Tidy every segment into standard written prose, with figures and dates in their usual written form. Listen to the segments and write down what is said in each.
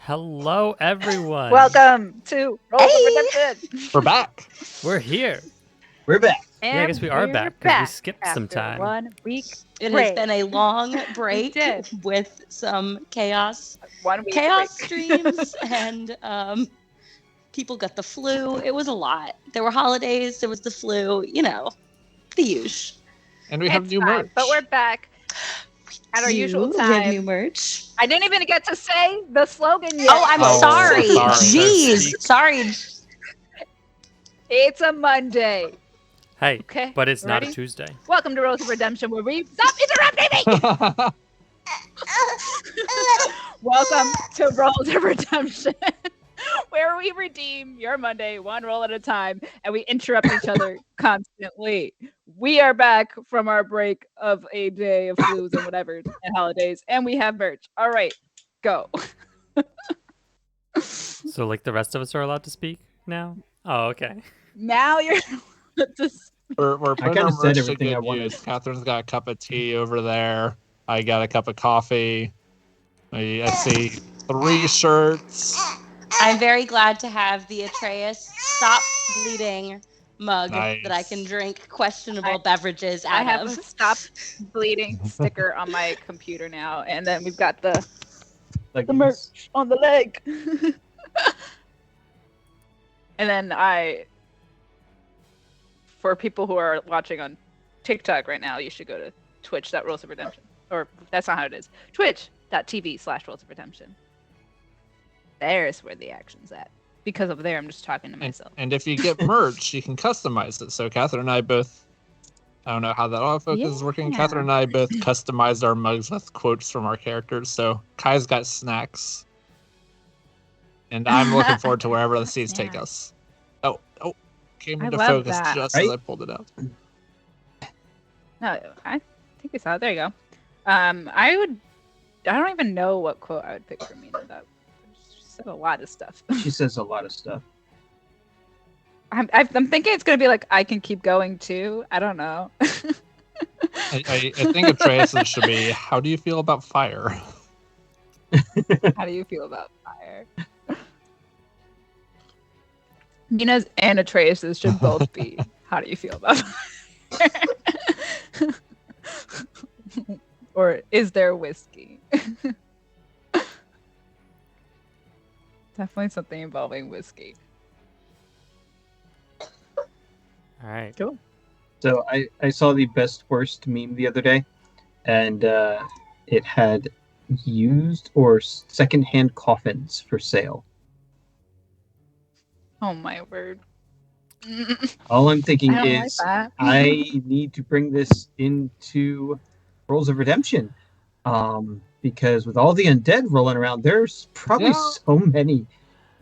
Hello, everyone. Welcome to Rolls of Redemption. We're back. We're here. We're back. Yeah, I guess we are we're back because we back skipped after some time. 1 week. It break. has been a long break did. with some chaos 1 week chaos break. streams and people got the flu. It was a lot. There were holidays, there was the flu, the usual. And we have It's new fine, merch. but we're back at our usual time. We have new merch. I didn't even get to say the slogan yet. Oh, I'm Oh, sorry. sorry. Jeez. Sorry. It's a Monday. Hey, Okay, but it's not a ready? Tuesday. Welcome to Rolls of Redemption, where we stop interrupting me. Welcome to Rolls of Redemption, where we redeem your Monday one roll at a time, and we interrupt each other constantly. We are back from our break of a day of flus and whatever and holidays, and we have merch. All right, go. So, like, the rest of us are allowed to speak now? Oh, okay. Now you're just we're putting kinda our said merch to everything I good wanted. use. Catherine's got a cup of tea over there. I got a cup of coffee. I see 3 shirts. I'm very glad to have the Atreus Stop Bleeding mug Nice. that I can drink questionable beverages out I have of. a stop bleeding sticker on my computer now, and then we've got the merch on the leg. And then for people who are watching on TikTok right now, you should go to Twitch.Rolls of Redemption. Or that's not how it is. Twitch.tv/Rolls of Redemption. There's where the action's at. Because over there, I'm just talking to myself. And if you get merch, you can customize it. So Catherine and I both, I don't know how that autofocus is working. Yeah. Catherine and I both customized our mugs with quotes from our characters. So Kai's got snacks. And I'm looking forward to wherever the seeds take Yeah. us. Oh, came I into love focus that. just as Right? I pulled it out. No, I think we saw it. There you go. I don't even know what quote I would pick for Mina, though. She said a lot of stuff. She says a lot of stuff. I'm thinking it's going to be like, I can keep going too. I don't know. I think Atreus should be, how do you feel about fire? How do you feel about fire? Mina's and Atreus's should both be, how do you feel about fire? Or is there whiskey? Definitely something involving whiskey. All right. Cool. So I saw the best worst meme the other day, and it had used or secondhand coffins for sale. Oh my word. All I'm thinking I don't like is that. I need to bring this into Rolls of Redemption, because with all the undead rolling around, there's probably so many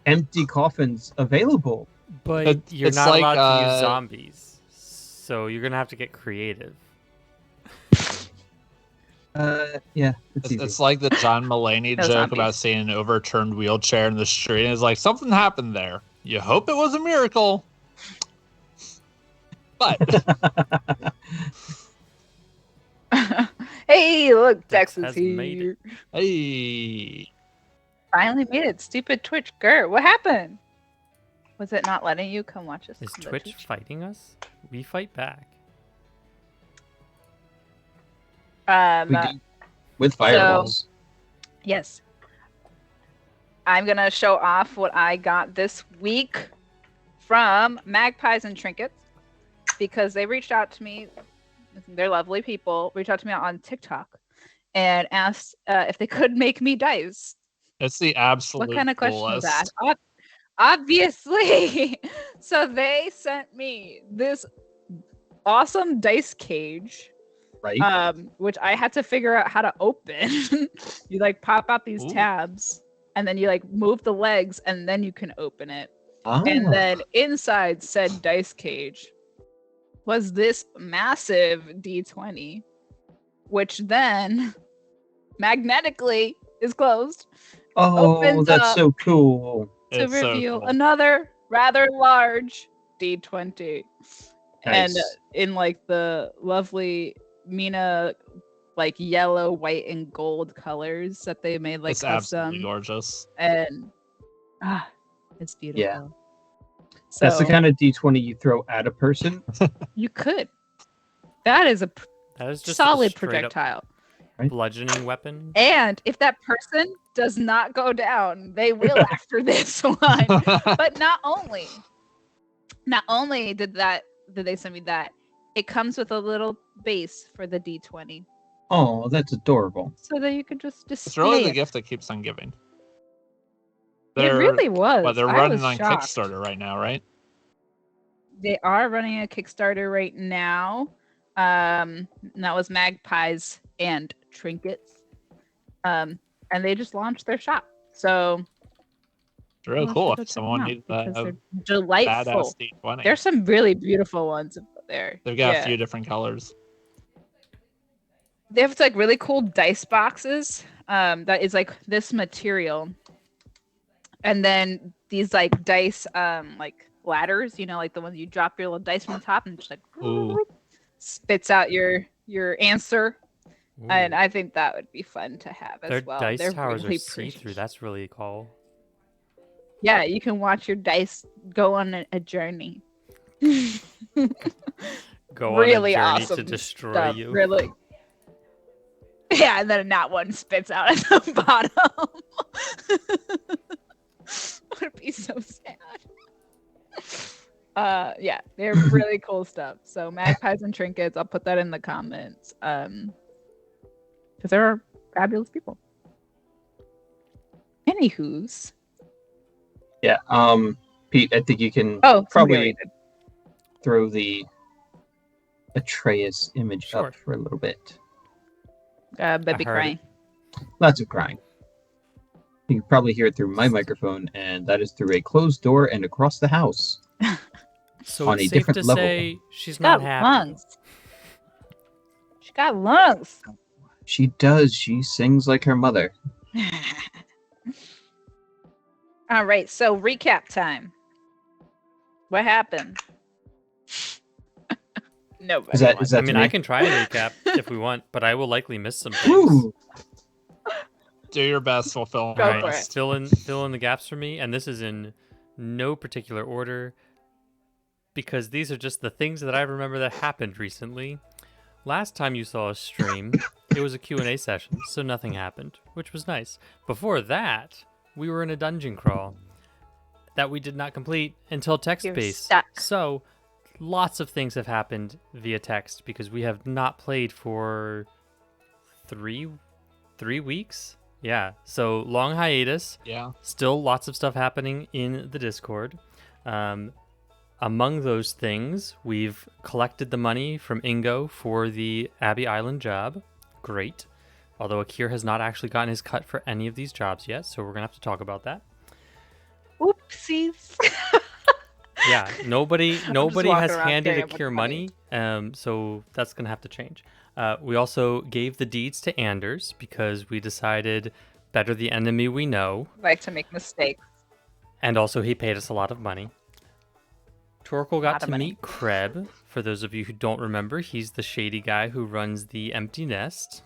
empty coffins available. But you're it's not like, allowed to use zombies. So you're going to have to get creative. Yeah, it's easy. It's like the John Mulaney No joke zombies. about seeing an overturned wheelchair in the street. And it's like, something happened there. You hope it was a miracle. But Hey, look, Dex Dex is has made here. hey, Finally made it. Stupid Twitch. Grr, what happened? Was it not letting you come watch us? Is on the Twitch fighting us? We fight back. We do with fireballs. Yes. I'm going to show off what I got this week from Magpies and Trinkets because they reached out to me. They're lovely people. Reached out to me on TikTok and asked if they could make me dice. it's the absolute What kind of question was coolest. that? Obviously. So they sent me this awesome dice cage, Right? which I had to figure out how to open. You like pop out these Ooh. tabs, and then you like move the legs, and then you can open it. Ah. And then inside said dice cage was this massive D20, which then magnetically is closed opens that's up. so cool. to It's so reveal cool. another rather large D20. And Nice. in like the lovely Mina like yellow, white, and gold colors that they made like It's absolutely custom, gorgeous. and it's beautiful. Yeah. So That's the kind of D20 you throw at a person. you could. That is a That is just solid a straight up projectile. bludgeoning weapon. And if that person does not go down, they will after this one. But not only did they send me that, it comes with a little base for the D20, Oh, that's adorable. so that you could just display It's really the it. gift that keeps on giving. It really was. But they're I running was on shocked. Kickstarter right now, right? They are running a Kickstarter right now. And that was Magpies and Trinkets. And they just launched their shop. So It's really I'll cool go if check someone them out needs because a they're delightful. badass D20. There's some really beautiful ones there. They've got Yeah. a few different colors. They have like really cool dice boxes that is like this material, and then these like dice like ladders, like the ones you drop your little dice from the top and just like Ooh. spits out your answer. Ooh. And I think that would be fun to have as Their well. dice They're towers really are see-through. pretty. That's really cool. Yeah, you can watch your dice go on a journey. Go Really on a journey awesone to destroy stuff, you. Really. Yeah, and then that one spits out at the bottom. Would be so sad. Yeah, they're really cool stuff. So Magpies and Trinkets, I'll put that in the comments. Because they're fabulous people. Anywho's. Yeah. Pete, I think you can Oh, probably throw the Atreus image Sure. up for a little bit. Baby heard crying. Lots of crying. You can probably hear it through my microphone, and that is through a closed door and across the house. So on it's a safe different to level. say she's She not got happy. lungs. She got lungs. She does. She sings like her mother. All right, so recap time. What happened? Nobody. Is that wants I to mean, me? I can try and recap if we want, but I will likely miss some things. Woo! Do your best, fulfill Go my for best. Fill in the gaps for me, and this is in no particular order because these are just the things that I remember that happened recently. Last time you saw a stream, it was a Q&A session, so nothing happened, which was nice. Before that, we were in a dungeon crawl that we did not complete until You're text-based. stuck. So, lots of things have happened via text because we have not played for three weeks. Yeah, so long hiatus. Yeah. Still lots of stuff happening in the Discord. Among those things, we've collected the money from Ingo for the Abbey Island job. Great. Although Akkierr has not actually gotten his cut for any of these jobs yet, so we're going to have to talk about that. Oopsies. Yeah, nobody walking has around handed carrying a bunch Akkierr of money, so that's going to have to change. We also gave the deeds to Anders because we decided better the enemy we know, Like to make mistakes. and also he paid us a lot of money. Torkel got Lot of to money. meet Kreb. For those of you who don't remember, he's the shady guy who runs the Empty Nest.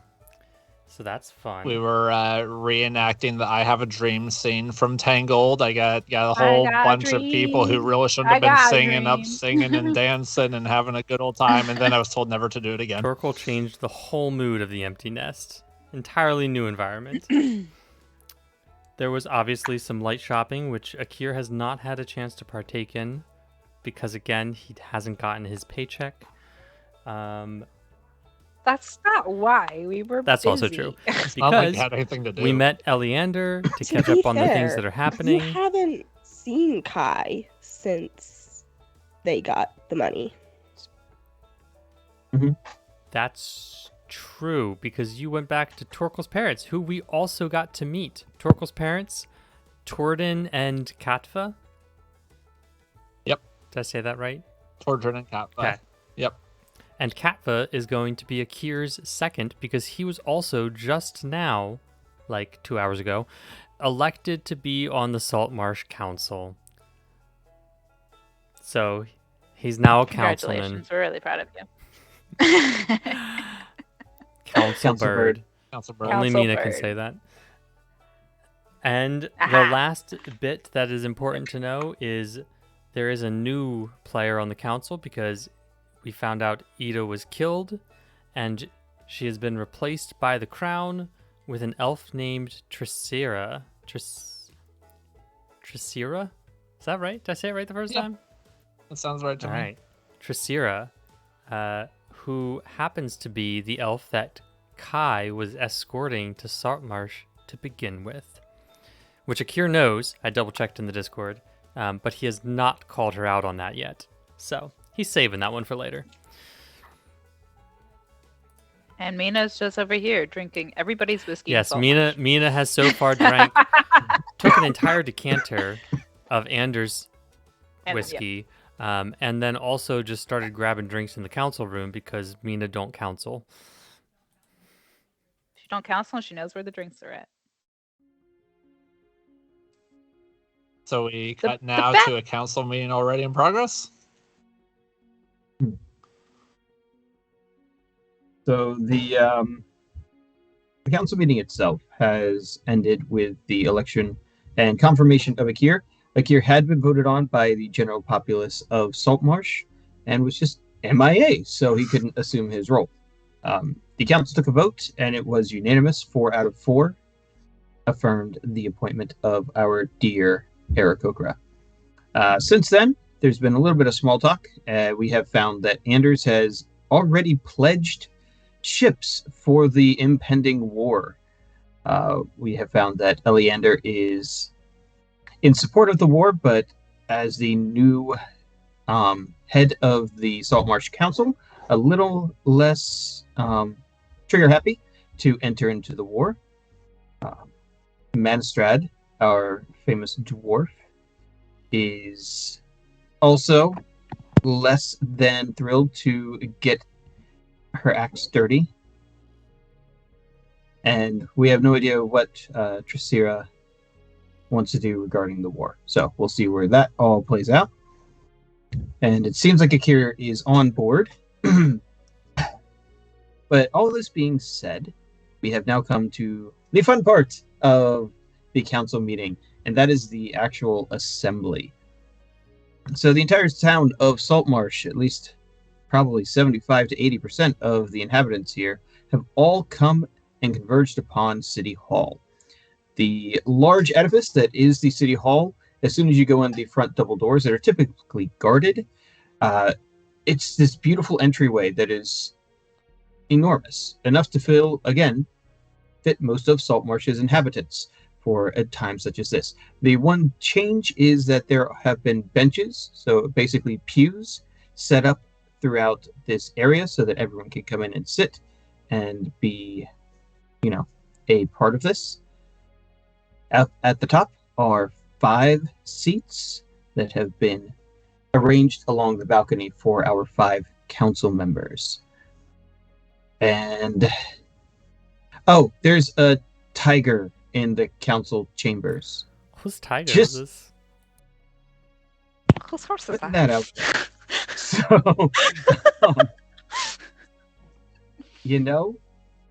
So that's fun. We were reenacting the "I Have a Dream" scene from Tangled. I got a whole got a bunch of people who dream. really shouldn't I have been got a singing dream. singing and dancing and having a good old time, and then I was told never to do it again. Torkel changed the whole mood of the Empty Nest. Entirely new environment. There was obviously some light shopping, which Akkierr has not had a chance to partake in because, again, he hasn't gotten his paycheck. That's not why we were. That's also busy. true. It's not like Because it had anything to do. we met Eleander to To catch be up on the things fair, that are You happening. haven't seen Kai since they got the money. That's true, because you went back to Torkel's parents, who we also got to meet. Torkel's parents, Tordin and Katva. Yep. Did I say that right? Tortured and Cat. Okay. Yep. And Katva is going to be Akkierr's second, because he was also just now, like 2 hours ago, elected to be on the Saltmarsh Council. So he's now a councilman. Congratulations, we're really proud of you. Council Bird. Council Bird. Only Council Mina can Bird. say that. And the Aha. last bit that is important to know is there is a new player on the council because we found out Ida was killed, and she has been replaced by the crown with an elf named Tricera. Tricera? Is that right? Did I say it right the first Yeah. time? That sounds right to All me. right. Tricera, who happens to be the elf that Kai was escorting to Saltmarsh to begin with. Which Akkierr knows. I double checked in the Discord. But he has not called her out on that yet. So he's saving that one for later. And Mina's just over here drinking everybody's whiskey. Yes, and Mina has so far drank, took an entire decanter of Anders And- whiskey, and then also just started grabbing drinks in the council room because Mina don't counsel. She don't counsel and she knows where the drinks are at. So we The- cut the now back- to a council meeting already in progress. So the council meeting itself has ended with the election and confirmation of Akkierr. Akkierr had been voted on by the general populace of Saltmarsh and was just MIA, so he couldn't assume his role. The council took a vote, and it was unanimous. 4 out of 4 affirmed the appointment of our dear Eric Okra. Since then, there's been a little bit of small talk. We have found that Anders has already pledged ships for the impending war. We have found that Eleander is in support of the war, but as the new head of the Saltmarsh Council, a little less trigger happy to enter into the war. Manistrad, our famous dwarf, is also less than thrilled to get her axe dirty. And we have no idea what Tricera wants to do regarding the war. So we'll see where that all plays out. And it seems like Akkierr is on board. But all this being said, we have now come to the fun part of the council meeting, and that is the actual assembly. So the entire town of Saltmarsh, at least probably 75 to 80% of the inhabitants here, have all come and converged upon City Hall. The large edifice that is the City Hall, as soon as you go in the front double doors that are typically guarded, it's this beautiful entryway that is enormous, enough to fit most of Saltmarsh's inhabitants for a time such as this. The one change is that there have been benches, so basically pews, set up throughout this area so that everyone can come in and sit and be, a part of this. Up at the top are 5 seats that have been arranged along the balcony for our 5 council members. And there's a tiger in the council chambers. Whose tiger Just- is this? Whose horse is Putting that? that out there. So, um,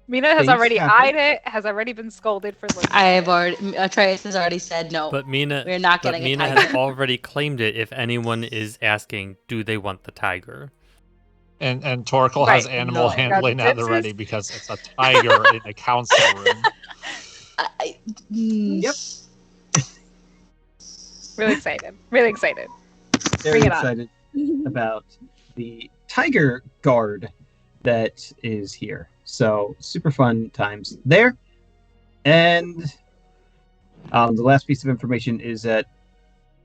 Mina has things already happen. eyed it, has already been scolded for looking I at have it. already. Atreus has already said no. But Mina, We're not but getting a Mina tiger. has already claimed it if anyone is asking, do they want the tiger? And Torkel has Right, animal no. handling at the This ready is- because it's a tiger in the council room. Yep. Really excited. Really excited. very Bring it on. excited about the tiger guard that is here. So super fun times there. And the last piece of information is that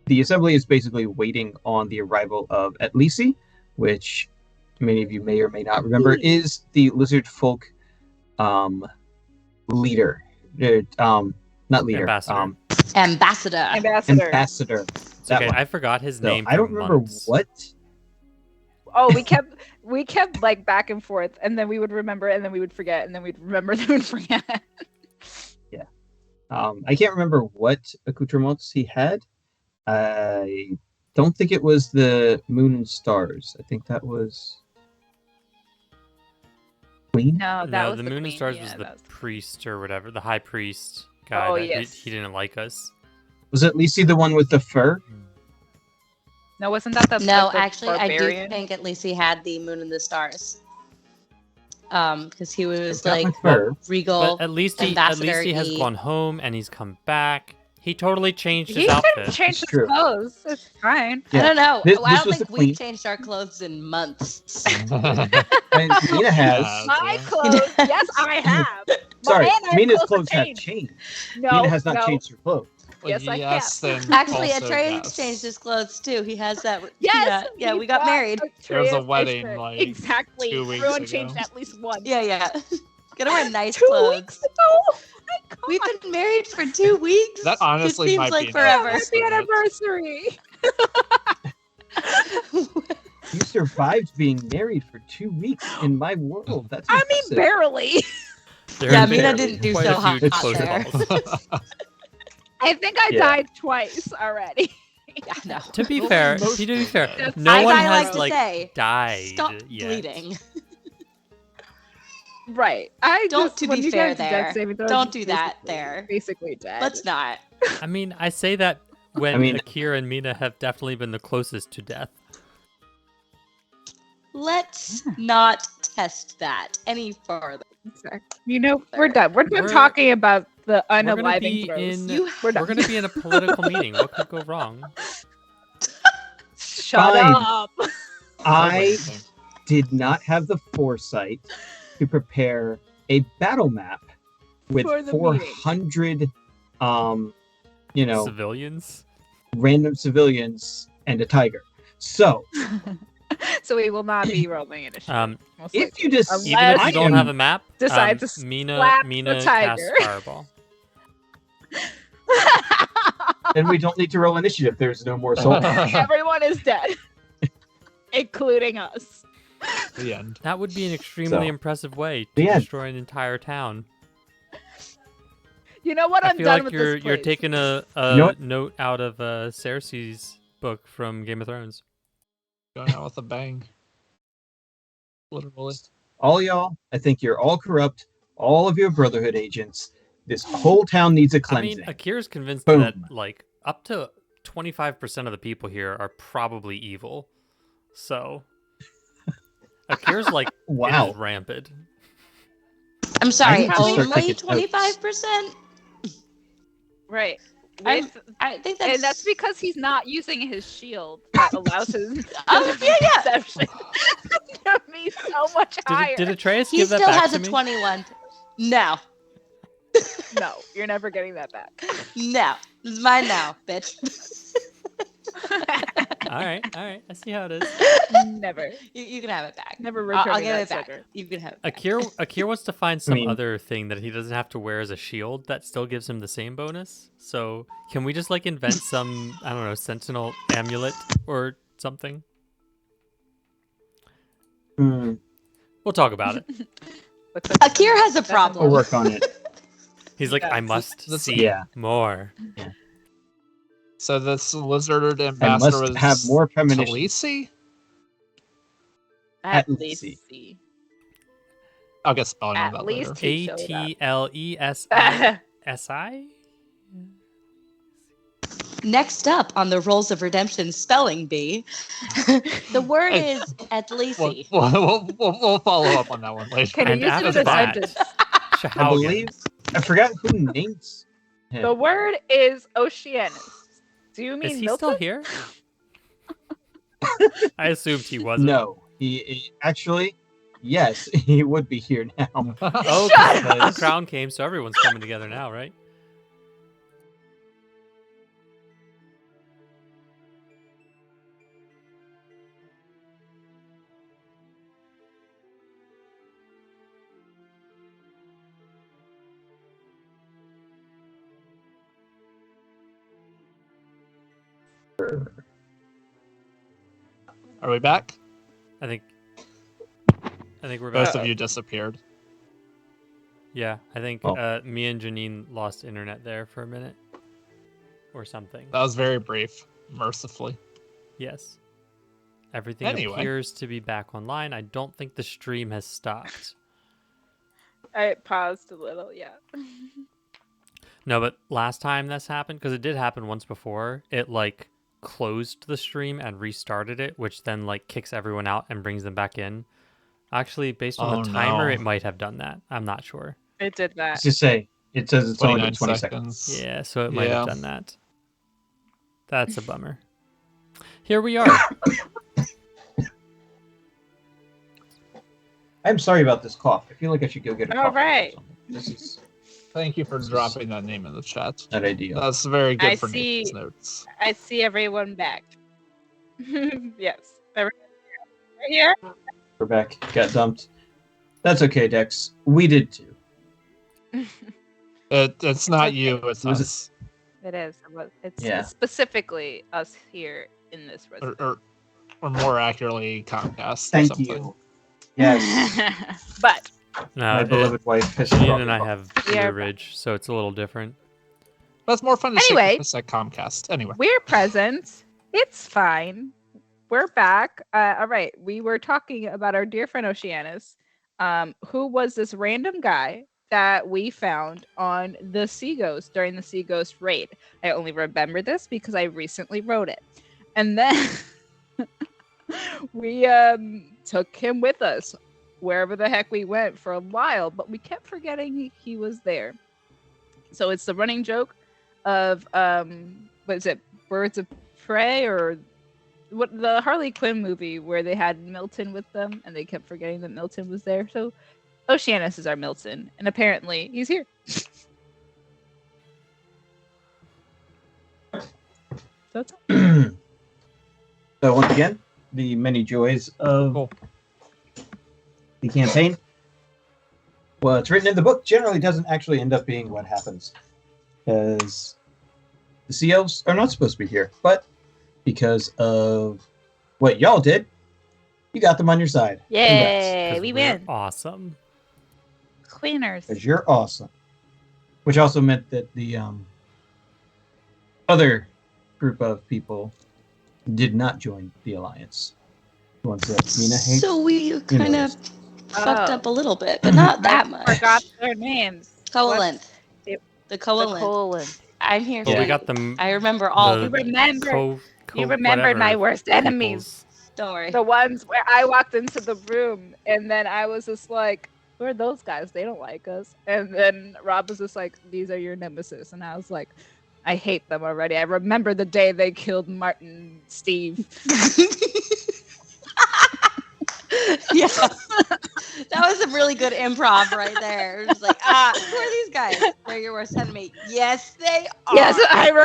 the assembly is basically waiting on the arrival of Atlisi, which many of you may or may not remember is the lizard folk leader. Not leader. Ambassador. Ambassador. Ambassador. Ambassador. It's That okay, one. I forgot his So, name. I don't for remember months. what. Oh, we kept like back and forth, and then we would remember, and then we would forget, and then we'd remember, and then we'd forget. I can't remember what accoutrements he had. I don't think it was the moon and stars. I think that was. Queen? No, that No, was the Moon and queen. Stars Yeah, was that the was- priest or whatever, the high priest guy. Oh, that yes. he didn't like us. Was it Lisi the one with the fur? No, wasn't that the No, like, the actually, I do barbarian? think at least he had the moon and the stars. Because he was Got my like fur. regal. But at least he Ambassador has E. gone home and he's come back. He totally changed He his didn't outfit. change It's his true. clothes. It's fine. Yeah. I don't know. This I don't was think the we've queen. changed our clothes in months. And Mina has. Yeah. My clothes. Yes, I have. Sorry, My Mina's clothes clothes have changed. changed. No, Mina has not no. changed her clothes. Yes, I yes, have. and Actually, also Atreus yes. changed his clothes too. He has that. Yes. Yeah, we got married. There was a Atreus wedding, shirt. like, exactly. 2 weeks Everyone ago. changed at least one. Yeah. Gotta wear nice 2 clothes. weeks ago. Oh my God. We've been married for 2 weeks. That honestly it seems might like be forever. nice. Happy anniversary. You survived being married for 2 weeks in my world. That's I mean, impressive. barely. There Yeah, have Mina been didn't do quite so a few hot close there. calls. I think I Yeah. died twice already. Yeah, no. To be fair, Just- no As one I has like to like say, died stop yet. bleeding. Right. To when be you fair guys did there. death saving throws, Don't it's do that basically- there. Basically dead. Let's not. I mean, I say that when I mean- Akkierr and Mina have definitely been the closest to death. Let's not test that any further. Exactly. You know, we're done. We're done We're- talking about the We're gonna unaliving be throws. in. You- We're done. We're gonna be in a political meeting. What could go wrong? Shut Fine. up. I did not have the foresight to prepare a battle map with For the 400 Civilians. random civilians and a tiger. So So we will not be rolling initiative. most if you likely. just Even if Unless you don't have a map, decide to Mina slap the casts tiger. fireball. then we don't need to roll initiative. There's no more soul. Everyone is dead, including us. The end. That would be an extremely So, impressive way the to end. destroy an entire town. You know what? I I'm feel done like with you're this. you're place. taking a You know what? note out of Cersei's book from Game of Thrones. Going out with a bang. Literally. All y'all, I think you're all corrupt. All of you are Brotherhood agents. This whole town needs a I cleansing. mean, Akkier's convinced Boom. that like up to 25% of the people here are probably evil. So Akkier's like Wow. is rampant. I'm sorry, need to start only taking notes. 25%? Right. I'm- With- I think that's... and that's because he's not using his shield that allows his Oh, yeah. perception to be so much higher. Did Atreus He give that still back has to a me? 21. No. No, you're never getting that back. No. It's mine now, bitch. All right. I see how it is. Never. You can have it back. Never I'll returning give that it back. sugar. You can have it back. Akkierr wants to find some mean- other thing that he doesn't have to wear as a shield that still gives him the same bonus. So can we just like invent some, I don't know, sentinel amulet or something? Hmm, We'll talk about it. Akkierr has a I'll problem. work on it. He's like, I Yeah. must That's- see Yeah. more. So this lizard I ambassador must was have more premonition. Talisi? At At least least. see. I'll get spelling on At that least later. he showed up. ATLESI? Next up on the Rolls of Redemption spelling bee, the word Hey. is at least. We'll follow up on that one later. Can And you use it after in a that- sentence? I believe I forgot who names him. The word is Oceanus. Do you mean Is he Milton? still here? I assumed he wasn't. No, he actually, yes, he would be here now. Oh, Shut 'cause up. the crown came, so everyone's coming together now, right? Are we back? I think we're back. Both of you disappeared. Yeah, I think Oh. me and Janine lost internet there for a minute or something. That was very brief, mercifully. Yes. Everything Anyway. appears to be back online. I don't think the stream has stopped. I paused a little, yeah. No, but last time this happened, because it did happen once before, it like closed the stream and restarted it, which then like kicks everyone out and brings them back in. Actually, based on Oh, the timer, no. it might have done that. I'm not sure. It did that. Let's just say it says it's only 29 been 20 seconds. seconds. Yeah, so it might have Yeah. done that. That's a bummer. Here we are. I'm sorry about this cough. I feel like I should go get a All cough. right. Or something. This is Thank you for dropping that name in the chat. not ideal. That's very good I for see- Nathan's notes. I see everyone back. Yes. Everyone here? We're back. Got dumped. That's okay, Dex. We did too. It's not okay. you, it's Was it- us. It is. It's Yeah. specifically us here in this residence. Or more accurately, Comcast. or Thank something. you. Yes. But My No, beloved wife has Janine brought and me I coffee. have We are Blue Ridge, so it's a little different. That's more fun to Anyway. say at Comcast. Anyway. we're present. It's fine. We're back. All right. We were talking about our dear friend Oceanus, who was this random guy that we found on the Sea Ghost during the Sea Ghost raid. I only remember this because I recently wrote it. And then we took him with us wherever the heck we went for a while, but we kept forgetting he was there. So it's the running joke of what is it, Birds of Prey, or what, the Harley Quinn movie where they had Milton with them and they kept forgetting that Milton was there. So Oceanus is our Milton, and apparently he's here. So that's all. So once again, the many joys of Cool. the campaign. Well, it's written in the book generally doesn't actually end up being what happens, because the Sea Elves are not supposed to be here, but because of what y'all did, you got them on your side. Yay, 'Cause we we're win. Awesome. Queeners. Because you're awesome. Which also meant that the other group of people did not join the alliance. The ones that Mina hates. So we kind know of this. fucked Oh. up a little bit, but not that I much. forgot their names. Coalinth. It- The The Coalinth. Coalinth. I'm here But for we you. got them. I remember all the the names. remember- co- You remembered my whatever worst enemies. peoples. Don't worry. The ones where I walked into the room and then I was just like, who are those guys? They don't like us. And then Rob was just like, these are your nemesis. And I was like, I hate them already. I remember the day they killed Martin Steve. Yeah. That was a really good improv right there. It was like, who are these guys? They're your worst enemy. Yes, they are. Yes,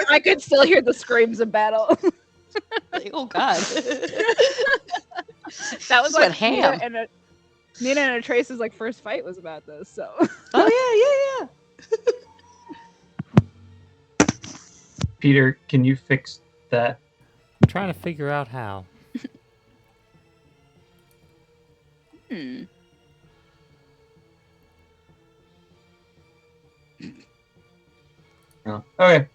I could still hear the screams of battle. Like, oh God. That was Just went like ham. Nina and Trace's like first fight was about this. So Oh yeah. Peter, can you fix that? I'm trying to figure out how. hmm. No. Okay.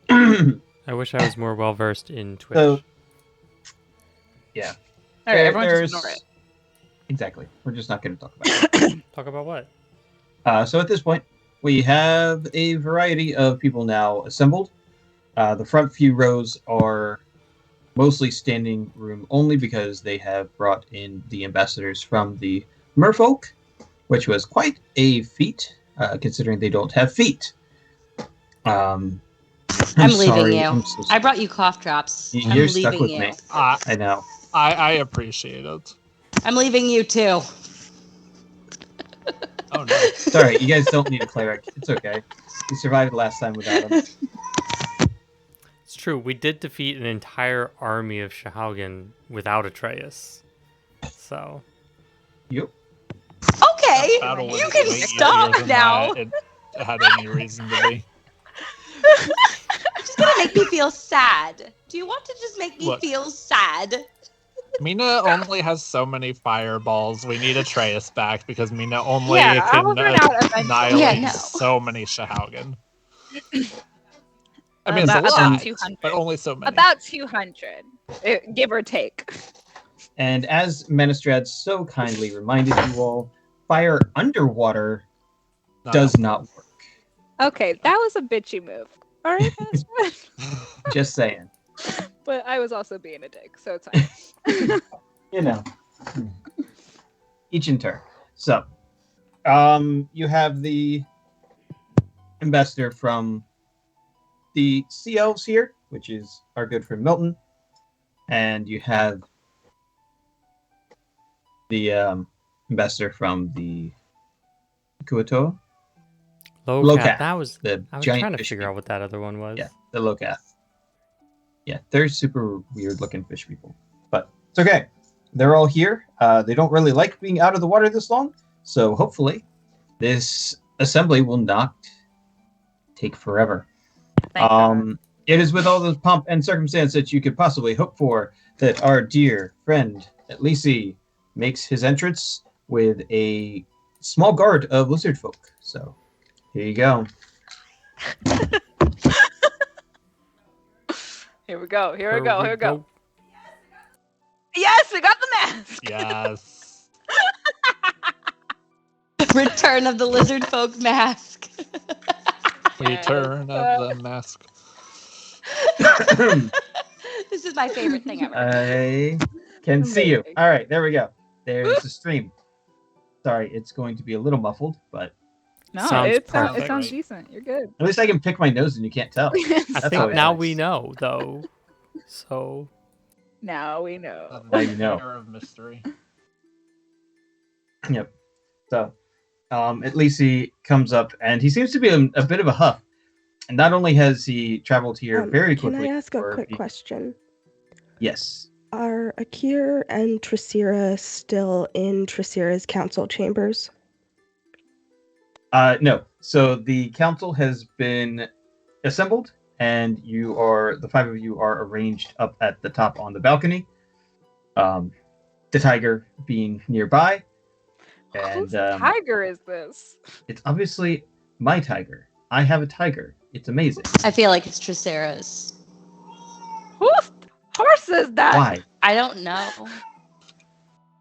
I wish I was more well versed in Twitch. So, All right, There- everyone there's- just ignore it. exactly. We're just not going to talk about it. Talk about what? So at this point, we have a variety of people now assembled. The front few rows are mostly standing room only because they have brought in the ambassadors from the merfolk, which was quite a feat, considering they don't have feet. I'm I'm leaving sorry, you. I'm so I sorry. brought you cough drops. You're I'm stuck leaving with you. me. I I know. I appreciate it. I'm leaving you too. Oh no. It's all right. You guys don't need a cleric. It's okay. We survived last time without him. It's true. We did defeat an entire army of Shahaugen without Atreus. So Yep. Okay. That battle was You can way easier stop than now. It had any reason to be. Just gonna make me feel sad. Do you want to just make me Look. feel sad? Mina only has so many fireballs. We need Atreus back because Mina only Yeah, I can will run out eventually. annihilate Yeah, no. so many Shahaugen. I mean, it's a About lot, 200. but only so many. About 200, give or take. And as Menestrad so kindly reminded you all, fire underwater does not work. Okay, that was a bitchy move. All right, that's fine. Just saying. But I was also being a dick, so it's fine. You know. Each in turn. So, you have the ambassador from the Sea Elves here, which is our good friend Milton. And you have the ambassador from the Kuato. Locath. That was. The I was giant trying to fish figure people. out what that other one was. Yeah, the Locath. Yeah, they're super weird looking fish people. But it's okay. They're all here. They don't really like being out of the water this long. So hopefully this assembly will not take forever. Thank God. It is with all the pomp and circumstance that you could possibly hope for that our dear friend Lisi makes his entrance with a small guard of lizard folk. So here you go. Here we go. Here we go. Yes, we got the mask. Yes. Return of the lizard folk mask. Return of the mask. This is my favorite thing ever. I can see you. Amazing. All right, there we go. There's the stream. Sorry, it's going to be a little muffled, but No, Sounds it sounds perfect. decent. You're good. at least I can pick my nose and you can't tell. I That's think always now nice. we know, though. So Now we know. Now you know. Air of mystery. Yep. So, at least he comes up, and he seems to be a bit of a huff. And not only has he traveled here very quickly. Can I ask a for- quick question? Yes. Are Akkierr and Tricera still in Tricera's council chambers? No. So the council has been assembled, and the five of you are arranged up at the top on the balcony. The tiger being nearby. And Whose tiger is this? it's obviously my tiger. I have a tiger. It's amazing. I feel like it's Tricera's. Whose horse is that? Why? I don't know.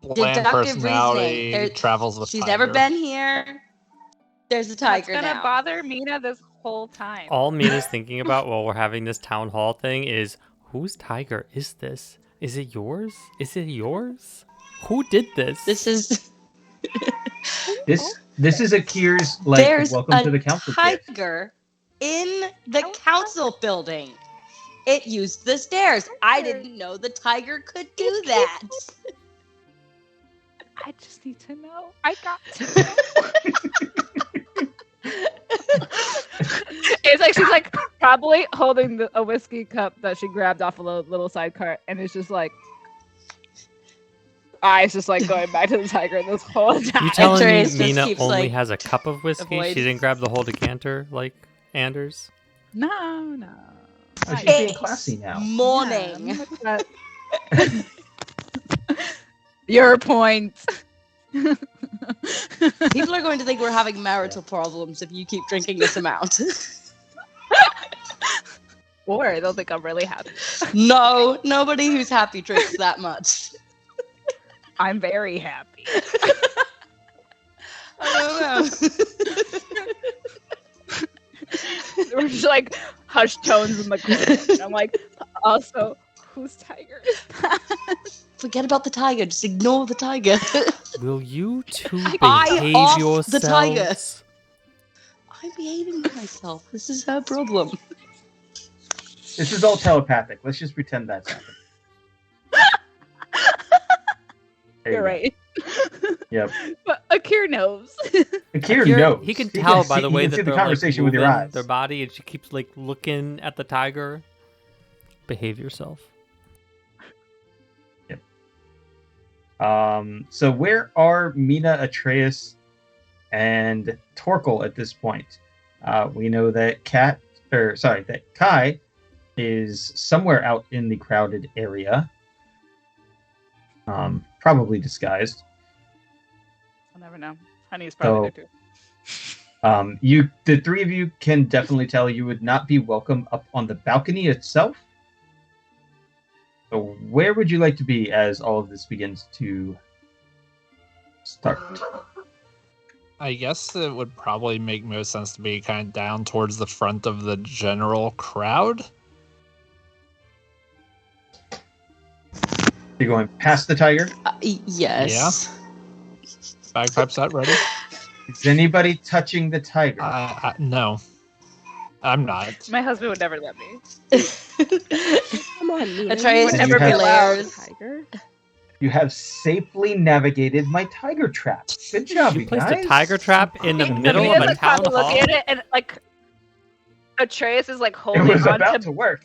Bland Deductive personality reasoning. There- travels with She's tiger. never been here. There's a It's tiger gonna now. bother Mina this whole time. all Mina's thinking about while we're having this town hall thing is, whose tiger is this? Is it yours? Is it yours? Who did this? This is This is Akkier's there's welcome a to the council gift. tiger in the council building. It used the stairs. I didn't know the tiger could do that. I just need to know. I got to know. It's like she's like probably holding a whiskey cup that she grabbed off a little side cart, and it's just like eyes just like going back to the tiger this whole time. You telling me Trace just Mina keeps, only like, has a cup of whiskey? avoid- She didn't grab the whole decanter like Anders? No. Oh, she's Not being yet. classy now. Morning. Yeah, look at that. Your point. People are going to think we're having marital problems if you keep drinking this amount. Or they'll think I'm really happy. No, nobody who's happy drinks that much. I'm very happy. I don't know. We're just like hushed tones in the corner. And I'm like, also, whose tiger is that? Forget about the tiger. Just ignore the tiger. Will you two Eye behave off yourselves? the tiger. I'm behaving myself. This is her problem. This is all telepathic. Let's just pretend that's happened. There you You're go. right. Yep. But Akkierr knows. Akkierr knows. He can He tell can by see- the he way can that see they're the conversation like, with your moving eyes. their body, and she keeps like looking at the tiger. Behave yourself. So where are Mina, Atreus, and Torkel at this point? We know that that Kai is somewhere out in the crowded area. Probably disguised. I'll never know. Honey's probably there too. The three of you can definitely tell you would not be welcome up on the balcony itself. So where would you like to be as all of this begins to start? I guess it would probably make most sense to be kind of down towards the front of the general crowd. You're going past the tiger? Yes. Bagpipes out, ready? Is anybody touching the tiger? No. I'm not. My husband would never let me. Come on, Nina. Atreus would you never be have allowed. the tiger. You have safely navigated my tiger trap. Good job, You you placed guys. a tiger trap in the The middle me of and a the crowd town look hall. at it, and like Atreus is like It holding was on about to to work.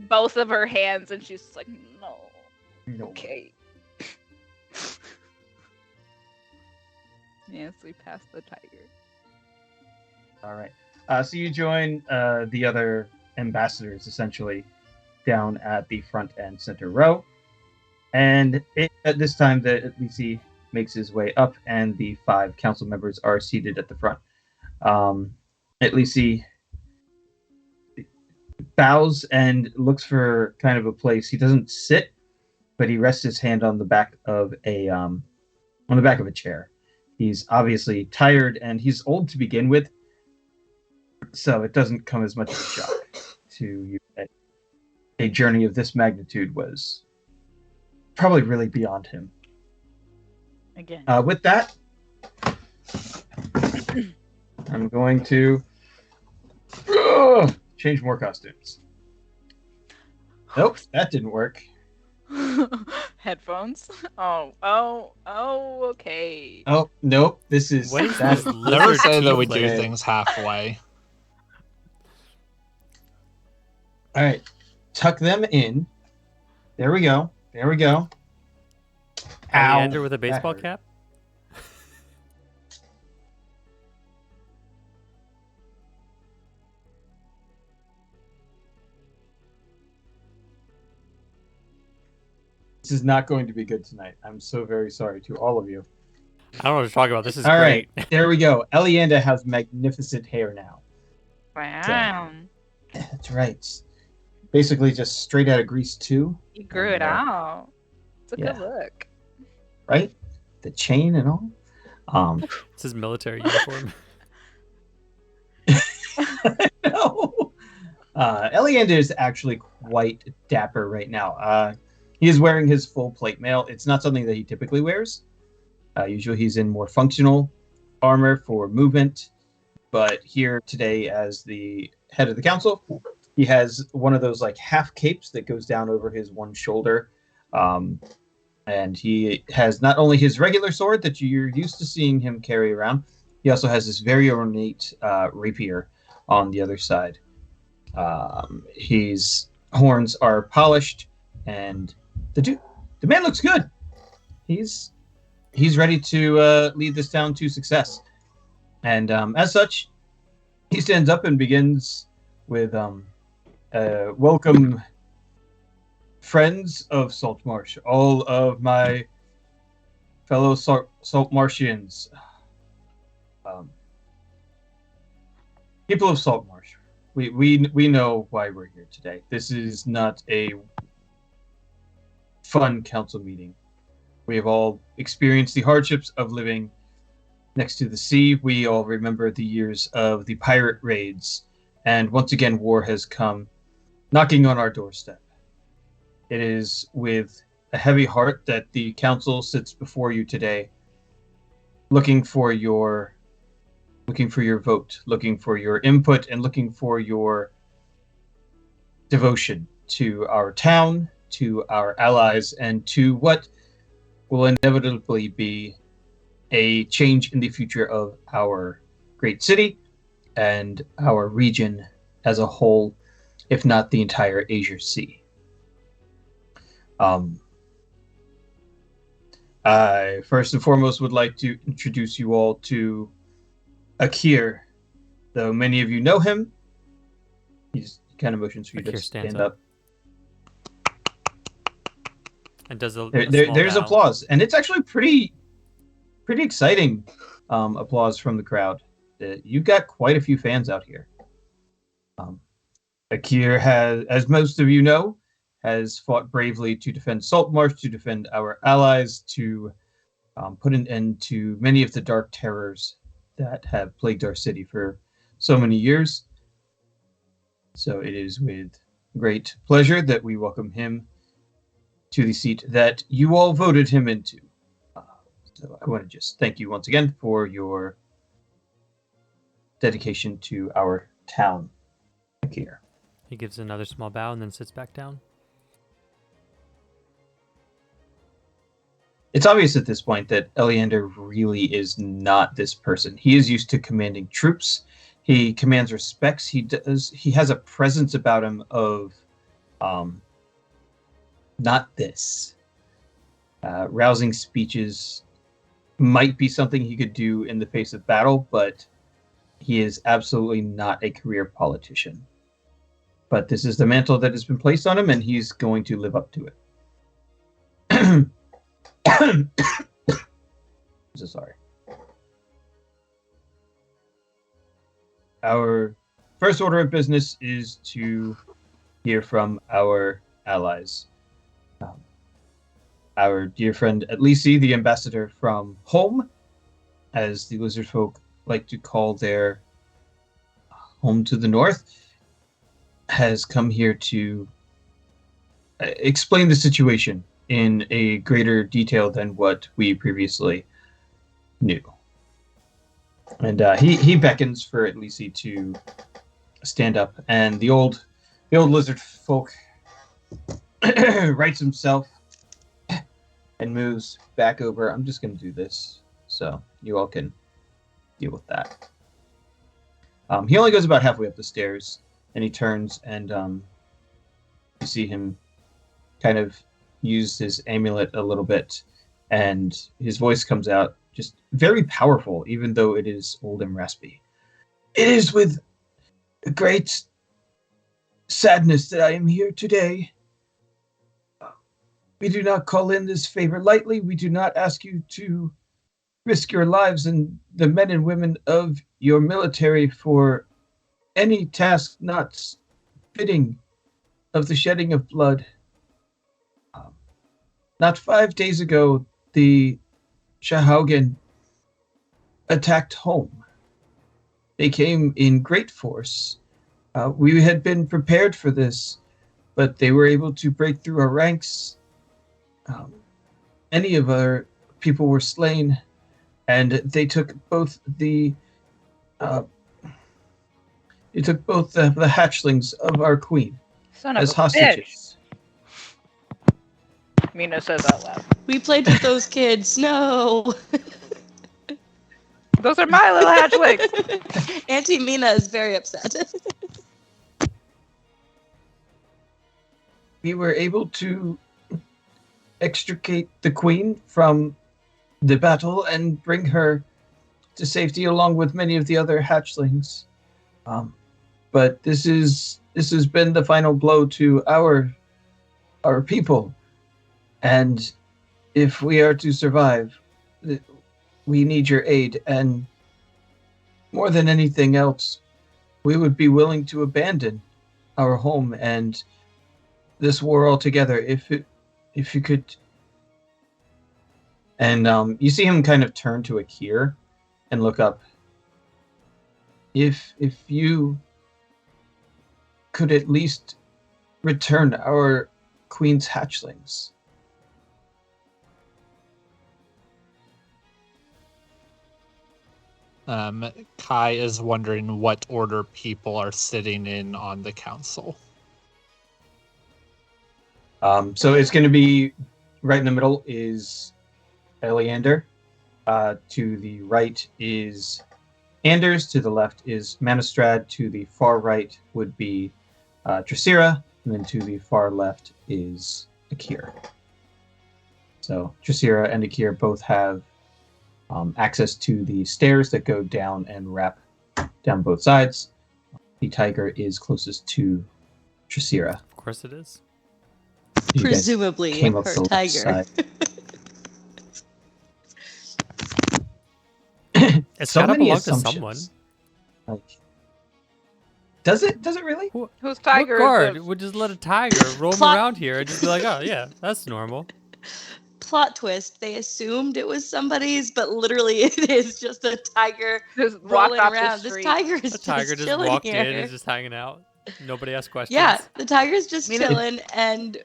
both of her hands, and she's like, "No, No. okay." Yes, we passed the tiger. All right. So you join the other ambassadors essentially down at the front and center row. And at this time, the Lisi makes his way up, and the 5 council members are seated at the front. Lisi bows and looks for kind of a place. He doesn't sit, but he rests his hand on the back of a chair. He's obviously tired, and he's old to begin with, so it doesn't come as much of a shock to you that a journey of this magnitude was probably really beyond him. Again. With that, I'm going to change more costumes. Nope, that didn't work. Headphones. Oh, okay. Oh, nope, this is What is that. this Never lizard say that we do tiefling? things halfway. All right, tuck them in. There we go. There we go. Oleander with a that baseball hurt. cap? This is not going to be good tonight. I'm so very sorry to all of you. I don't know what to talk about. This is All great. right, there we go. Elianda has magnificent hair now. Wow. That's right. Basically, just straight out of Grease 2, You grew it Yeah. out. It's a good look. right? The chain and all. It's his military uniform. No. Elianda is actually quite dapper right now. He is wearing his full plate mail. It's not something that he typically wears. Usually he's in more functional armor for movement. But here today, as the head of the council, he has one of those like half capes that goes down over his one shoulder. And he has not only his regular sword that you're used to seeing him carry around, he also has this very ornate rapier on the other side. His horns are polished, and the man looks good. He's ready to lead this town to success. And as such, he stands up and begins with welcome, friends of Saltmarsh, all of my fellow Saltmarshians, people of Saltmarsh. We know why we're here today. This is not a fun council meeting. We have all experienced the hardships of living next to the sea. We all remember the years of the pirate raids, and once again, war has come knocking on our doorstep. It is with a heavy heart that the council sits before you today, looking for your vote, looking for your input, and looking for your devotion to our town, to our allies, and to what will inevitably be a change in the future of our great city and our region as a whole, if not the entire Asia Sea. I first and foremost would like to introduce you all to Akkierr. Though many of you know him, he kind of motions for you to Akkierr stands stand up. And does a There's small bow. applause, and it's actually pretty exciting applause from the crowd. You've got quite a few fans out here. Akkierr has, as most of you know, has fought bravely to defend Saltmarsh, to defend our allies, to put an end to many of the dark terrors that have plagued our city for so many years. So it is with great pleasure that we welcome him to the seat that you all voted him into. So I want to just thank you once again for your dedication to our town, Akkierr. He gives another small bow and then sits back down. It's obvious at this point that Eleander really is not this person. He is used to commanding troops. He commands respects. He has a presence about him of not this. Rousing speeches might be something he could do in the face of battle, but he is absolutely not a career politician. But this is the mantle that has been placed on him, and he's going to live up to it. So sorry. Our first order of business is to hear from our allies. Our dear friend Atlisi, the ambassador from home, as the lizard folk like to call their home to the north, has come here to explain the situation in a greater detail than what we previously knew. And he beckons for Atlisi to stand up, and the old lizard folk rights himself and moves back over. I'm just going to do this so you all can deal with that. He only goes about halfway up the stairs, and he turns, and you see him kind of use his amulet a little bit, and his voice comes out just very powerful, even though it is old and raspy. It is with great sadness that I am here today. We do not call in this favor lightly. We do not ask you to risk your lives and the men and women of your military for any task not fitting of the shedding of blood. Not 5 days ago, the Shahaugen attacked home. They came in great force. We had been prepared for this, but they were able to break through our ranks. Many of our people were slain, and they took both the hatchlings of our queen Son of as a hostages. bitch. Mina says out loud. We played with those kids. No. Those are my little hatchlings. Auntie Mina is very upset. We were able to extricate the queen from the battle and bring her to safety along with many of the other hatchlings. But this has been the final blow to our people. And if we are to survive, we need your aid. And more than anything else, we would be willing to abandon our home and this war altogether if you could. And you see him kind of turn to Akkierr and look up. If you could at least return our queen's hatchlings. Kai is wondering what order people are sitting in on the council. So it's going to be right in the middle is Eleander. To the right is Anders. To the left is Manistrad. To the far right would be Dracira. And then to the far left is Akkierr. So Dracira and Akkierr both have access to the stairs that go down and wrap down both sides. The tiger is closest to Dracira. Of course it is. You guys Presumably came up her the left tiger. side. It's So gotta many belong to assumptions. someone. Like, does it really? Whose tiger What guard is would just let a tiger roam Plot- around here and just be like, oh yeah, that's normal. plot twist, they assumed it was somebody's, but literally it is just a tiger Just walked rolling off around. the This street. tiger is The tiger just just chilling walked here. in, is just hanging out. Nobody asked questions. Yeah, the tiger's just Mina- chilling, and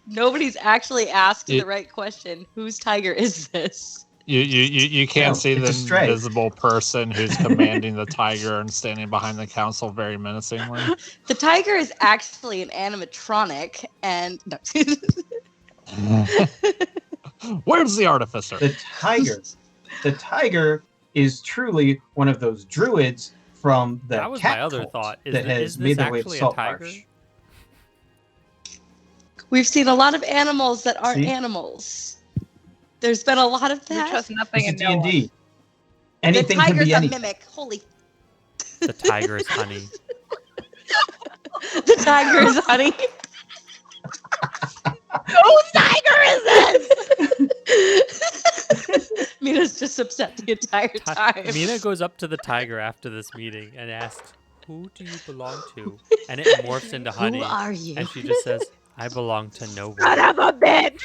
nobody's actually asked It- the right question. Whose tiger is this? You can't No, see it's the a stray. invisible person who's commanding the tiger and standing behind the council very menacingly. The tiger is actually an animatronic, and no. Where's the artificer? The tiger is truly one of those druids from the That was cat my other cult thought. that has Is made this their way to actually a Saltmarsh. tiger? We've seen a lot of animals that aren't See? animals. There's been a lot of You that. trust nothing This is in no one. D&D. The Anything can tiger's be a anything. mimic. Holy. The tiger is honey. The tiger is honey. Whose tiger is this? Mina's just upset the entire time. Mina goes up to the tiger after this meeting and asks, "Who do you belong to?" And it morphs into honey. Who are you? And she just says, "I belong to no Son one." of a bitch!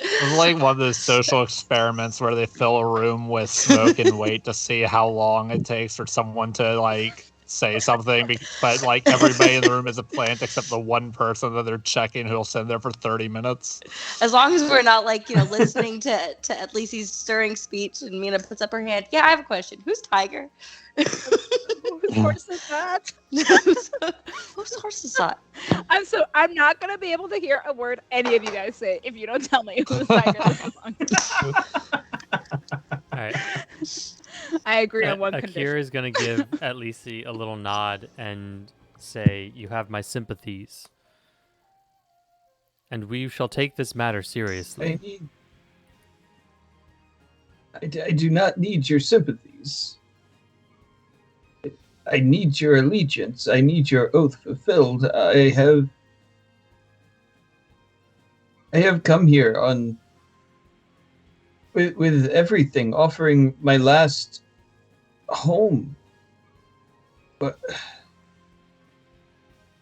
It's like one of those social experiments where they fill a room with smoke and wait to see how long it takes for someone to like say something. But like everybody in the room is a plant except the one person that they're checking who'll sit there for 30 minutes. As long as we're not like, listening to at least he's stirring speech and Mina puts up her hand. Yeah, I have a question. Who's Tiger? Whose horse is that? Whose horse is that? I'm not gonna be able to hear a word any of you guys say if you don't tell me whose tiger this belongs to. All right. I agree on one Akkierr condition. is going to give Atlisi a little nod and say, "You have my sympathies. And we shall take this matter seriously." I do not need your sympathies. I need your allegiance. I need your oath fulfilled. I have come here with everything, offering my last home.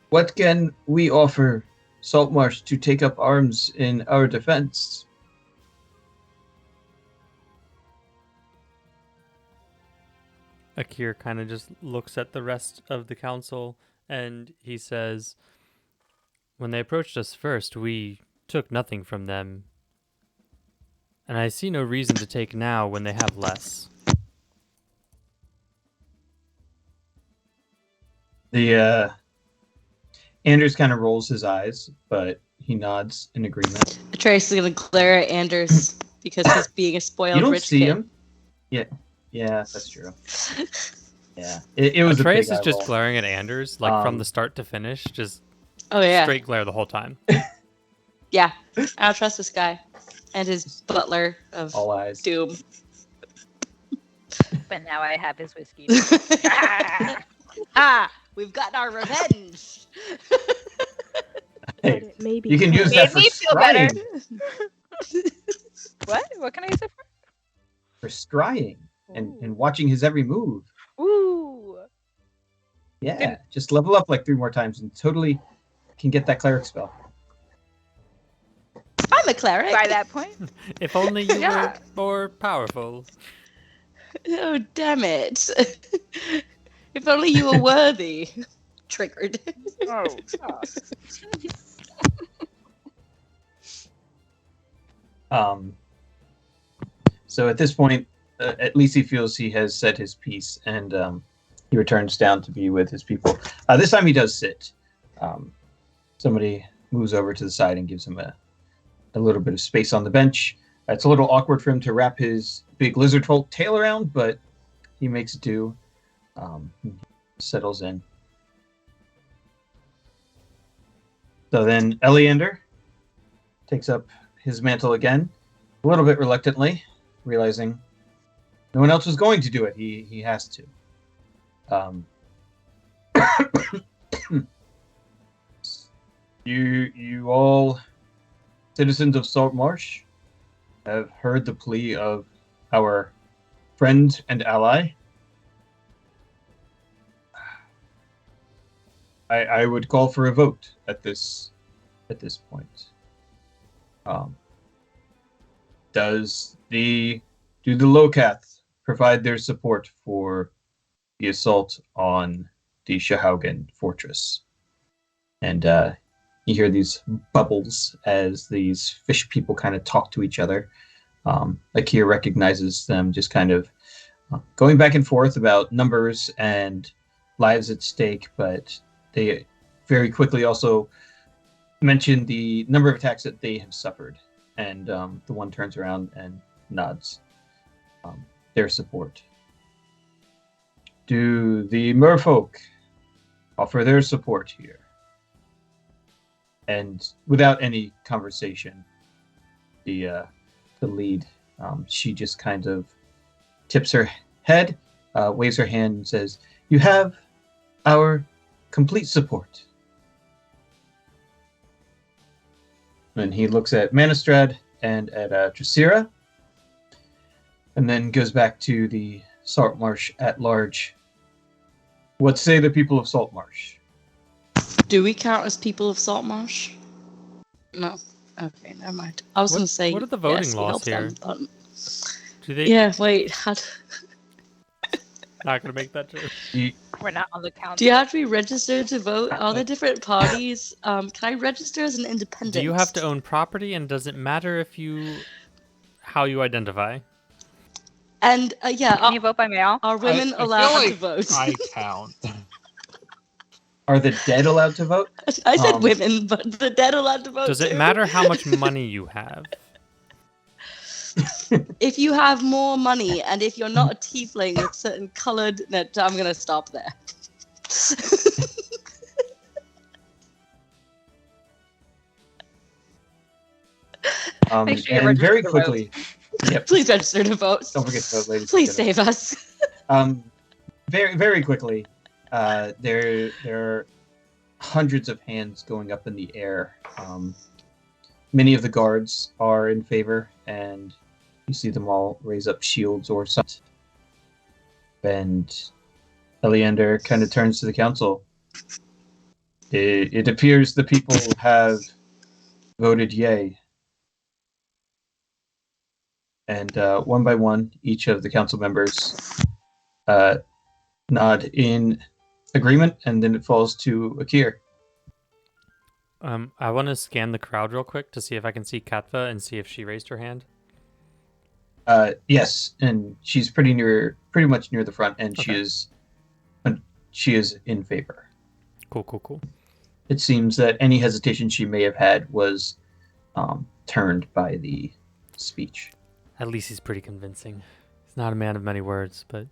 What can we offer Saltmarsh to take up arms in our defense? Akkierr kind of just looks at the rest of the council and he says, "When they approached us first, we took nothing from them. And I see no reason to take now when they have less." Anders kind of rolls his eyes, but he nods in agreement. Atreus is gonna glare at Anders because he's being a spoiled You don't rich see kid. him. Yeah, that's true. Yeah, it was Atreus a is big just eye roll. glaring at Anders, like from Um, the start to finish, just Oh yeah, straight glare the whole time. yeah. I don't trust this guy and his butler of All eyes. doom. But now I have his whiskey. Ah, we've gotten our revenge. Hey, Maybe you can use that Made for me feel better. scrying. What? What can I use it For scrying for? and watching his every move. Ooh. Yeah, just level up like 3 more times and totally can get that cleric spell. I'm a cleric. By that point, If only you Yeah. were more powerful. Oh damn it! If only you were worthy. Triggered. oh, God. So at this point, at least he feels he has said his piece, and he returns down to be with his people. This time he does sit. Somebody moves over to the side and gives him a little bit of space on the bench. It's a little awkward for him to wrap his big lizard folk tail around, but he makes do. Settles in. So then Eleander takes up his mantle again, a little bit reluctantly, realizing no one else was going to do it. He has to. You all, citizens of Saltmarsh, have heard the plea of our friend and ally. I would call for a vote at this point. Um, do the Locath provide their support for the assault on the Shahaugen fortress? And you hear these bubbles as these fish people kind of talk to each other. Akkierr recognizes them just kind of going back and forth about numbers and lives at stake, but they very quickly also mention the number of attacks that they have suffered. And the one turns around and nods their support. Do the merfolk offer their support here? And without any conversation, the lead, she just kind of tips her head, waves her hand, and says, "You have our complete support." And he looks at Manistrad and at Dracira, and then goes back to the Saltmarsh at large. What say the people of Saltmarsh? Do we count as people of Saltmarsh? No. Okay, never mind. I was going to say. What are the voting yes, we laws help here? them, Do they? yeah, wait. Not gonna make that joke. We're not on the council. Do you have to be registered to vote? All the different parties. Can I register as an independent? Do you have to own property, and does it matter how you identify? And yeah, Can you vote by mail? are women I feel allowed like to vote? I count. Are the dead allowed to vote? I said women, but the dead allowed to vote Does it too? matter how much money you have? If you have more money, and if you're not a tiefling with certain coloured... No, I'm going to stop there. Make sure you and register very to vote. quickly, yep, Please register to vote. don't forget to vote, ladies. and Please gentlemen. save us. Very, very quickly, there are hundreds of hands going up in the air. Many of the guards are in favor, and you see them all raise up shields or something. And Eleander kind of turns to the council. It appears the people have voted yay. And one by one, each of the council members nod in agreement, and then it falls to Akkierr. I want to scan the crowd real quick to see if I can see Katva and see if she raised her hand. Yes, and she's pretty much near the front, and Okay. she is in favor. Cool. It seems that any hesitation she may have had was turned by the speech. At least he's pretty convincing. He's not a man of many words, but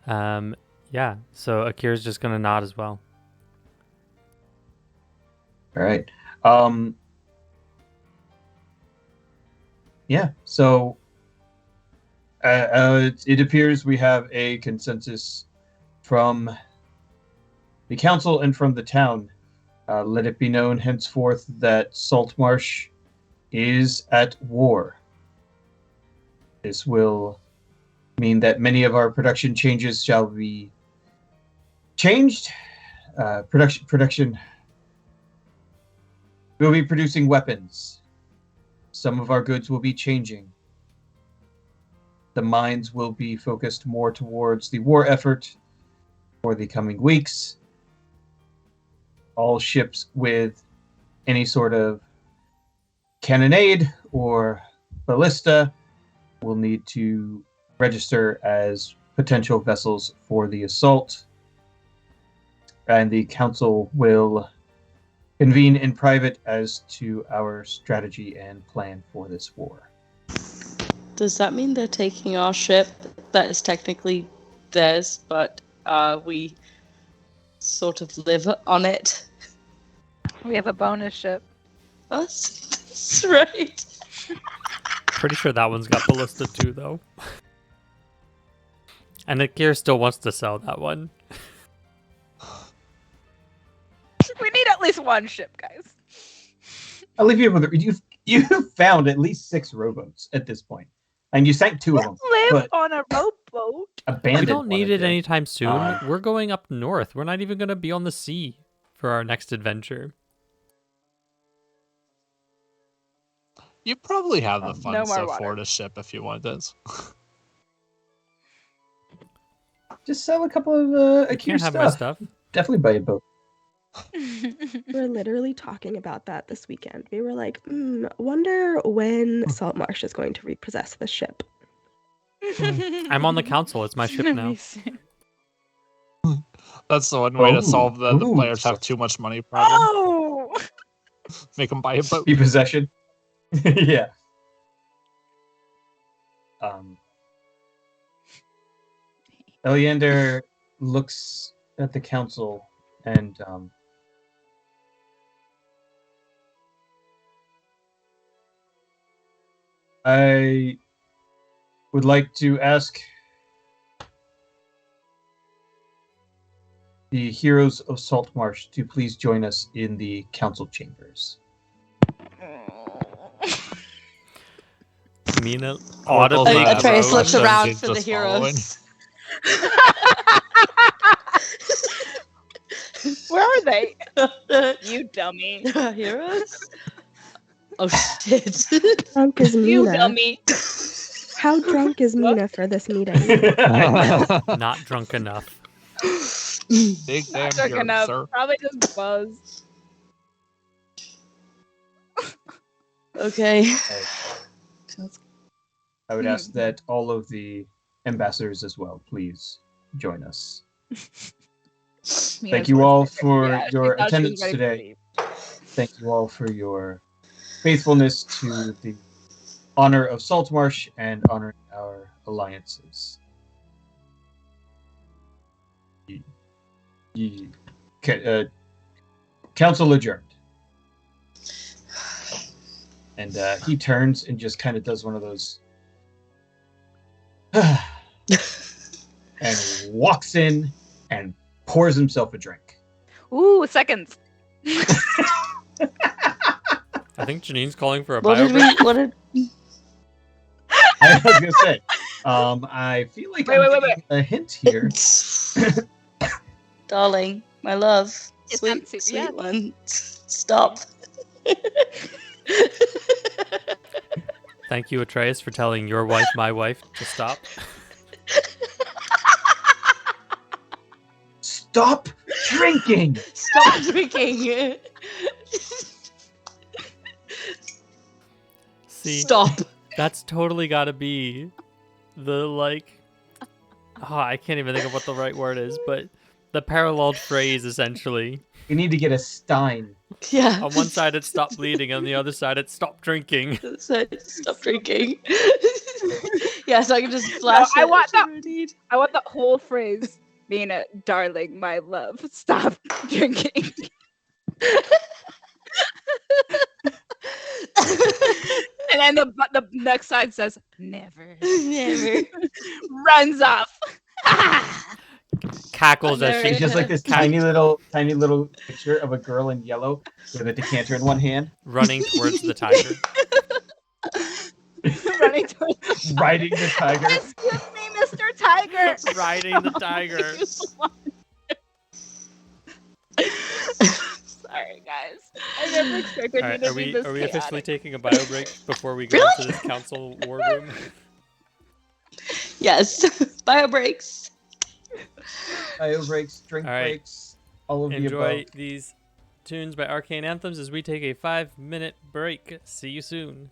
yeah. So Akkier's just gonna nod as well. All right. Yeah. So it appears we have a consensus from the council and from the town. Let it be known henceforth that Saltmarsh is at war. This will mean that many of our production changes shall be changed. Production. We'll be producing weapons. Some of our goods will be changing. The mines will be focused more towards the war effort for the coming weeks. All ships with any sort of cannonade or ballista will need to register as potential vessels for the assault. And the council will convene in private as to our strategy and plan for this war. Does that mean they're taking our ship that is technically theirs, but we sort of live on it? We have a bonus ship. That's right. Pretty sure that one's got ballista too, though. And Akkierr still wants to sell that one. We need at least one ship, guys. I'll leave you with you found at least 6 rowboats at this point, and you sank 2 of them. Live But on a rowboat. abandoned. We don't one need of it them. anytime soon. Uh, We're going up north. We're not even going to be on the sea for our next adventure. You probably have the No funds more to water. afford a ship if you wanted this. Just sell a couple of You Akkierr can't have my stuff. stuff. Definitely buy a boat. We're literally talking about that this weekend. We were like, wonder when Saltmarsh is going to repossess the ship. I'm on the council. It's my ship now. That's the one way to solve the Ooh. players have too much money problem. Oh! Make them buy a boat. Repossession. Yeah. Eleander looks at the council and I would like to ask the heroes of Saltmarsh to please join us in the council chambers. Mina Oracle's audibly not Atreus as looks awesome, around she's for the just following. heroes. Where are they? You dummy. Heroes? Oh shit. Drunk is You Mina. dummy. How drunk is Mina for this meeting? not drunk enough. Big damn Not drunk hero, enough. sir. Probably just buzzed. Okay. I would ask that all of the ambassadors as well, please join us. Thank you all for your attendance today. Thank you all for your faithfulness to the honor of Saltmarsh and honoring our alliances. Council adjourned. And he turns and just kind of does one of those and walks in and pours himself a drink. Ooh, seconds. I think Janine's calling for a What bio did break. we? What did? I was gonna say, I feel like I'm getting a hint here. Darling, my love, It's sweet, empty, sweet yeah. one. Stop. Thank you, Atreus, for telling your wife, my wife, to stop. Stop drinking! Stop drinking. See, Stop. that's totally got to be the, like... Oh, I can't even think of what the right word is, but the paralleled phrase, essentially. You need to get a stein. Yeah. On one side, it's stop bleeding. On the other side, it's stop drinking. So, stop drinking. Yeah, so I can just flash I it want if that- you need. I want the whole phrase being a darling, my love, stop drinking. And then the next side says, never. Never. Runs off. Cackles as There she... It's just like this tiny little picture of a girl in yellow with a decanter in one hand, running towards the tiger. Running towards riding the tiger. Excuse me, Mr. Tiger. Riding the tiger. Sorry, guys. I never expected All you right, to are be we this officially chaotic. taking a bio break before we go into this council war room? Yes. Bio breaks. Bio breaks, drink All right. breaks, all of the Enjoy above. these tunes by Arcane Anthems as we take a 5-minute break. See you soon.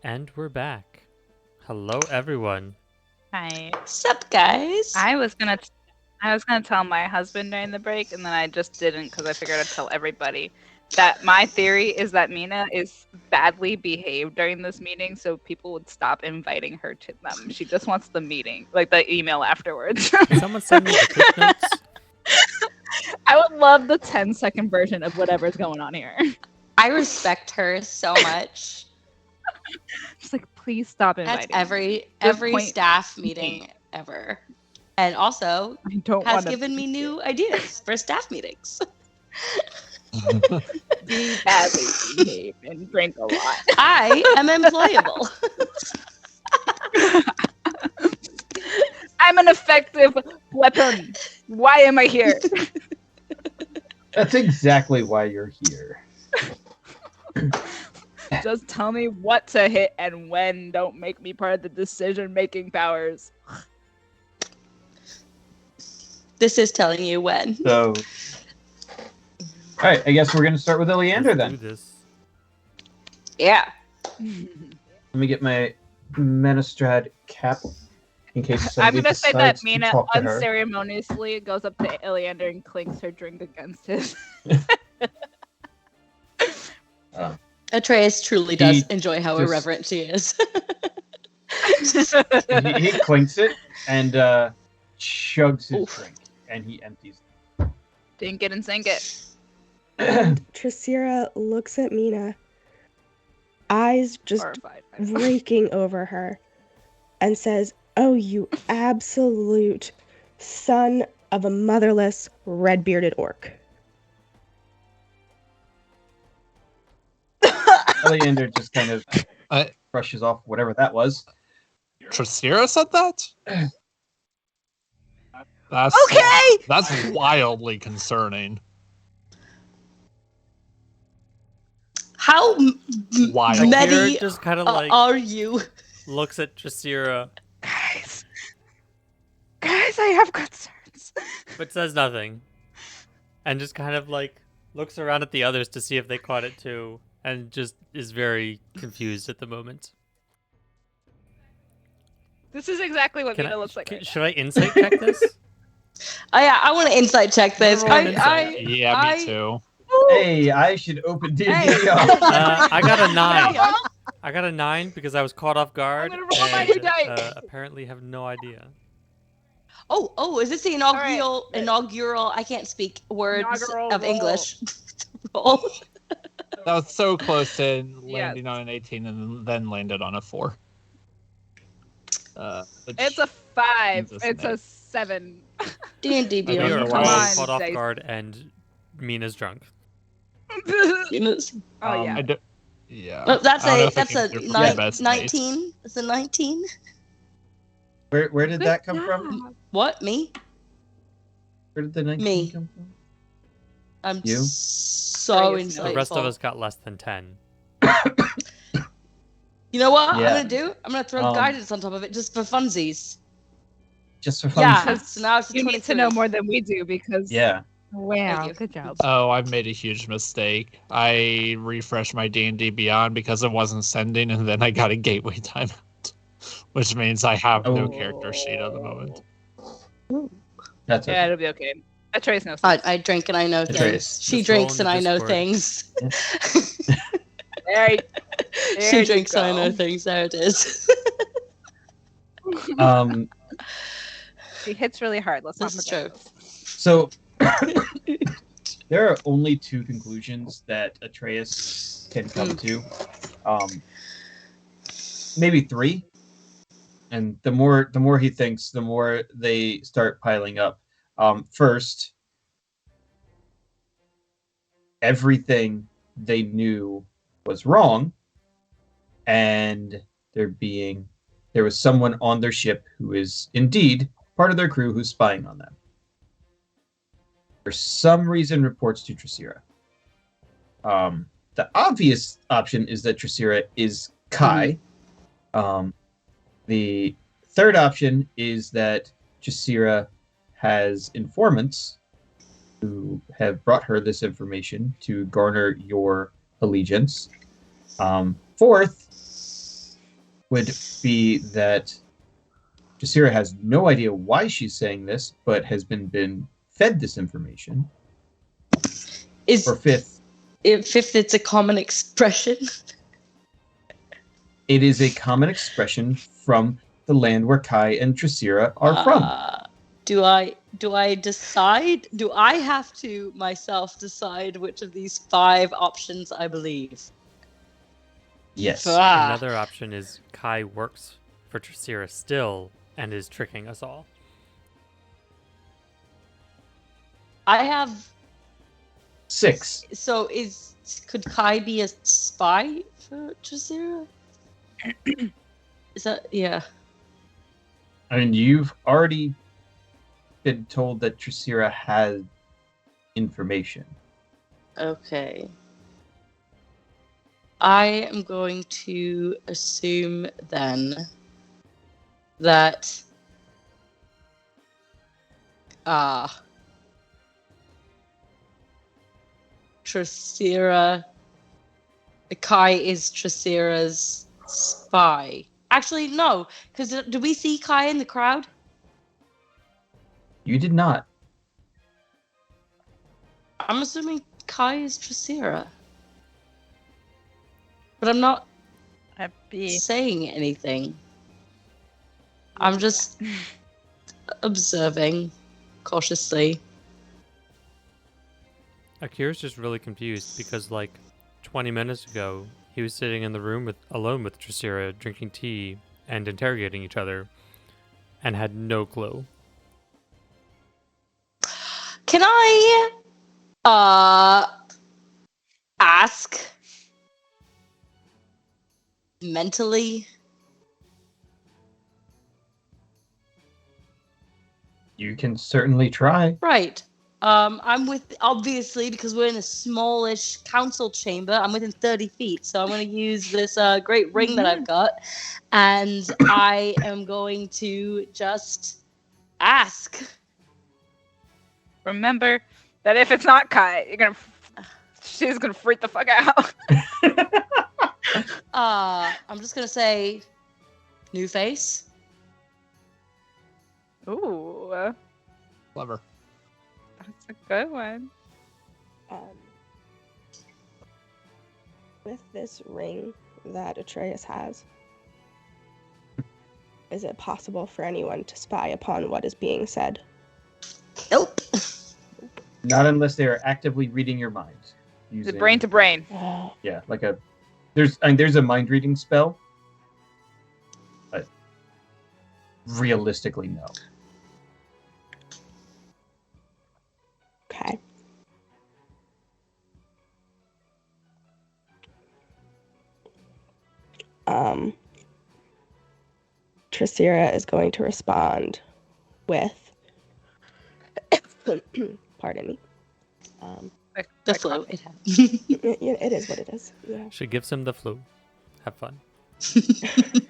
And we're back. Hello, everyone. Hi. Sup, guys? I was gonna tell my husband during the break, and then I just didn't because I figured I'd tell everybody that my theory is that Mina is badly behaved during this meeting, so people would stop inviting her to them. She just wants the meeting, like the email afterwards. Can someone send me the clip notes? I would love the 10-second version of whatever's going on here. I respect her so much. Just like, please stop inviting. That's me. every point staff meeting ever. And also I don't has wanna given me new ideas for staff meetings. be badly behaved and drink a lot. I am employable. I'm an effective weapon. Why am I here? That's exactly why you're here. Just tell me what to hit and when. Don't make me part of the decision-making powers. This is telling you when. So, all right, I guess we're going to start with Oleander Let's do then. this. Yeah. Let me get my Menestrad cap in case I'm somebody gonna say that decides to Mina talk to her. unceremoniously goes up to Oleander and clinks her drink against his. Atreus truly does He enjoy how just- irreverent she is. he clinks it and chugs his Oof. drink, and he empties Dink it and sink it. it. Trasira looks at Mina, eyes just Horrified. raking over her, and says, "Oh, you absolute son of a motherless, red-bearded orc." Oleander just kind of brushes off whatever that was. Trasira said that? That's Okay! That's wildly concerning. How Wild. many Akkierr just kind of like are you? looks at Trasira, Guys, I have concerns. but says nothing, and just kind of like looks around at the others to see if they caught it too, and just is very confused at the moment. This is exactly what Can Mina I, looks like. Right should I insight check this? I want to insight check this. Roll an insight. Yeah, me too. Hey, I should open D&D. Hey. I got a 9. now. I got a 9 because I was caught off guard. gonna roll my and, new die. apparently have no idea. Oh, is this the inaugural? I can't speak words Inaugural of roll. English. Roll. That was so close to Yes. landing on an 18 and then landed on a 4. It's a 5. Jesus, It's a mate. 7. D&D We Beyond. are Come all on, caught off Dice. guard and Mina's drunk. Oh yeah. I do- yeah. Oh, that's I don't know a if I that's can a do it from my best 19. It's a 19. Where did that come from? What, me? Where did the 19 Me. come from? I'm You? so Yes, insightful. The rest of us got less than 10. You know what Yeah. I'm gonna do? I'm gonna throw Um, guidance on top of it just for funsies. Just for fun. Yeah. So now it's a You 23. need to know more than we do because. Yeah. Wow. Thank you. Good job. Oh, I've made a huge mistake. I refreshed my D&D Beyond because it wasn't sending, and then I got a gateway timeout, which means I have no Oh. character sheet at the moment. That's Yeah, okay. it'll be okay. Atreus knows. I drink and I know Atreus. things. She Just roll drinks in and the I know Discord. things. There She you drinks and I know go. things. There it is. She hits really hard. Let's not That's forget. true. So there are only 2 conclusions that Atreus can come to. Maybe 3. And the more he thinks, the more they start piling up. First, everything they knew was wrong, and there was someone on their ship who is indeed part of their crew who's spying on them. For some reason, reports to Trasira. The obvious option is that Trasira is Kai. The third option is that Trasira has informants who have brought her this information to garner your allegiance. Fourth would be that Trasira has no idea why she's saying this, but has been fed this information. Is Or fifth, fifth? It's a common expression. it is a common expression from the land where Kai and Trasira are from. Do I decide? Do I have to myself decide which of these 5 options I believe? Yes. Another option is Kai works for Trasira still and is tricking us all. I have. 6. So could Kai be a spy for Trasira? Is that yeah? I mean, you've already been told that Trasira has information. Okay. I am going to assume then that Trasira Kai is Trasira's spy. Actually, no, because did we see Kai in the crowd? You did not. I'm assuming Kai is Trasira. But I'm not saying anything. I'm just observing cautiously. Akkier's just really confused because, like, 20 minutes ago, he was sitting in the room alone with Trasira, drinking tea and interrogating each other, and had no clue. Can I ask mentally? You can certainly try. Right. I'm obviously, because we're in a smallish council chamber, I'm within 30 feet. So I'm going to use this great ring that I've got. And I am going to just ask. Remember that if it's not Kai, she's gonna freak the fuck out. I'm just going to say, new face. Ooh, Clever. that's a good one. With this ring that Atreus has, is it possible for anyone to spy upon what is being said? Nope. Not unless they are actively reading your mind. Is it brain to brain? Yeah, like there's a mind reading spell, but realistically, no. Okay. Tricera is going to respond with pardon me. The flu. It It is what it is. Yeah. She gives him the flu. Have fun.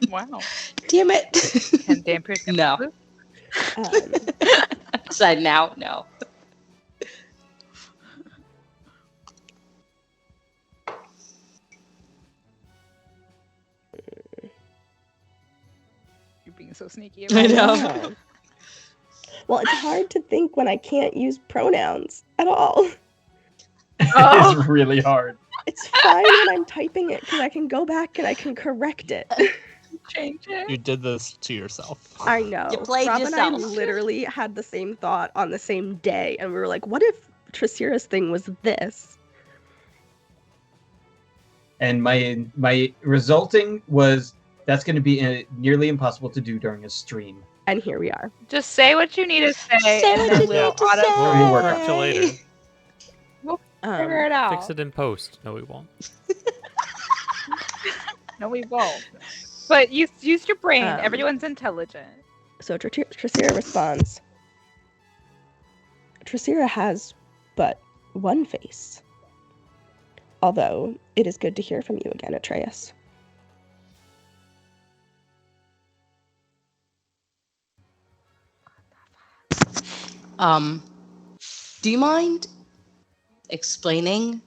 Wow. Damn it. Can damper the No. flu? Said now, no. You're being so sneaky. I about it. know. Yeah. Well, it's hard to think when I can't use pronouns at all. Oh. It's really hard. It's fine when I'm typing it because I can go back and I can correct it. Change it. You did this to yourself. I know. You played Rob and I yourself. literally had the same thought on the same day, and we were like, "What if Tricera's thing was this?" And my resulting was that's going to be nearly impossible to do during a stream. And here we are. Just say what you need to say, Say and what then you we'll need to auto. say. We'll work Correct you later. Figure it out. Fix it in post. No, we won't. No, we won't. But use your brain. Um, Everyone's intelligent. So Tricera responds. Tricera has but one face. Although it is good to hear from you again, Atreus. Do you mind explaining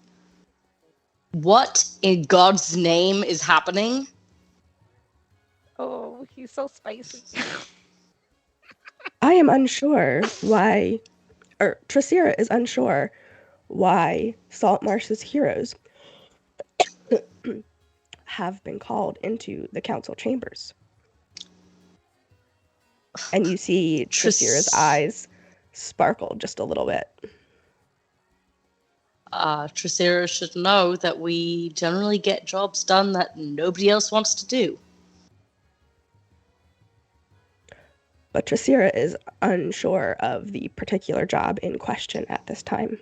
what in God's name is happening? Oh, he's so spicy. I am unsure why, or Tricera is unsure why Saltmarsh's heroes have been called into the council chambers. And you see Tricera's eyes sparkle just a little bit. Tricera should know that we generally get jobs done that nobody else wants to do. But Tricera is unsure of the particular job in question at this time.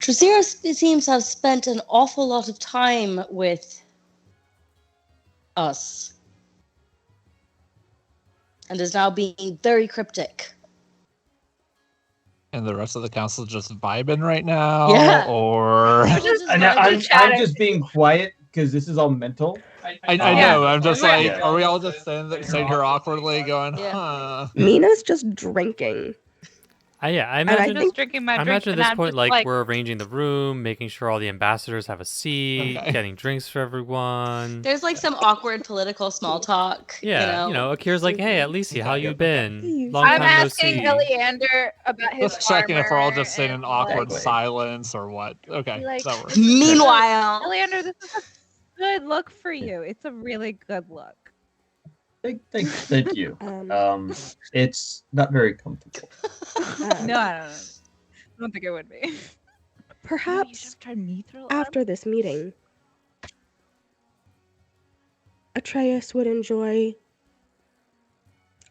Tricera seems to have spent an awful lot of time with us. And is now being very cryptic. And the rest of the council just vibing right now? Yeah. Or I'm just being quiet because this is all mental. I know, I'm just like, Yeah. are we all just sitting here awkwardly going, Yeah. huh? Mina's just drinking. I I'm imagine. just drinking my I drink. imagine at and this I'm point, just like we're arranging the room, making sure all the ambassadors have a seat, Okay. getting drinks for everyone. There's like some awkward political small talk. Yeah, Akkier's like, "Hey, Alicia, how you been? Long I'm time no asking see." Eleander about his Just checking if we're all just armor sitting in and, awkward like, silence or what. Okay, Like- that works. Meanwhile, Eleander, this is a good look for you. It's a really good look. Thank you. It's not very comfortable. No, I don't think it would be. Maybe you should Perhaps have tried mithril after this meeting, Atreus would enjoy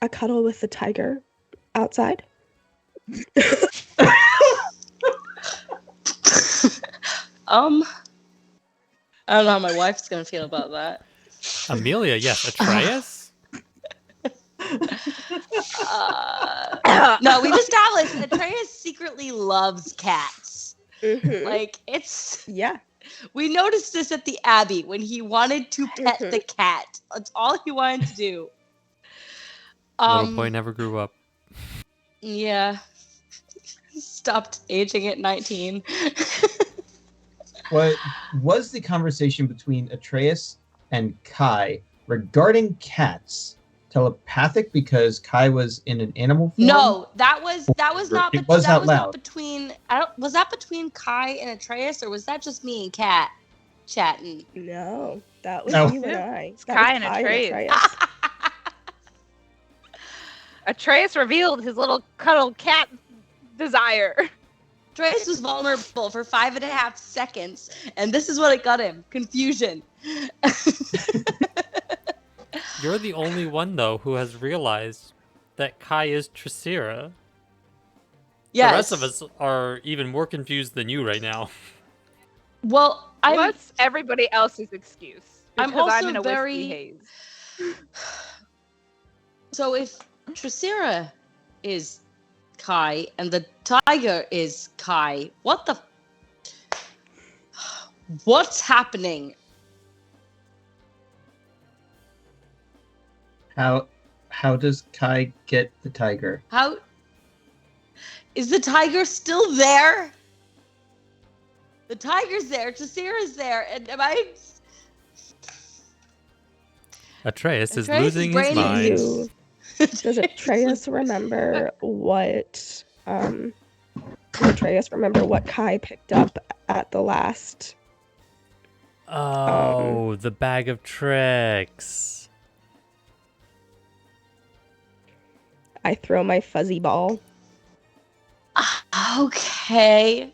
a cuddle with the tiger outside. I don't know how my wife's gonna feel about that. Amelia, yes, Atreus. No, we've established Atreus secretly loves cats. Mhm. Like, it's... Yeah. We noticed this at the Abbey when he wanted to pet the cat. That's all he wanted to do. Little boy never grew up. Yeah. Stopped aging at 19. What was the conversation between Atreus and Kai regarding cats telepathic because Kai was in an animal form? No, that was not. It was that out was loud. not between. Was that between Kai and Atreus, or was that just me and Kat chatting? No, that was No. you and I. It's That Kai was and Atreus. Atreus. Atreus revealed his little cuddle cat desire. Atreus was vulnerable for 5.5 seconds, and this is what it got him: confusion. You're the only one, though, who has realized that Kai is Tricera. Yes. The rest of us are even more confused than you right now. Well, What's everybody else's excuse? I'm Because also in a very- whiskey haze. So if Tricera is Kai and the tiger is Kai, what's happening? How does Kai get the tiger? How is the tiger still there? The tiger's there, Tricera's there, and am I? Atreus is Atreus' losing brain his is- mind. You- Does Atreus remember what? Does Atreus remember what Kai picked up at the last? Oh, the bag of tricks. I throw my fuzzy ball. Okay.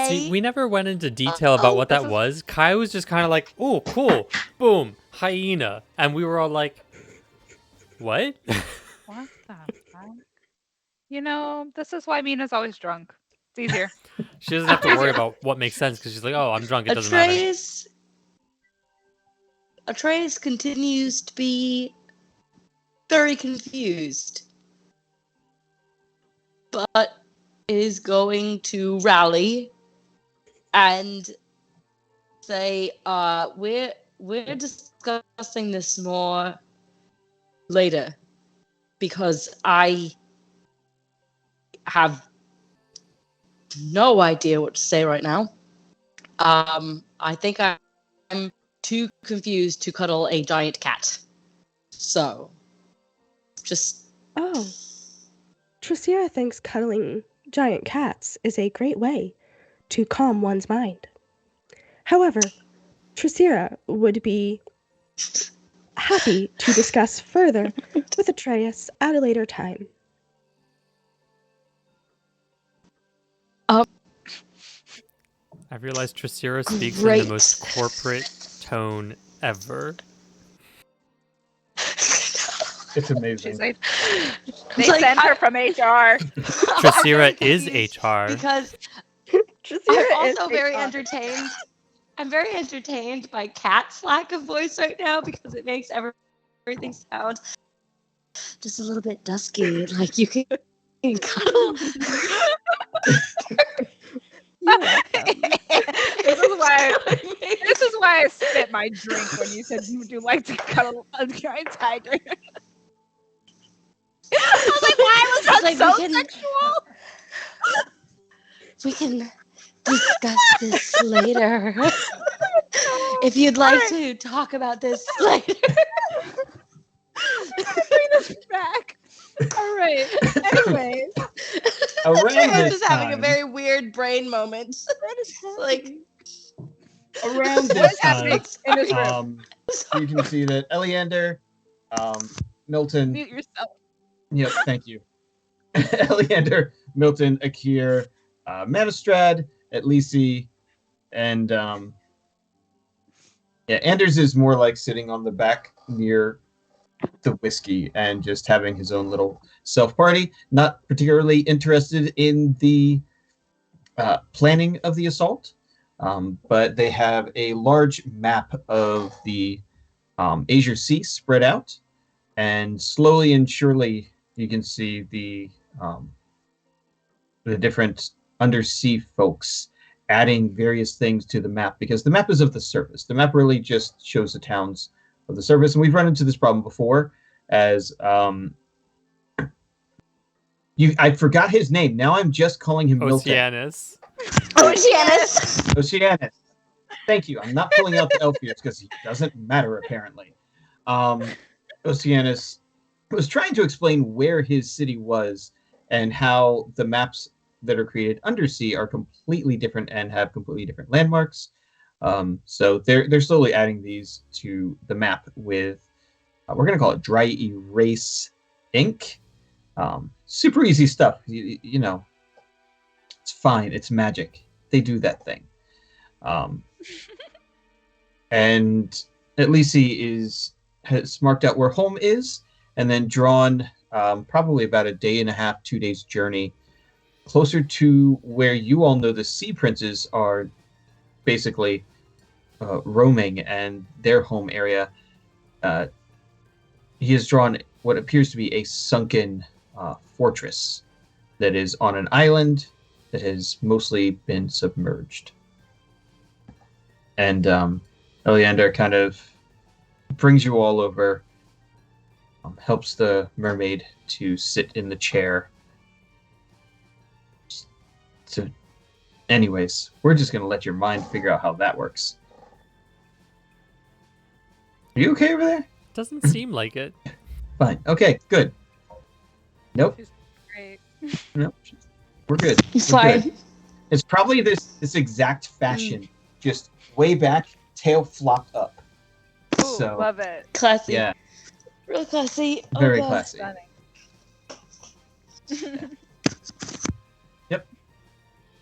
See, we never went into detail about what that was. Kai was just kind of like, "Oh, cool, boom, hyena," and we were all like, "What?" What the fuck? You know, this is why Mina's always drunk. It's easier. She doesn't have to worry about what makes sense because she's like, "Oh, I'm drunk. It doesn't matter." Atreus continues to be very confused, but is going to rally and say, we're discussing this more later because I have no idea what to say right now. I think I'm too confused to cuddle a giant cat. So, just... Oh, Tricera thinks cuddling giant cats is a great way to calm one's mind. However, Tricera would be happy to discuss further with Atreus at a later time. I realized Tricera speaks in Great. the most corporate tone ever. It's amazing. She's like, they It's like, sent her from HR. Tricera I'm very is confused HR. Because Tricera I'm is also very HR. entertained. I'm very entertained by Kat's lack of voice right now because it makes everything sound just a little bit dusky. Like you can cuddle. You're welcome. This is why I spit my drink when you said, "Would you like to cuddle a giant tiger?" I was like, "Why was that Like, so we can- sexual?" We can discuss this later. If you'd like to talk about this later. Bring this back. All right. Anyways, Around I'm this just having a time- very weird brain moment. Like, Around what this is happening time, in this room? you can see that Eleander, Milton. Mute yourself. Yep, thank you. Eleander, Milton, Akkierr, Manistrad, Etlisi, and Anders is more like sitting on the back near the whiskey and just having his own little self party. Not particularly interested in the planning of the assault, but they have a large map of the Azure Sea spread out, and slowly and surely, you can see the different undersea folks adding various things to the map, because the map is of the surface. The map really just shows the towns of the surface, and we've run into this problem before. As I forgot his name. Now I'm just calling him Milton. Oceanus. Oceanus. Oceanus. Thank you. I'm not pulling out the elf ears because he doesn't matter apparently. Oceanus was trying to explain where his city was and how the maps that are created undersea are completely different and have completely different landmarks. So they're slowly adding these to the map with we're gonna call it dry erase ink. Super easy stuff. You know, it's fine. It's magic. They do that thing. And Elise has marked out where home is, and then drawn probably about a day and a half, 2 days journey closer to where you all know the sea princes are basically roaming and their home area. He has drawn what appears to be a sunken fortress that is on an island that has mostly been submerged. And Eleander kind of brings you all over, helps the mermaid to sit in the chair. So, anyways, we're just going to let your mind figure out how that works. Are you okay over there? Doesn't seem like it. Fine. Okay, good. Nope. She's great. Nope. We're good. He's We're fine. good. It's probably this exact fashion, just way back, tail flopped up. Ooh, So, love it. Classy. yeah, Real classy. Oh, very God. classy. Stunning. Yep.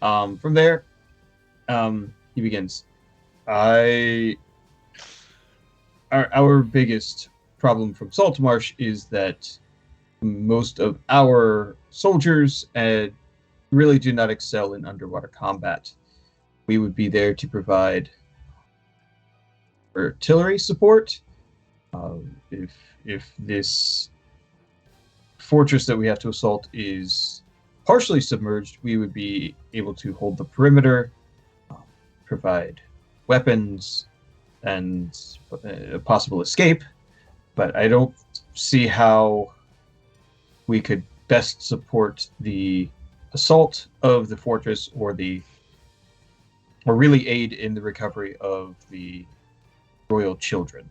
From there, he begins. Our biggest problem from Saltmarsh is that most of our soldiers really do not excel in underwater combat. We would be there to provide artillery support. If this fortress that we have to assault is partially submerged, we would be able to hold the perimeter, provide weapons, and a possible escape. But I don't see how we could best support the assault of the fortress or really aid in the recovery of the royal children.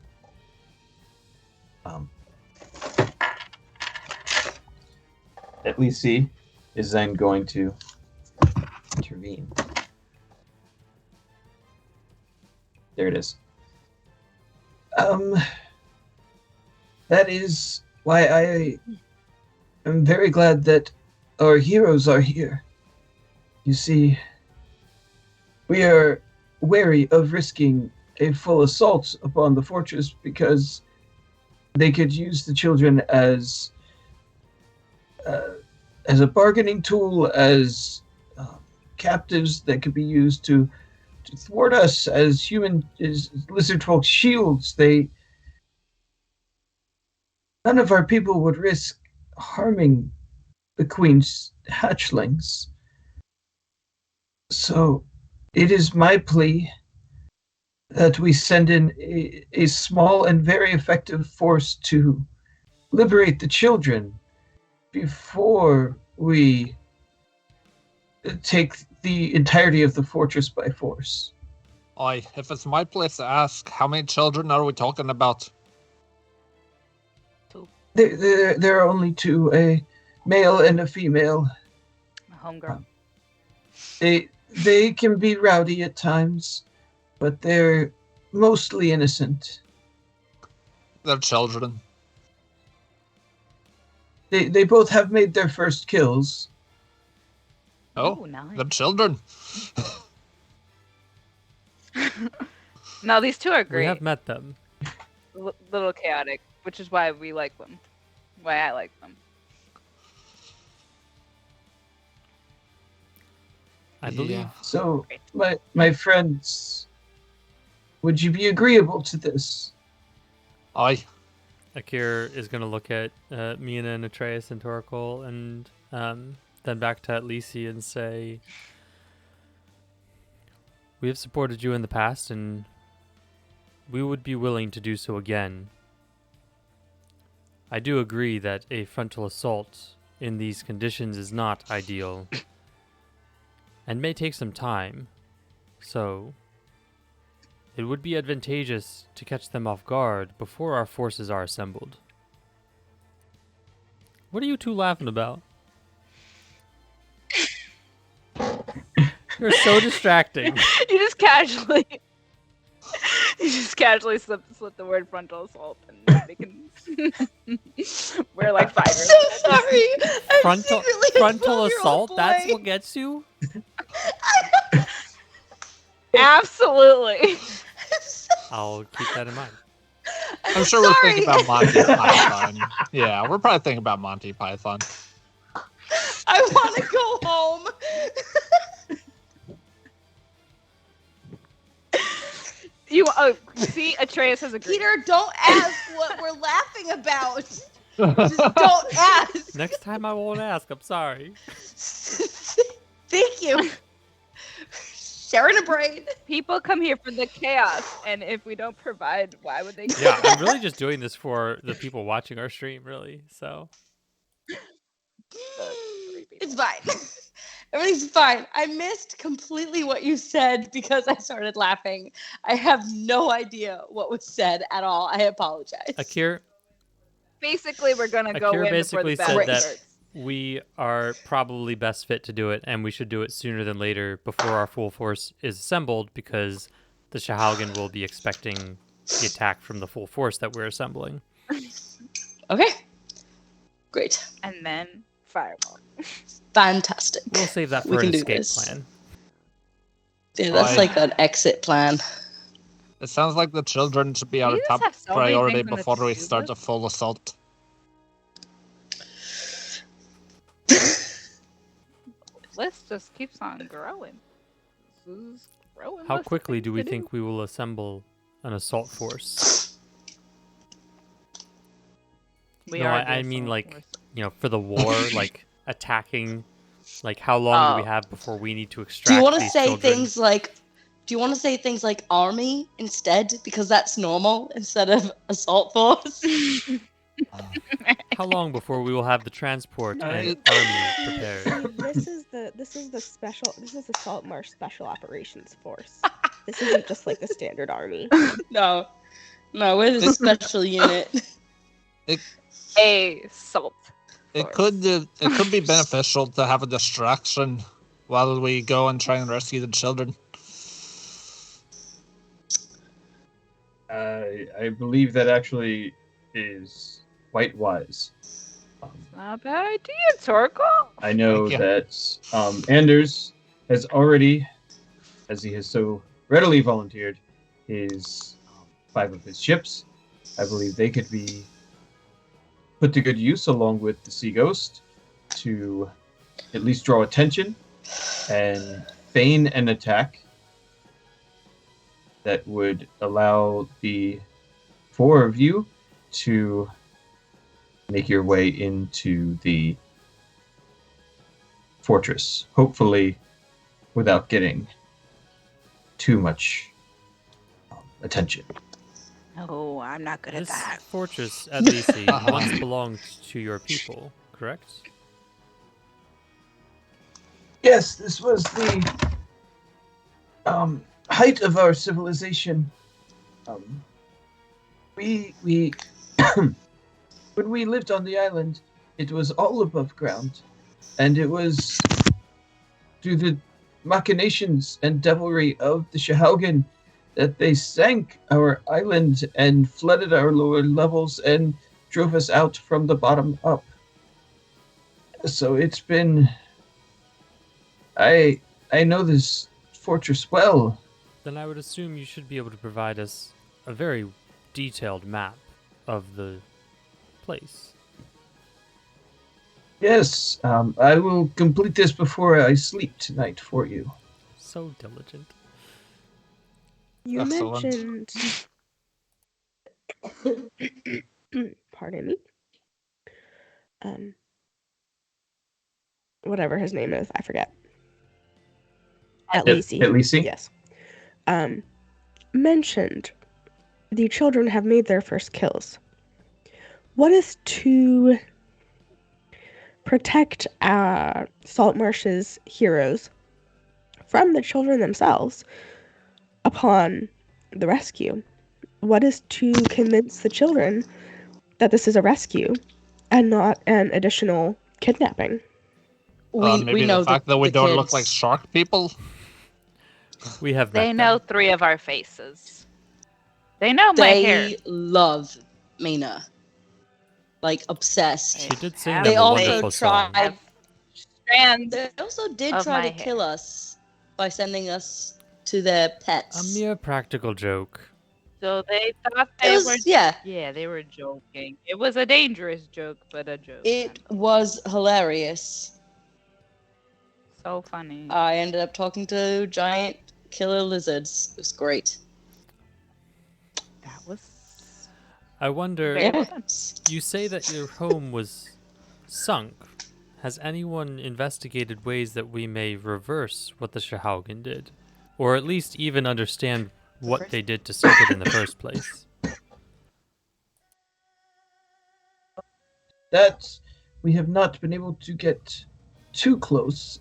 At least he is then going to intervene. There it is. That is why I am very glad that our heroes are here. You see, we are wary of risking a full assault upon the fortress because they could use the children as a bargaining tool, as captives that could be used to thwart us as lizard folk shields. None of our people would risk harming the queen's hatchlings. So it is my plea that we send in a small and very effective force to liberate the children before we take the entirety of the fortress by force. If it's my place to ask, how many children are we talking about? There are only two, a male and a female. Homegirl. They can be rowdy at times, but they're mostly innocent. They're children. They both have made their first kills. Oh, Ooh, nice. they're children. No, these two are We great. have met them. Little chaotic, which is why we like them. Why I like them. I believe. Yeah. So, my friends, would you be agreeable to this? Aye. Akkierr is going to look at Mina and Atreus and Torkel and then back to Atlisi and say, we have supported you in the past and we would be willing to do so again. I do agree that a frontal assault in these conditions is not ideal and may take some time, so it would be advantageous to catch them off guard before our forces are assembled. What are you two laughing about? You're so distracting. You just casually slip the word frontal assault and they can we're like I'm fighters. so sorry. I'm Frontal secretly a frontal 12-year-old assault? boy. That's what gets you? Absolutely. I'll keep that in mind. I'm sure we're thinking about Monty Python. Yeah, we're probably thinking about Monty Python. I want to go home. You see, Atreus has agreed. Peter, don't ask what we're laughing about. Just don't ask. Next time I won't ask. I'm sorry. Thank you. Sharing a brain. People come here for the chaos, and if we don't provide, why would they? Yeah, I'm really just doing this for the people watching our stream, really. So It's fine. Everything's fine. I missed completely what you said because I started laughing. I have no idea what was said at all. I apologize. Akkierr Basically, we're gonna go Akkierr in before the basically battle said that starts. we are probably best fit to do it, and we should do it sooner than later before our full force is assembled, because the Shahalgan will be expecting the attack from the full force that we're assembling. Okay. Great. And then fireball. Fantastic. We'll save that We for an can do escape this. plan. Yeah, that's Fine. like an exit plan. It sounds like the children should be our You just top have so many priority things on the before we to-do start a list. full assault. List just keeps on growing. This is growing. How list of quickly do we things to think we will assemble an assault force? We No, are I the mean, assault like, force. for the war, like attacking. Like, how long do we Oh. have before we need to extract Do you want to these say children? things like army instead, because that's normal instead of assault force? How long before we will have the transport No, and it- army prepared? This is the saltmarsh special operations force. This isn't just like the standard army. No, we're the special unit. A salt. It could be beneficial to have a distraction while we go and try and rescue the children. I believe that actually is quite wise. Not a bad idea, Torkel. I know Thank you. that Anders has already, as he has so readily volunteered, his 5 of his ships. I believe they could be put to good use along with the Sea Ghost to at least draw attention and feign an attack that would allow the 4 of you to make your way into the fortress, hopefully without getting too much attention. Oh, I'm not good at This that. fortress, at least, once belonged to your people, correct? Yes, this was the height of our civilization. We when we lived on the island, it was all above ground, and it was through the machinations and devilry of the Shahalgan that they sank our island and flooded our lower levels and drove us out from the bottom up. So it's been... I know this fortress well. Then I would assume you should be able to provide us a very detailed map of the place. Yes, I will complete this before I sleep tonight for you. So diligent. You Excellent. mentioned Pardon me. Whatever his name is, I forget. At Lacey. At Lacey? Yes. Mentioned the children have made their first kills. What is to protect Saltmarsh's heroes from the children themselves upon the rescue? What is to convince the children that this is a rescue and not an additional kidnapping? Maybe we know the fact that we the don't look kids. like shark people. We have They met know them. 3 of our faces. They know my hair. They love Mina. Like obsessed. She did sing Have them They a also wonderful song. tried. Strands. They also did Of try my to hair. kill us by sending us to their A pets. mere practical joke. So they thought It they was were. yeah. Yeah, they were joking. It was a dangerous joke, but a joke. It was hilarious. So funny. I ended up talking to giant killer lizards. It was great. That was I wonder, very well Yeah. done. you say that your home was sunk. Has anyone investigated ways that we may reverse what the Shahaugen did? Or at least even understand what they did to sink it in the first place? That we have not been able to get too close.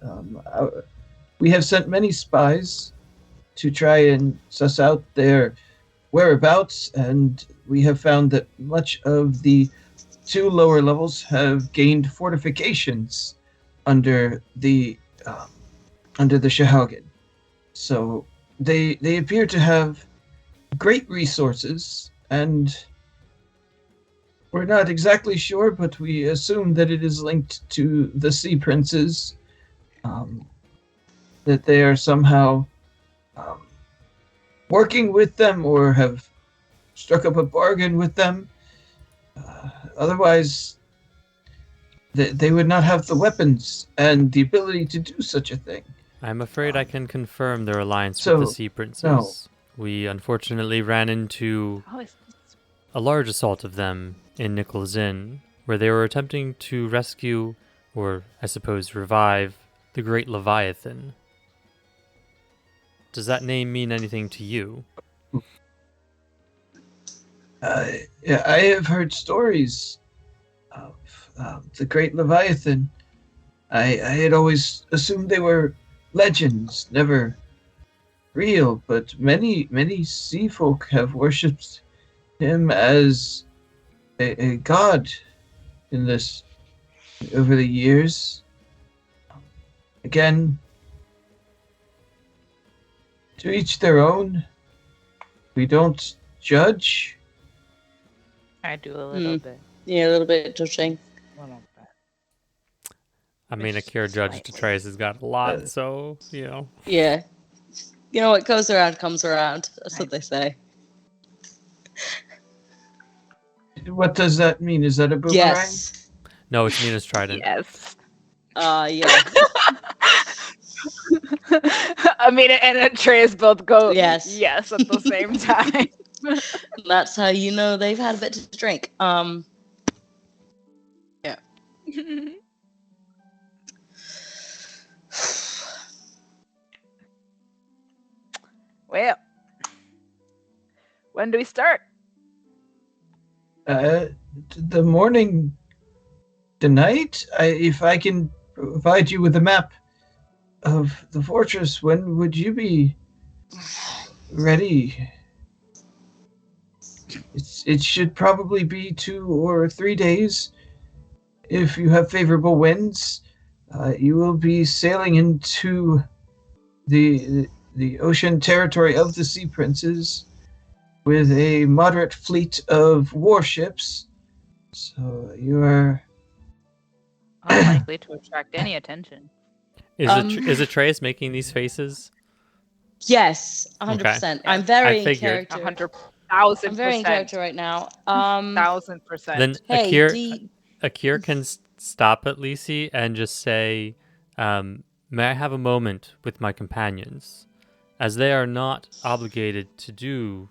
We have sent many spies to try and suss out their whereabouts, and we have found that much of the 2 lower levels have gained fortifications under the Shahaugen. So they appear to have great resources, and we're not exactly sure, but we assume that it is linked to the Sea Princes, that they are somehow working with them or have struck up a bargain with them. Otherwise, they would not have the weapons and the ability to do such a thing. I'm afraid I can confirm their alliance with the So, Sea Princes. no. We unfortunately ran into How is this? a large assault of them in Nichols Inn, where they were attempting to rescue, or I suppose revive, the great Leviathan. Does that name mean anything to you? Yeah, I have heard stories of the great Leviathan. I had always assumed they were legends, never real, but many sea folk have worshipped him as a god in this over the years. Again, to each their own. We don't judge. I do a little Mm. bit. Yeah, a little bit touching. A little bit. I mean, Just Akkierr Judge slightly. Detrace has got a lot, so, you know. Yeah. You know what goes around comes around. That's what they say. What does that mean? Is that a boomerang? Yes. No, it's Mina's trident. Yes. Yeah. I mean, and Atreus both go Yes. yes at the same time. That's how you know they've had a bit to drink. Well, when do we start? The morning, tonight. If I can provide you with a map of the fortress, when would you be ready? It should probably be 2 or 3 days. If you have favorable winds, you will be sailing into the ocean territory of the Sea Princes with a moderate fleet of warships. So you are Unlikely to attract any attention. Is Atreus making these faces? Yes, 100%. I'm very in figured. character. 100,000%. I'm very in character right now. 1,000%. Then Hey, Akkierr can stop at Lisi and just say, may I have a moment with my companions? As they are not obligated to do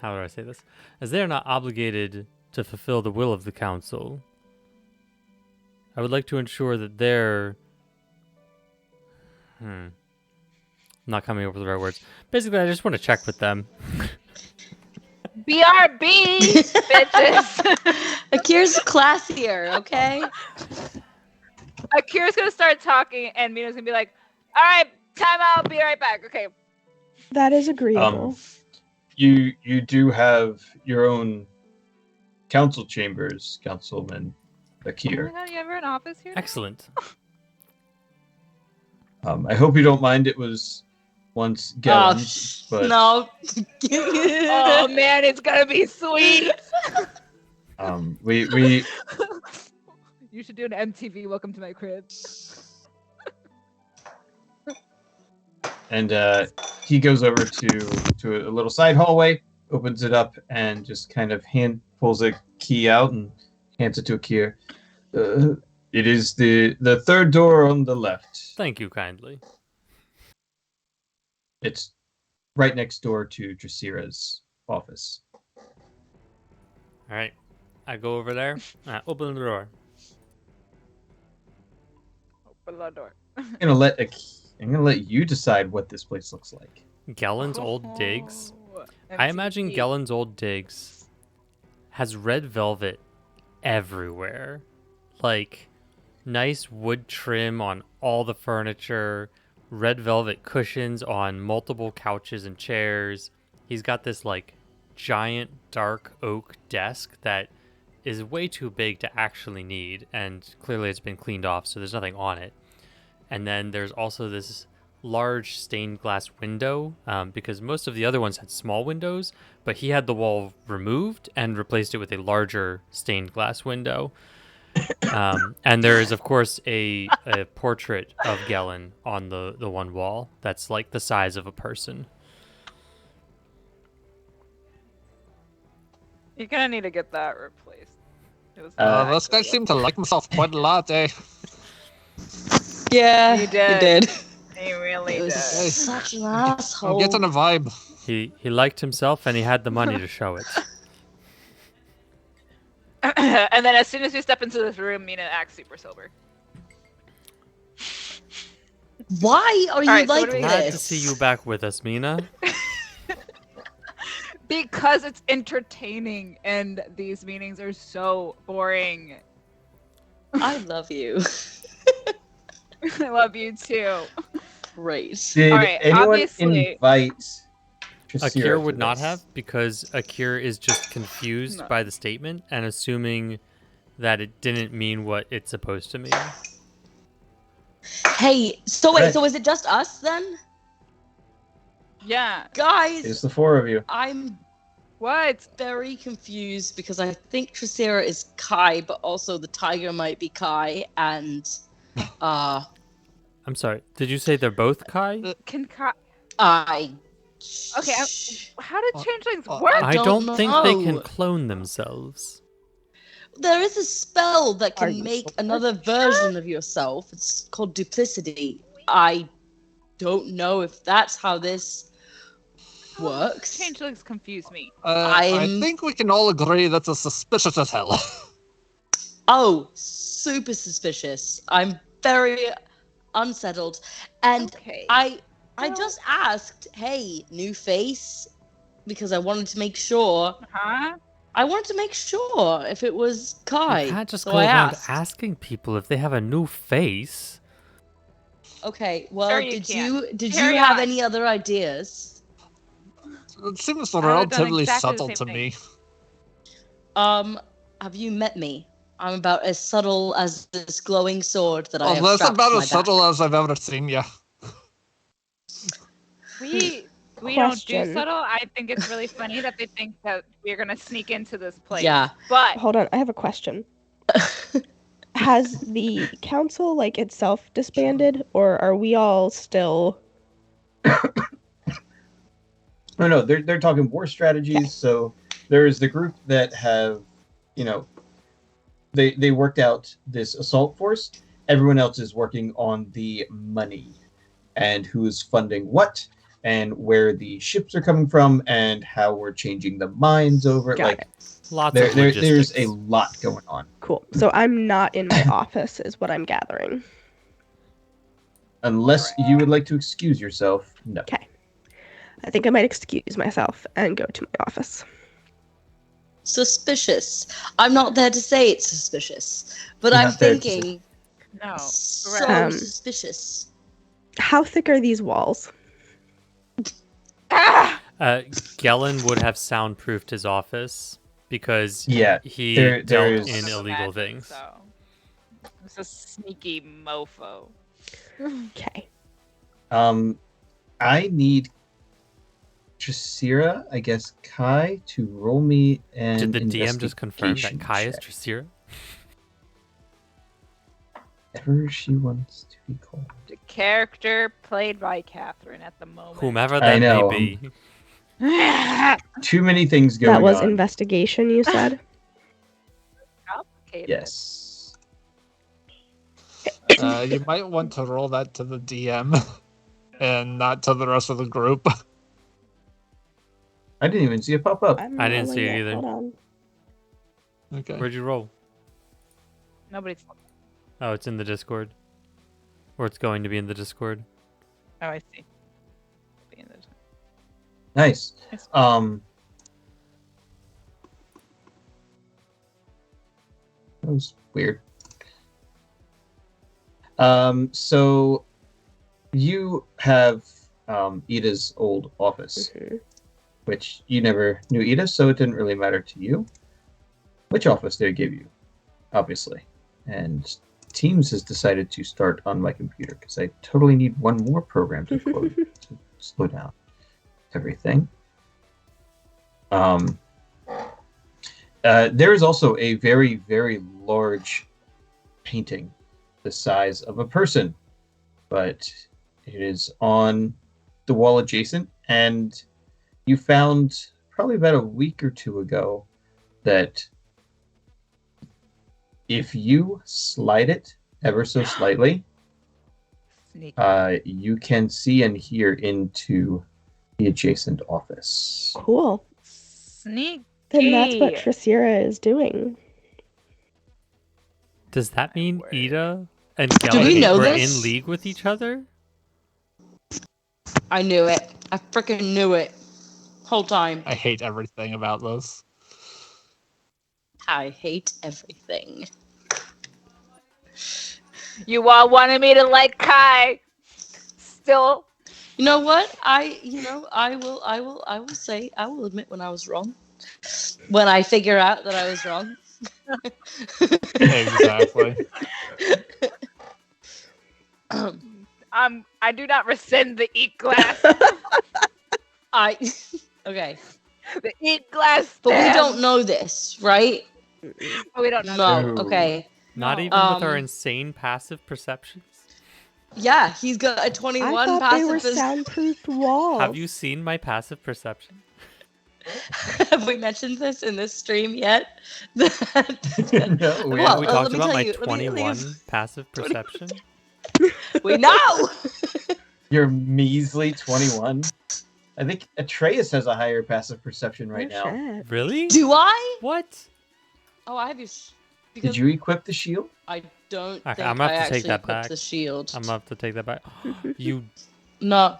how do I say this? As they are not obligated to fulfill the will of the council, I would like to ensure that they're... not coming up with the right words. Basically, I just want to check with them. BRB, bitches. Akkierr's classier, okay? Akkierr's gonna start talking, and Mina's gonna be like, "All right, time out. Be right back." Okay. That is agreeable. You do have your own council chambers, Councilman Oh Akkierr. my god, you have an office here? Excellent. I hope you don't mind. It was once Gellen's, but No. Oh man, it's gonna be sweet. we You should do an MTV Welcome to My Crib. and he goes over to a little side hallway, opens it up, and just kind of pulls a key out and hands it to Akkierr. It is the third door on the left. Thank you kindly. It's right next door to Dracira's office. All right. I go over there. Open the door. Open the door. I'm gonna let you decide what this place looks like. Gellen's Old Digs. Oh, I imagine MTV. Gellen's Old Digs has red velvet everywhere. Like, nice wood trim on all the furniture, red velvet cushions on multiple couches and chairs. He's got this, like, giant dark oak desk that is way too big to actually need, and clearly it's been cleaned off, so there's nothing on it. And then there's also this large stained glass window, because most of the other ones had small windows, but he had the wall removed and replaced it with a larger stained glass window. And there is, of course, a portrait of Gellen on the one wall that's like the size of a person. You're gonna need to get that replaced. It was This guy seemed to like himself quite a lot, eh? Yeah, He he did. did. He really He was did. such an I'm asshole. getting a vibe. He liked himself and he had the money to show it. And then as soon as we step into this room, Mina acts super sober. Why are you Alright, so what like do we- Glad this? to see you back with us, Mina. Because it's entertaining and these meetings are so boring. I love you. I love you too. Great. Did Alright, anyone obviously- invite Dracira Akkierr to would not this? have, because Akkierr is just confused No. by the statement and assuming that it didn't mean what it's supposed to mean. Hey, so wait, Right. so is it just us then? Yeah. Guys, It's the four of you. I'm What? very confused because I think Dracira is Kai, but also the tiger might be Kai, and I'm sorry, did you say they're both Kai? I. Okay, how did changelings I work? I don't don't think they can know. clone themselves. There is a spell that Are can you make so another version of yourself. It's called duplicity. I don't know if that's how this works. Changelings confuse me. I I'm- think we can all agree that's a suspicious as hell. Oh, super suspicious. I'm very unsettled. And Okay. I Well- just asked, hey, new face, because I wanted to make sure. Huh? I wanted to make sure if it was Kai. You can't just so go I around asked. asking people if they have a new face. Okay, well, Sure you did can. you Carry have on. any other ideas? It seems I would've done relatively exactly the subtle same to thing. me. Have you met me? I'm about as subtle as this glowing sword that I Well, have that's strapped about to my as subtle back. as I've ever seen you. We don't do Question. subtle. I think it's really funny that they think that we're gonna sneak into this place. Yeah. But Hold on, I have a question. Has the council like itself disbanded, or are we all still? No, they're talking war strategies. So there is the group that have, they worked out this assault force. Everyone else is working on the money and who is funding what. and where the ships are coming from and how we're changing the mines over. Got like it. Lots of there's logistics. a lot going on. Cool. So I'm not in my office, is what I'm gathering. Unless you would like to excuse yourself, no. Okay. I think I might excuse myself and go to my office. Suspicious. I'm not there to say it's suspicious, but You're I'm not there to say- thinking No. so correct. suspicious. How thick are these walls? Ah! Gellin would have soundproofed his office because Yeah, he there dealt is- in illegal Imagine things. So. It's a sneaky mofo. Okay. I need Trasira, I guess Kai, to roll me an Did the DM just confirm that investigation Kai is check. Trasira? Whatever she wants to be called. The character played by Catherine at the moment. Whomever I that know, may be. Too many things going That was on. investigation, you said? Complicated. Yes. You might want to roll that to the DM and not to the rest of the group. I didn't even see it pop up. I'm I didn't see rolling it either. Hold on. Okay. Where'd you roll? Nobody's. Oh, it's in the Discord. Or it's going to be in the Discord. Oh, I see. Being the- Nice. Yes. That was weird. So you have Ida's old office, Mhm. which you never knew Ida, so it didn't really matter to you which office they give you, obviously. And Teams has decided to start on my computer because I totally need one more program to close to slow down everything. There is also a very, very large painting the size of a person, but it is on the wall adjacent, and you found probably about a week or two ago that if you slide it ever so slightly, Sneaky. you can see and hear into the adjacent office. Cool. Sneaky. Then that's what Trasira is doing. Does that mean word. Ida and Do we Gellin know were this? in league with each other? I knew it. I freaking knew it. Whole time. I hate everything about this. I hate everything. You all wanted me to like Kai. Still. You know what? I will say, I will admit when I was wrong. When I figure out that I was wrong. Exactly. I do not rescind the eat glass. Okay. The eat glass. But we stand. don't know this, right? But we don't know. No. No. Okay. Not No. even with our Um, insane passive perceptions? Yeah, he's got a I 21 thought they were passive. soundproofed walls. Have you seen my passive perception? Have we mentioned this in this stream yet? No, we Well, we let talked me about tell my you, let me 21 leave. passive perception. We know. You're measly 21. I think Atreus has a higher passive perception right Oh, now. shit. Really? Do I? What? Oh, I have you. Did you equip the shield? I don't Okay, think I'm gonna I have to take actually that equipped back. the shield. I'm gonna have to take that back. You No.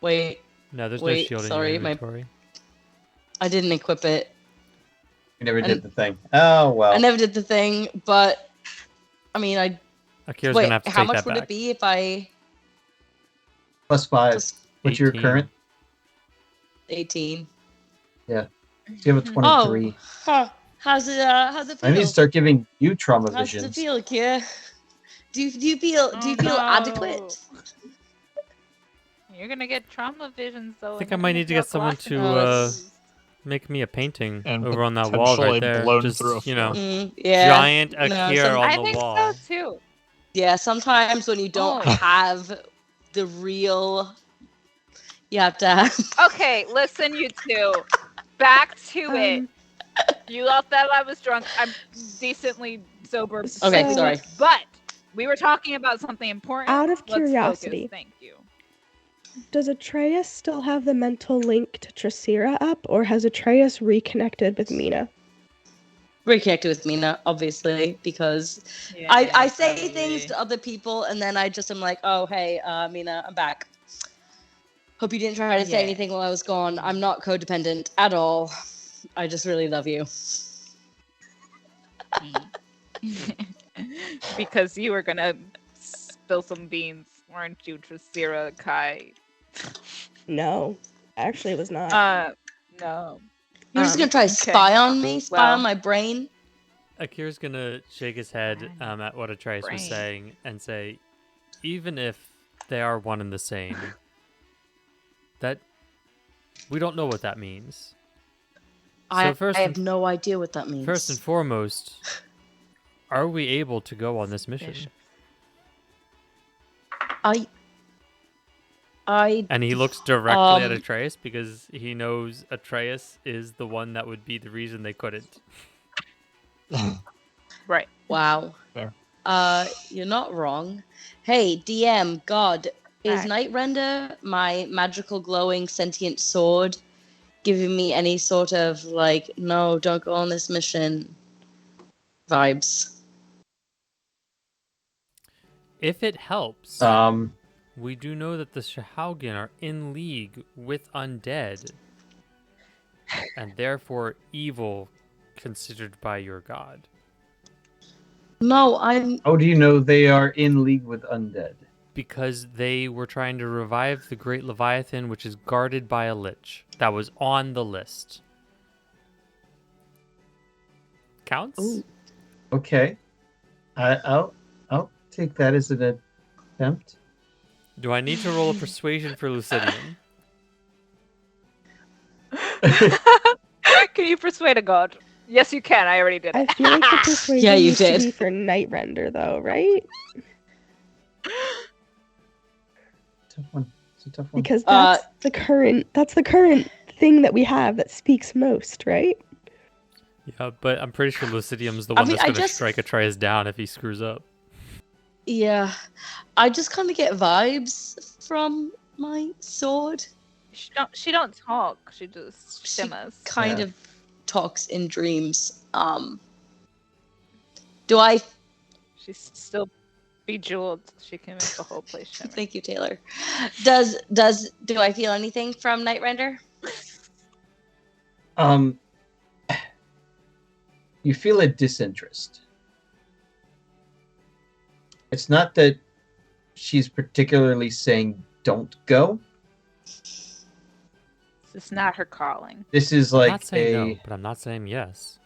Wait, no, there's Wait, no shield sorry, in my- your inventory. I didn't equip it. You never I did the thing. Oh, well. I never did the thing, but I mean, Akkier's wait. gonna have to How take much that would back. it be if I +5. plus What's your 18. current? 18? So you have a 23. Huh. How's it? How's it I need feel? to start giving you trauma How's it visions. feel, Akkierr? Do you feel Oh, no. adequate? You're gonna get trauma visions though. I think and I might you're need to gonna get someone feel to Galactus. make me a painting And over on that wall potentially right there. blown Just through a you know, Yeah. giant No, Akkierr on I the think wall. so too. Yeah. Sometimes when you don't Oh. have the real, you have to have. Okay, listen, you two. Back to it. You all thought I was drunk. I'm decently sober. Okay, So- sorry. But we were talking about something important. Out of Let's curiosity. focus. Thank you. Does Atreus still have the mental link to Trasira up, or has Atreus reconnected with Mina? Reconnected with Mina, obviously, because Yeah, I say probably. things to other people and then I just am like, oh, hey, Mina, I'm back. Hope you didn't try to say Yeah. anything while I was gone. I'm not codependent at all. I just really love you. Because you were gonna spill some beans, weren't you, Trasira Kai? No, actually, it was not. No. You're just gonna try to okay. spy on me? Spy Well- on my brain? Akkier's gonna shake his head at what Atreus was Brain. saying and say, even if they are one and the same, that we don't know what that means. I first have no idea what that means. First and foremost, are we able to go on this mission? Bishop. And he looks directly at Atreus because he knows Atreus is the one that would be the reason they couldn't. Right. Wow. Fair. You're not wrong. Hey, DM, God, is Right. Night Render, my magical glowing sentient sword, giving me any sort of like, no, don't go on this mission vibes? If it helps, Um, we do know that the Shahaugen are in league with undead, and therefore evil considered by your god. No, I'm. how do you know they are in league with undead? Because they were trying to revive the Great Leviathan, which is guarded by a lich. That was on the list. Counts? Ooh. Okay, I'll take that as an attempt. Do I need to roll a persuasion for Lucidium? Can you persuade a god? Yes, you can. I already did I it. feel like the persuasion Yeah, you needs to did. be for Night Render, though, right? Tough one. It's a tough one. Because that's the current thing that we have that speaks most, right? Yeah, but I'm pretty sure Lucidium's the I one mean, that's I going to just- strike Atreus down if he screws up. Yeah, I just kind of get vibes from my sword. She don't talk. She just She shimmers. kind Yeah. of talks in dreams. Do I? She's still bejeweled. She can make the whole place shimmer. Thank you, Taylor. Do I feel anything from Night Render? You feel a disinterest. It's not that she's particularly saying don't go. It's not her calling. This is I'm like not saying no, but I'm not saying yes.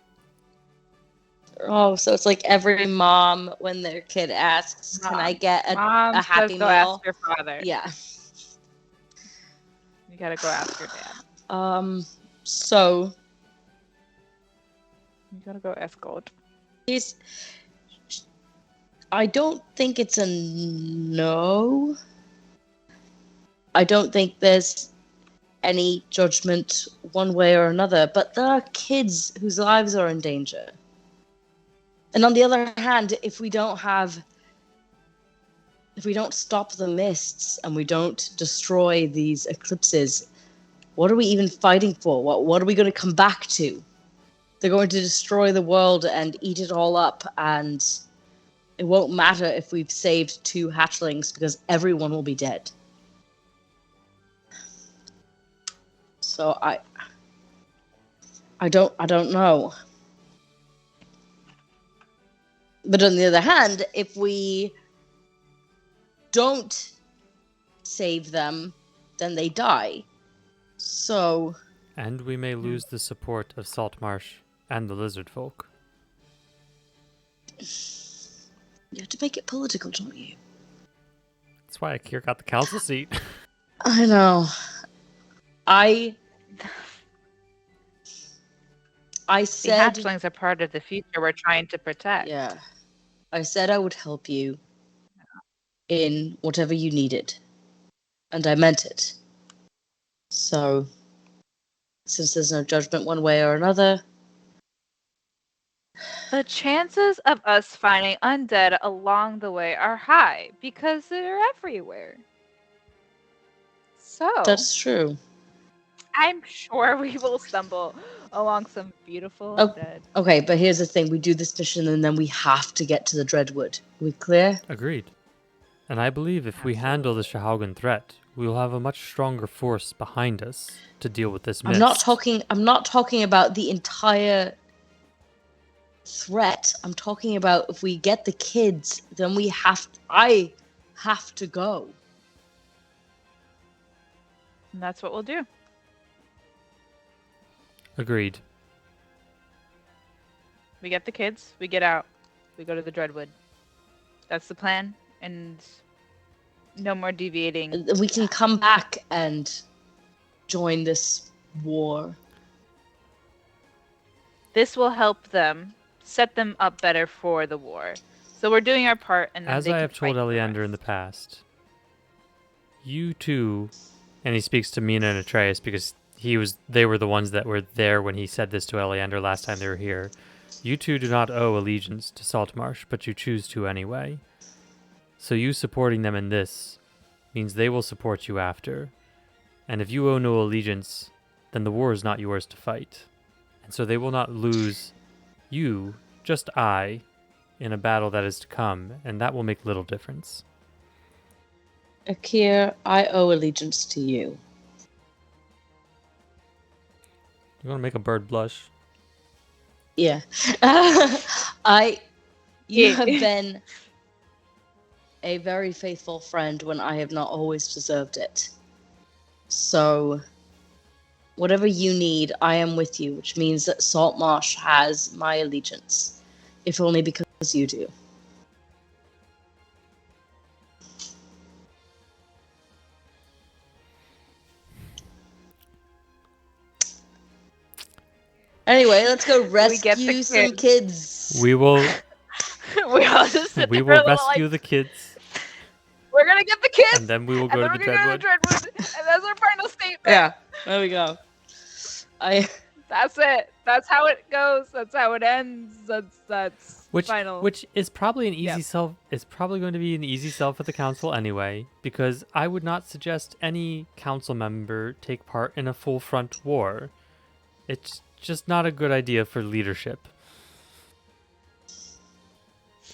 Oh, so it's like every mom when their kid asks, "Can I get Mom a Happy says go Meal?" ask your father. Yeah. You gotta go ask your dad. So You gotta go ask God. I don't think it's a no. I don't think there's any judgment one way or another, but there are kids whose lives are in danger. And on the other hand, if we don't stop the mists and we don't destroy these eclipses, what are we even fighting for? What are we going to come back to? They're going to destroy the world and eat it all up, and it won't matter if we've saved 2 hatchlings because everyone will be dead. So I don't know. But on the other hand, if we don't save them, then they die. So And we may lose the support of Saltmarsh and the lizard folk. you have to make it political, don't you? That's why Akkierr got the council seat. I know. I The said, hatchlings are part of the future we're trying to protect. yeah. I said I would help you in whatever you needed. And I meant it. So, since there's no judgment one way or another, The chances of us finding undead along the way are high because they're everywhere. so. That's true. I'm sure we will stumble along some beautiful Oh. undead. Okay, but here's the thing. We do this mission and then we have to get to the Dreadwood. We clear? Agreed. And I believe if we handle the Shahaugan threat, we will have a much stronger force behind us to deal with this mist. I'm not talking about the entire threat. I'm talking about if we get the kids, then I have to go. And that's what we'll do. Agreed. We get the kids, we get out, we go to the Dreadwood. That's the plan, and no more deviating. We can come back and join this war. This will help them set them up better for the war. So we're doing our part, and then As they I can have told fight the Eleander in the rest. past, you two, and he speaks to Mina and Atreus because they were the ones that were there when he said this to Eleander last time they were here. You two do not owe allegiance to Saltmarsh, but you choose to anyway. So you supporting them in this means they will support you after. And if you owe no allegiance, then the war is not yours to fight. And so they will not lose you, just I, in a battle that is to come, and that will make little difference. Akkierr, I owe allegiance to you. You want to make a bird blush? Yeah. You have been a very faithful friend when I have not always deserved it. So, whatever you need, I am with you, which means that Saltmarsh has my allegiance. If only because you do. Anyway, let's go rescue some kids. We will We all just sit we there will a little, rescue like, the kids, we're gonna get the kids, and then we will and go then to the we're gonna go to Dreadwood. the Dreadwood, and that's our final statement. Yeah, there we go. That's it. That's how it goes. That's how it ends. That's final. Which is probably an easy Yep. sell. It's probably going to be an easy sell for the council anyway, because I would not suggest any council member take part in a full front war. It's just not a good idea for leadership.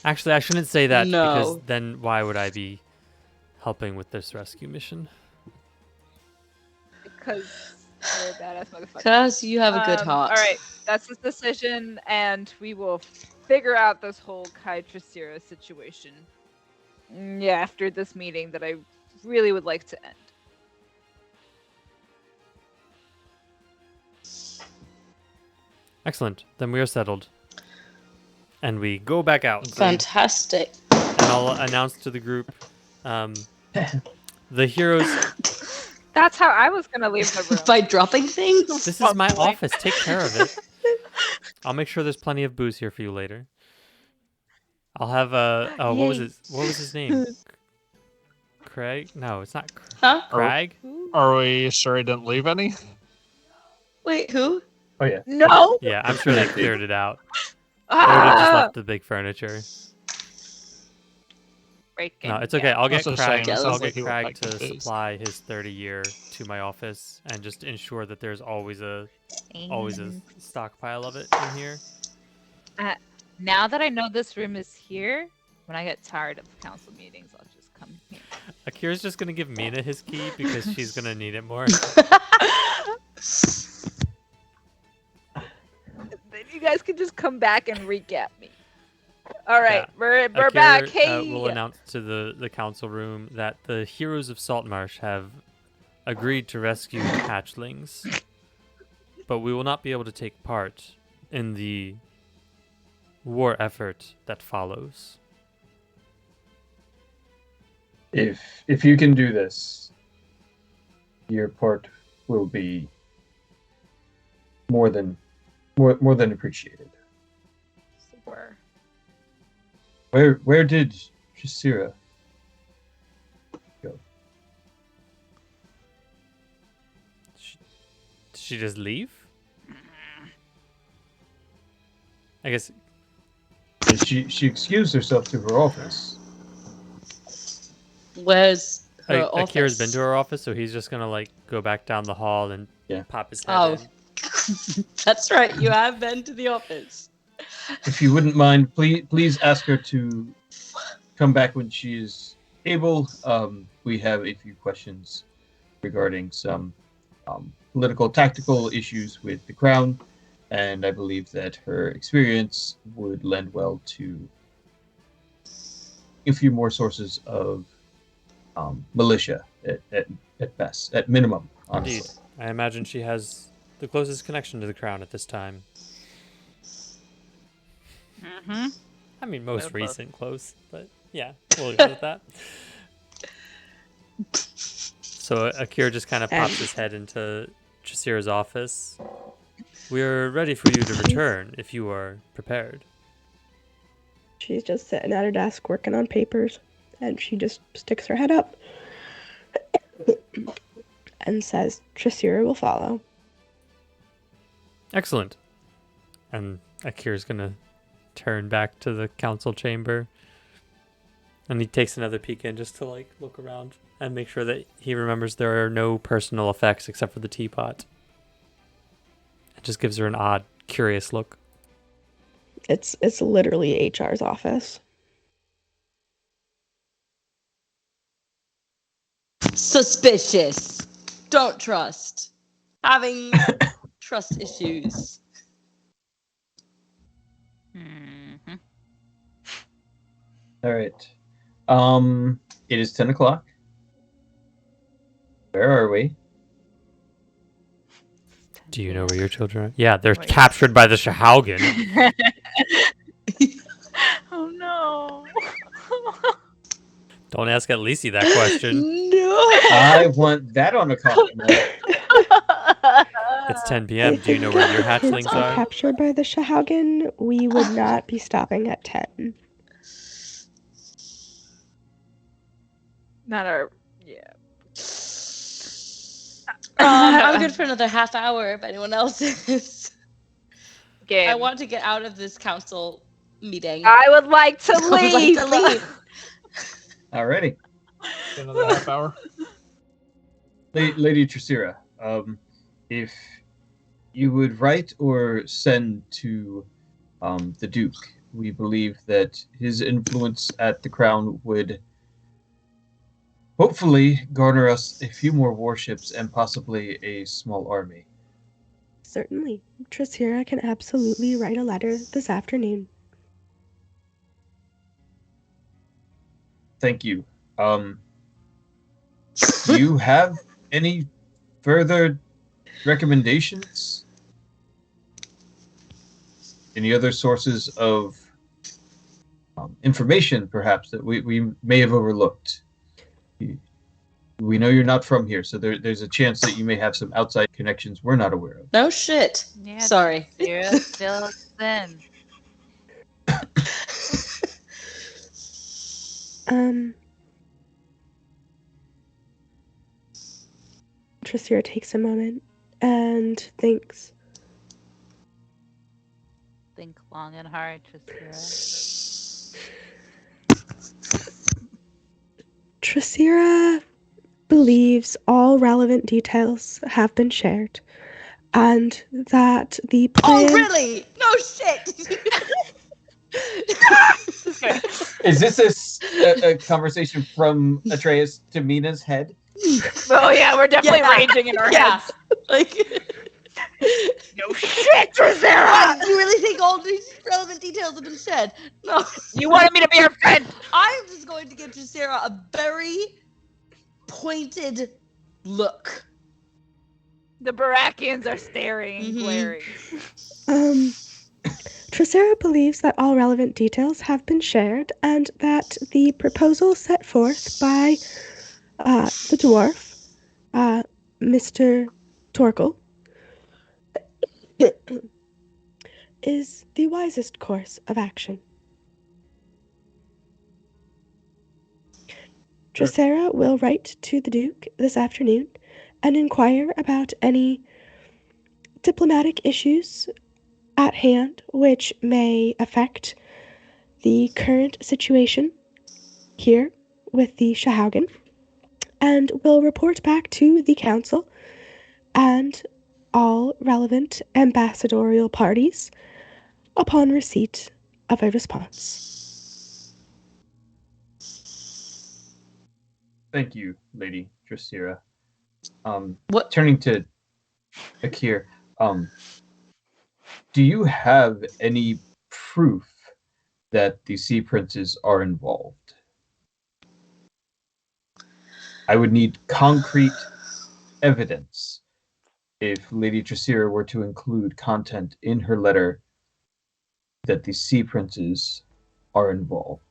Actually, I shouldn't say that because No. then why would I be helping with this rescue mission? Because you're a badass motherfucker. Because you have a good heart. All right, that's the decision, and we will figure out this whole Kai Trasira situation. Yeah, after this meeting that I really would like to end. Excellent. Then we are settled. And we go back out. Fantastic. And I'll announce to the group the heroes. That's how I was gonna leave the room. By dropping things? This is my office. Take care of it. I'll make sure there's plenty of booze here for you later. I'll have what was his name? Craig? No, it's not Huh? Craig. Are we sure he didn't leave any? Wait, who? Oh yeah. No. Yeah, I'm sure they cleared it out. They would have just left the big furniture. No, it's okay. I'll get That's a Craig. shame. It I'll sounds get like he would Craig like to the booze. supply his 30-year to my office and just ensure that there's always a stockpile of it in here. Now that I know this room is here, when I get tired of council meetings, I'll just come here. Akkier's just gonna give Mina his key because she's gonna need it more. Then you guys can just come back and recap me. All right, Yeah. we're Akkierr, back. Hey. will announce to the council room that the heroes of Saltmarsh have agreed to rescue the hatchlings, but we will not be able to take part in the war effort that follows. If you can do this, your part will be more than appreciated. Super. Where did Trasira go? Did she just leave? I guess. And she excused herself to her office. Where's her Akkier's been office. to her office, so he's just gonna like go back down the hall and Yeah. pop his head Oh, in. that's right. You have been to the office. If you wouldn't mind, please ask her to come back when she is able. We have a few questions regarding some political, tactical issues with the crown, and I believe that her experience would lend well to a few more sources of militia at best, at minimum, honestly. Indeed. I imagine she has the closest connection to the crown at this time. Mm-hmm. I mean, most Real close. recent close, but yeah, we'll go with that. So Akkierr just kind of pops his head into Trasira's office. We're ready for you to return if you are prepared. She's just sitting at her desk working on papers, and she just sticks her head up and says, Trasira will follow. Excellent. And Akkier's gonna turn back to the council chamber. And he takes another peek in just to like look around and make sure that he remembers there are no personal effects except for the teapot. It just gives her an odd, curious look. It's literally HR's office. Suspicious. Don't trust. Having trust issues. Mm-hmm. All right. It is 10 o'clock. Where are we? Do you know where your children are? Yeah, they're Wait. captured by the Shahaugen. Oh no. Don't ask Lisi that question. No. I want that on a compliment. It's 10 p.m. Do you know where your If hatchlings kids are are? captured by the Shahaugen, we would not be stopping at 10. Not our. Yeah. I'm good for another half hour if anyone else is. Game. I want to get out of this council meeting. I would like to I would like leave. to leave. Alrighty. Another half hour. Lady Trasira, if you would write or send to the Duke, we believe that his influence at the crown would hopefully garner us a few more warships and possibly a small army. Certainly. Trasira can absolutely write a letter this afternoon. Thank you. Do you have any further recommendations? Any other sources of information, perhaps, that we may have overlooked? We know you're not from here, so there's a chance that you may have some outside connections we're not aware of. No shit. Yeah, Sorry. Trasira still thin. Trasira takes a moment and thinks. Think long and hard, Trasira. Trasira believes all relevant details have been shared, and that the plan. Oh, really? No shit. Is this a conversation from Atreus to Mina's head? Oh yeah, we're definitely Yeah. raging in our Yeah. heads. Like, No shit, Trasira! you really think all these relevant details have been said? No. You wanted me to be your friend. I'm just going to give Trasira a very pointed look. The Barakians are staring, and Mhm. glaring. Trasira believes that all relevant details have been shared, and that the proposal set forth by the dwarf, Mr. Torkel, is the wisest course of action. Sure. Trasira will write to the Duke this afternoon and inquire about any diplomatic issues at hand which may affect the current situation here with the Shahaugen, and will report back to the council and all relevant ambassadorial parties upon receipt of a response. Thank you, Lady Dracira. What? Turning to Akkierr, do you have any proof that the Sea Princes are involved? I would need concrete evidence if Lady Dracira were to include content in her letter that the Sea Princes are involved.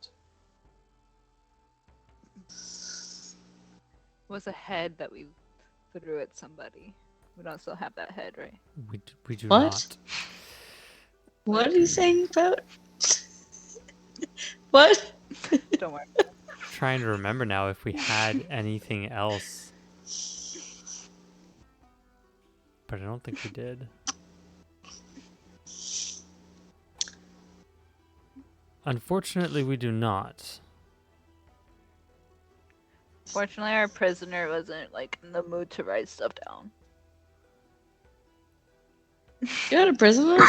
Was a head that we threw at somebody. We don't still have that head, right? We do What? not. What are you saying about? What? Don't worry. Trying to remember now if we had anything else, but I don't think we did. Unfortunately, we do not. Fortunately, our prisoner wasn't like in the mood to write stuff down. You had a prisoner?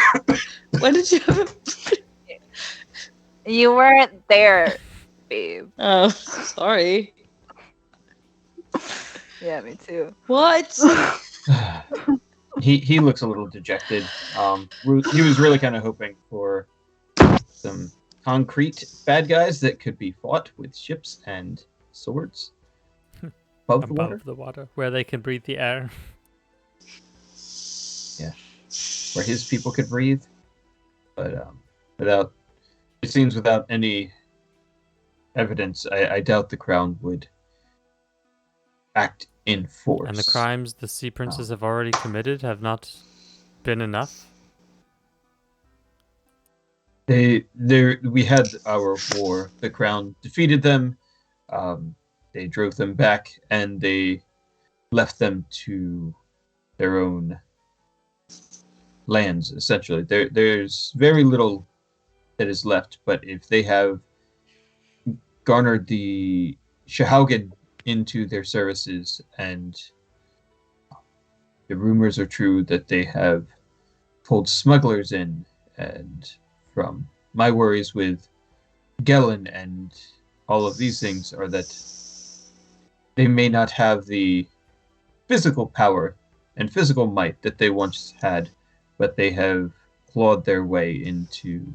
When did you have a... You weren't there, babe. Oh, sorry. Yeah, me too. What? He looks a little dejected. He was really kind of hoping for some concrete bad guys that could be fought with ships and swords above the water. Above the water, where they can breathe the air. Yeah, where his people could breathe, but without any evidence, I doubt the crown would act in force. And the crimes the Sea Princes have already committed have not been enough? We had our war. The crown defeated them. They drove them back, and they left them to their own lands. Essentially, there's very little that is left. But if they have garnered the Shahaugen into their services, and the rumors are true that they have pulled smugglers in, and from my worries with Gellin and all of these things are that they may not have the physical power and physical might that they once had, but they have clawed their way into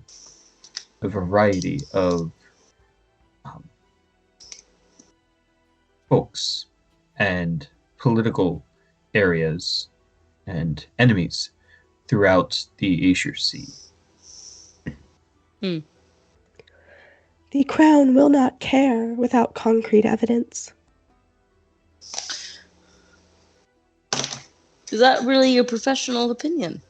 a variety of folks and political areas and enemies throughout the Akkierr Sea. The crown will not care without concrete evidence. Is that really your professional opinion?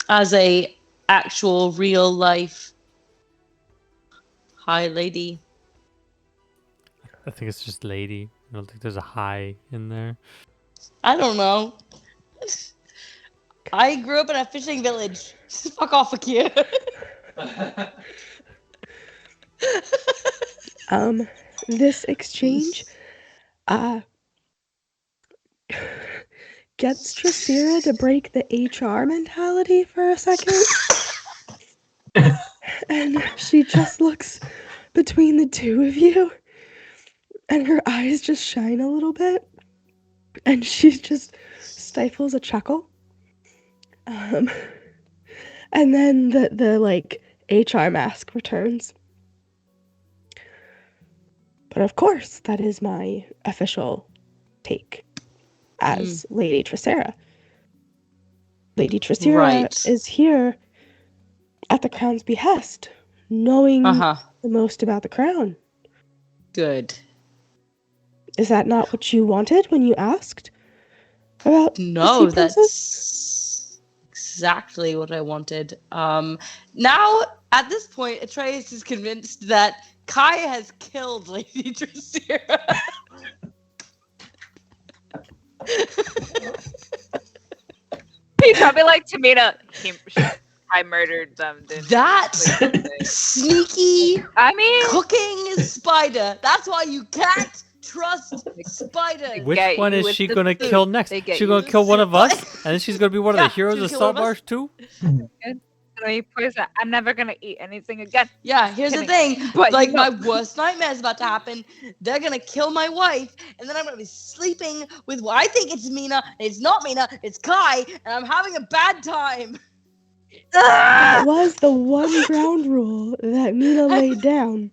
As a actual real life high lady. I think it's just lady. I don't think there's a high in there. I don't know. I grew up in a fishing village. Fuck off, Akkierr. This exchange, gets Dracira to break the HR mentality for a second. And she just looks between the two of you, and her eyes just shine a little bit, and she just stifles a chuckle. And then the like HR mask returns. But of course, that is my official take as Lady Dracira. Lady Dracira is here at the crown's behest, knowing the most about the crown. Good. Is that not what you wanted when you asked about the Sea Princess? That's exactly what I wanted. Now, at this point, Atreus is convinced that Kai has killed Lady Dracira. He'd probably like Tamina. I murdered them. That sneaky I mean, cooking spider. That's why you can't trust spiders. Which get one you is with she the gonna food. kill next? They get She's you gonna with kill one the of us, and then she's gonna be one of the Yeah, heroes she'll of kill one of us. Saltmarsh too. poison. I'm never gonna eat anything again. Yeah, here's the Kidding. thing. But Like, you know- my worst nightmare is about to happen. They're gonna kill my wife, and then I'm gonna be sleeping with what I think it's Mina. It's not Mina, it's Kai, and I'm having a bad time. That was the one ground rule that Mina laid down.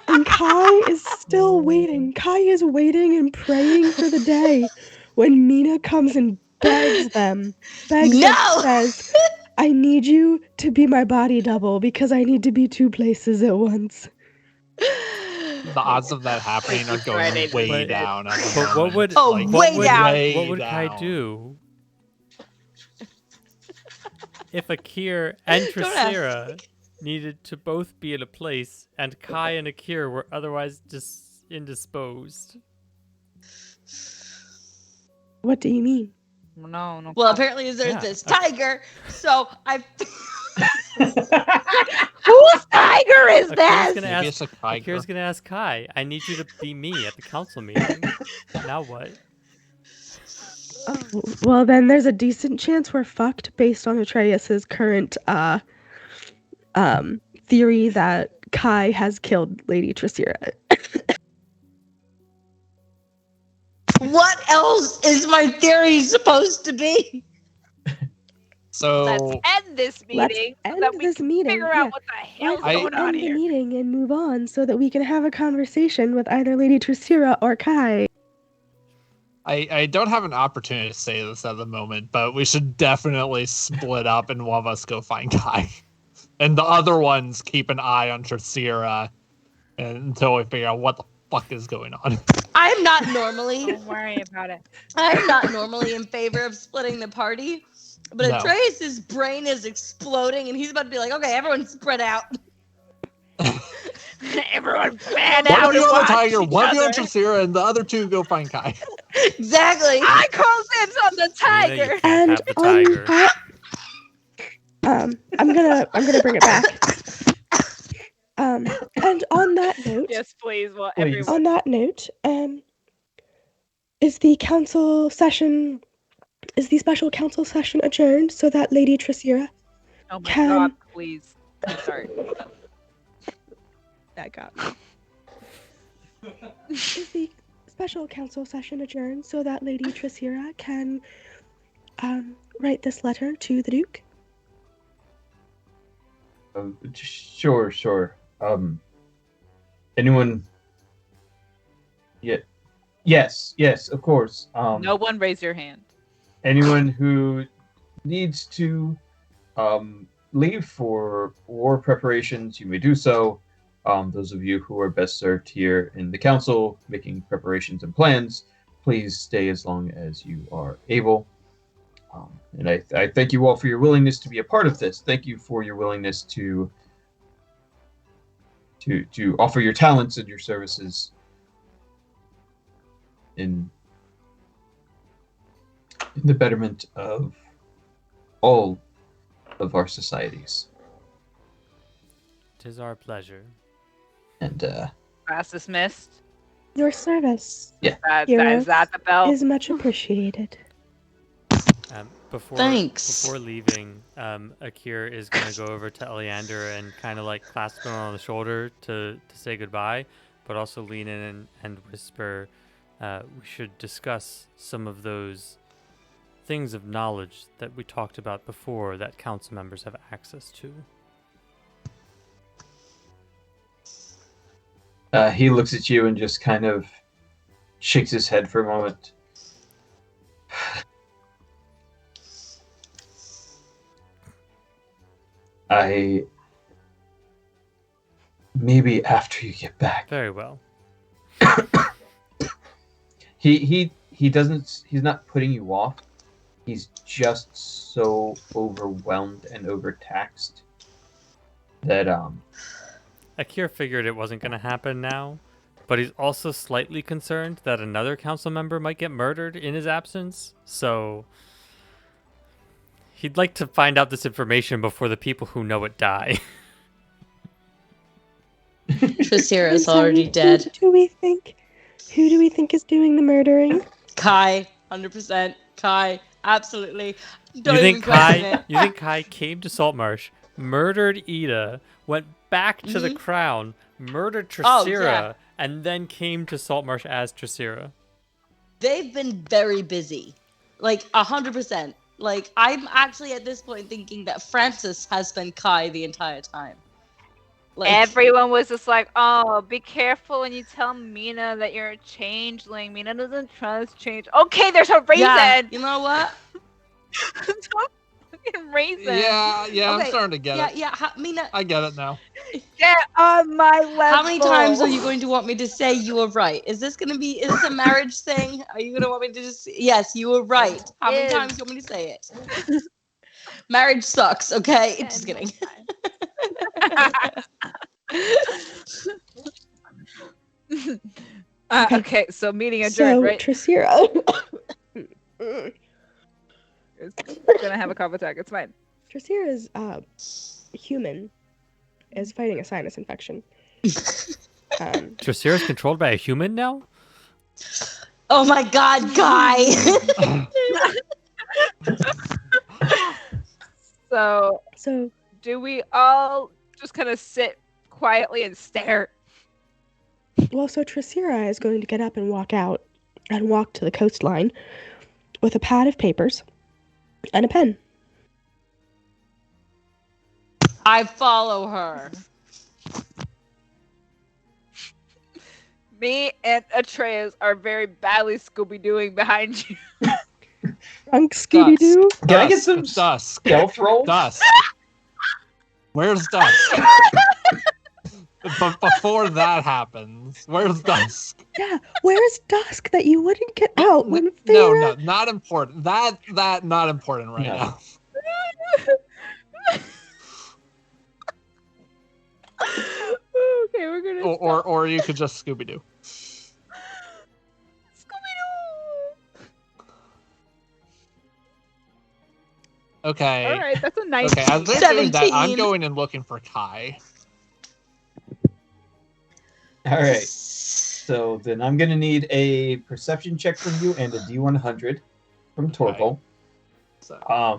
And Kai is still waiting. Kai is waiting and praying for the day when Mina comes and begs them. Begs them, No! says, I need you to be my body double because I need to be two places at once. The odds of that happening are going Friday the way 13th. down. At the But what moment. would Oh, Like, way down. way what would Kai down. do if Akkierr and Don't ask. Tricera needed to both be in a place, and Kai and Akkierr were otherwise just indisposed? What do you mean? No. Well, apparently there's Yeah, this okay. tiger, so I. Whose tiger is Akkier's this? gonna Maybe ask. it's a tiger. Akkier's gonna ask Kai. I need you to be me at the council meeting. Now what? Oh, well, then there's a decent chance we're fucked based on Atreus's current theory that Kai has killed Lady Tricera. What else is my theory supposed to be? So Let's end this Let's meeting so end that we this can meeting, figure yeah. out what the hell's Let's going on end the here. meeting and move on so that we can have a conversation with either Lady Tricera or Kai. I don't have an opportunity to say this at the moment, but we should definitely split up and one of us go find Kai. And the other ones keep an eye on Tricera until we figure out what the fuck is going on. I'm not normally. Don't worry about it. I'm not normally in favor of splitting the party, but No. Atreus' brain is exploding, and he's about to be like, "Okay, everyone spread out." Everyone fan One out of you and on the watch tiger, each one of you on other. Tricera, and the other two go find Kai. Exactly. I call dibs on the Mina, tiger. you can't And have the on tiger. that, I'm gonna bring it back. And on that note, Yes, please. Well, Please. everyone. on that note, is the council session, is the special council session adjourned so that Lady Tricera Oh my can- god, please. I'm sorry. that got me. Is the special council session adjourned so that Lady Tricera can write this letter to the Duke? Sure. Anyone? Yeah. Yes, of course. No one raise your hand. Anyone who needs to leave for war preparations, you may do so. Those of you who are best served here in the council, making preparations and plans, please stay as long as you are able. And I thank you all for your willingness to be a part of this. Thank you for your willingness to offer your talents and your services in the betterment of all of our societies. 'Tis our pleasure. And Class dismissed. Your service Is Yes. that the bell? is much appreciated. Before Thanks. before leaving, Akkierr is gonna go over to Eleander and kind of like clasp him on the shoulder to say goodbye, but also lean in and whisper, "We should discuss some of those things of knowledge that we talked about before that council members have access to." he looks at you and just kind of shakes his head for a moment. Maybe after you get back. Very well. He doesn't. He's not putting you off. He's just so overwhelmed and overtaxed that Akkierr figured it wasn't gonna happen now, but he's also slightly concerned that another council member might get murdered in his absence. So He'd like to find out this information before the people who know it die. Trasira's And so already dead. Who do we think is doing the murdering? Kai, 100%. Kai, absolutely. Don't You even think question Kai? it. You think Kai came to Saltmarsh, murdered Ida, went back to the crown, murdered Oh, Trasira, yeah. and then came to Saltmarsh as Trasira? They've been very busy. Like, 100%. Like, I'm actually at this point thinking that Francis has been Kai the entire time. Like, Everyone was just like, "Oh, be careful when you tell Mina that you're a changeling. Mina doesn't trust change." Okay, there's a reason. yeah, you know what? Fucking reason. Yeah, I'm Okay, starting to get it. Mina, I get it now. Get on my level. how many times are you going to want me to say you were right? Is this a marriage thing? Are you going to want me to just, yes, you were right. How many times do you want me to say it? Marriage sucks, okay? Just kidding. Okay, so meeting adjourned, So right? Trasira. It's gonna have a cough attack. It's fine. Trasira's human is fighting a sinus infection. Trasira's controlled by a human now? Oh my god, Guy! So, do we all just kind of sit quietly and stare? Well, so Trasira is going to get up and walk out and walk to the coastline with a pad of papers and a pen. I follow her. Me and Atreus are very badly Scooby-Dooing behind you. Drunk Scooby-Doo. Can I get some Dusk? stealth rolls? Dusk. Where's Dusk? But before that happens, where's Dusk? Yeah, where's Dusk that you wouldn't get out when No, Feyre... not important. That not important right No. now. Okay, we're gonna Or you could just Scooby Doo. Scooby-Doo. Okay. All right, that's a nice. Okay, as they're doing that, I'm 17. going and looking for Kai. All right. So then I'm going to need a perception check from you and a D100 from Torval. So, All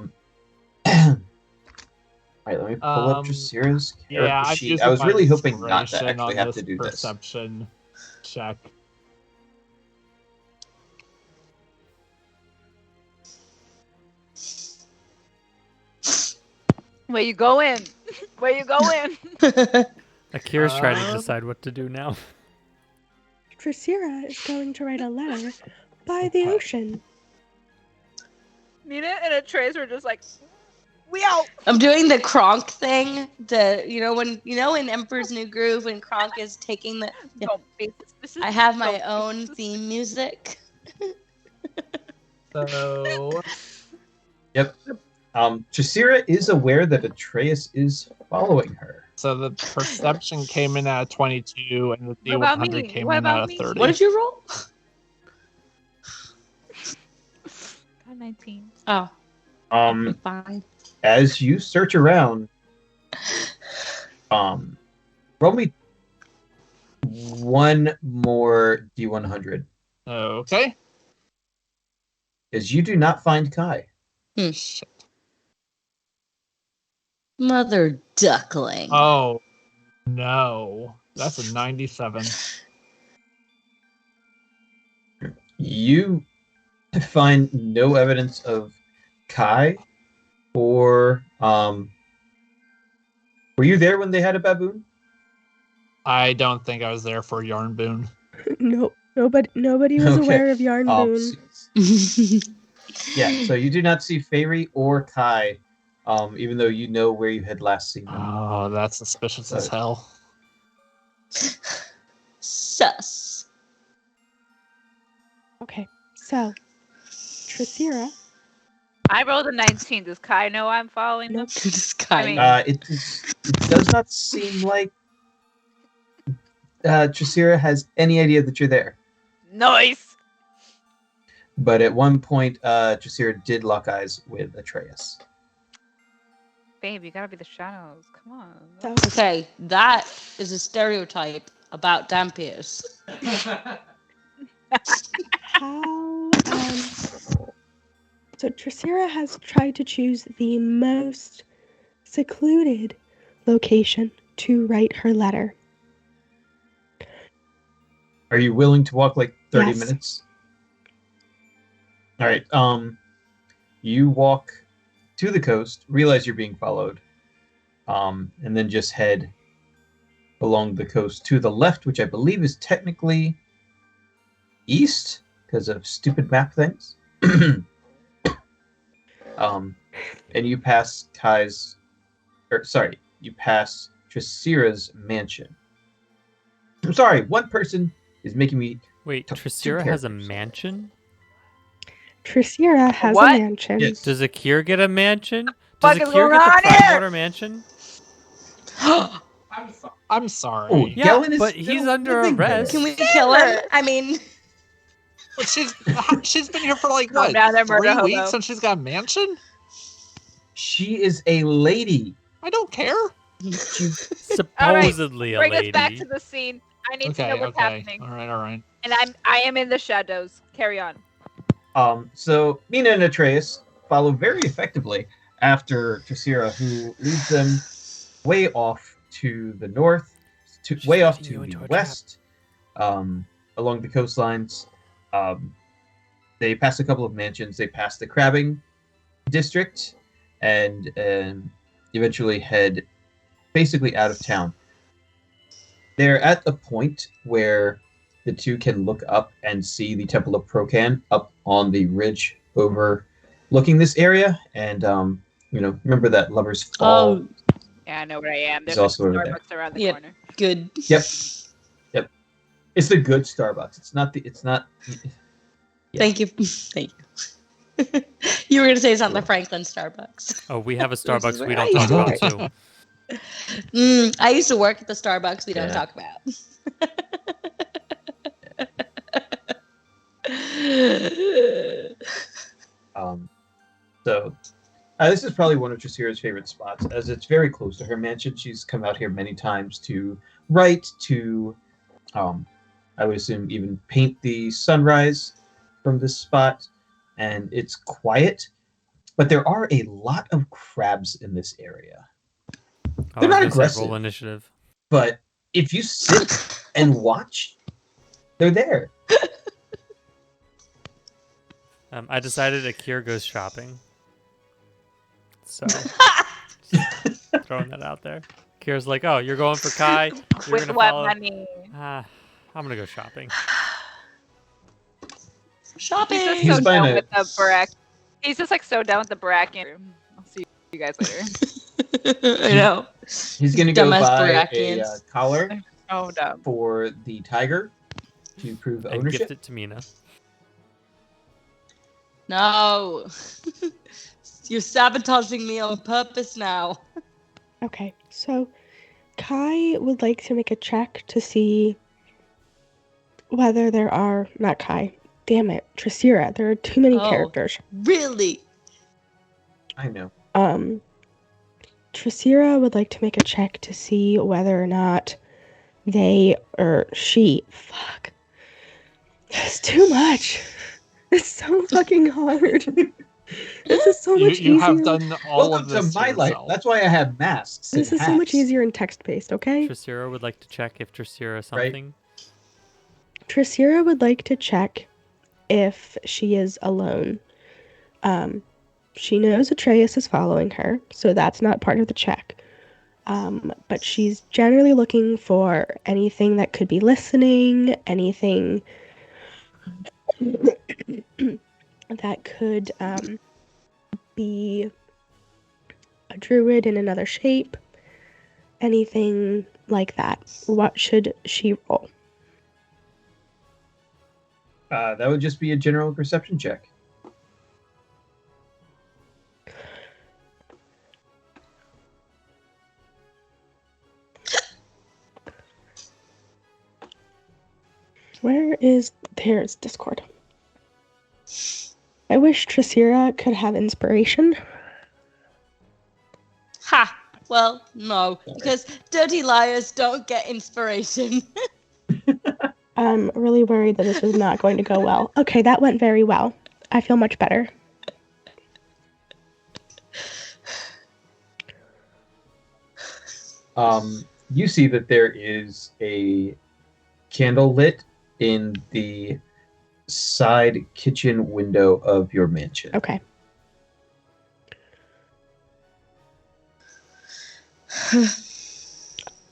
right, let me pull up Um, Trasira's character yeah, I'm sheet. using I was my really hoping not to inspiration actually on have to this do this. perception check. Where you going? Where you going? Akkierr's trying to decide what to do now. Trasira is going to write a letter by the Okay. ocean. Mina and Atreus were just like, we out. I'm doing the Kronk thing. In Emperor's New Groove when Kronk is taking the. Yeah. Don't be suspicious. I have my Don't be own suspicious. theme music. So, Trasira is aware that Atreus is following her. so the perception came in at 22, and the What about D100 me? came What in about at me? 30. What did you roll? Got 19. Oh, fine. As you search around, roll me one more D100, Okay. as you do not find Kai. Mother duckling. Oh, no. That's a 97. You find no evidence of Kai, or were you there when they had a baboon? I don't think I was there for Yarn Boon. No, nobody was Okay. aware of Yarn Boon. Yeah, so you do not see Fairy or Kai, even though you know where you had last seen them. Oh, that's suspicious as hell. Sus. Okay, so Trasira. I rolled a 19. Does Kai know I'm following them? Nope. Just kind I of. mean- It does not seem like Trasira has any idea that you're there. Nice. But at one point, Trasira did lock eyes with Atreus. Babe, you gotta be the shadows. Come on. So, Okay, that is a stereotype about Dampiers. how so Tracera has tried to choose the most secluded location to write her letter. Are you willing to walk like 30 Yes. minutes? All right. You walk to the coast, realize you're being followed, and then just head along the coast to the left, which I believe is technically east because of stupid map things. And you pass you pass Tracera's mansion. I'm sorry, one person is making me. Wait, Two Tracera has a characters. mansion? Tracera has What? a mansion. Yes. Does Akkierr get a mansion? Fuck Does is Akkierr going get the on here? Primewater mansion? I'm sorry. Oh, Yeah, Gellin is but he's still under living there. arrest. Can we kill him? I mean, But she's been here for like Calm what, down there, murder 3 hobo. weeks, and she's got a mansion. She is a lady. I don't care. Supposedly a Bring lady. us back to the scene. I need to know what's happening. All right. And I am in the shadows. Carry on. So Mina and Atreus follow very effectively after Tracera, who leads them way off to the north, way off leading you to into the a trap. west, along the coastlines. They pass a couple of mansions. They pass the crabbing district, and eventually head basically out of town. They're at a point where the two can look up and see the Temple of Procan up on the ridge overlooking this area. And, remember that Lover's Fall? oh, Yeah, I know where I am. There's It's also like over there. Starbucks around the Yep. corner. good. Yep. It's the good Starbucks. It's not. Yeah. Thank you. Thank you. You were going to say something like Franklin Starbucks. Oh, we have a Which is Starbucks where we I don't used talk to about work. too. I used to work at the Starbucks we don't Yeah. talk about. So this is probably one of Tracera's favorite spots, as it's very close to her mansion. She's come out here many times to write, to, I would assume, even paint the sunrise from this spot. And it's quiet, but there are a lot of crabs in this area. Oh, They're I was not gonna say aggressive. Roll initiative. But if you sit and watch, they're there. I decided Akkierr goes shopping. So, just throwing that out there. Akkierr's like, oh, you're going for Kai? You're With gonna what follow? money? I'm gonna go shopping. Shopping. He's just He's so buying down a- with the Barak. He's just like so down with the Barakian. I'll see you guys later. I know. He's going to go Dumbass buy a Barakians. collar Oh no. for the tiger to prove And ownership. gift it to Mina. No. You're sabotaging me on purpose now. Okay, so Kai would like to make a check to see whether there are not Kai. Damn it, Tracera. There are too many Oh. characters. Really? I know. Tracera would like to make a check to see whether or not they or she. Fuck. It's too much. It's so fucking hard. This is so much You easier. have done all Welcome of this to my life. yourself. That's why I have masks. This and is so much hats. easier in text-based, okay? Tracera would like to check if Tracera Right. something. Tracera would like to check if she is alone. She knows Atreus is following her, so that's not part of the check. But she's generally looking for anything that could be listening, anything that could be a druid in another shape, anything like that. What should she roll? That would just be a general perception check. There's Discord. I wish Tracera could have inspiration. Ha! Well, no, because dirty liars don't get inspiration. I'm really worried that this was not going to go well. Okay, that went very well. I feel much better. You see that there is a candle lit in the side kitchen window of your mansion. Okay.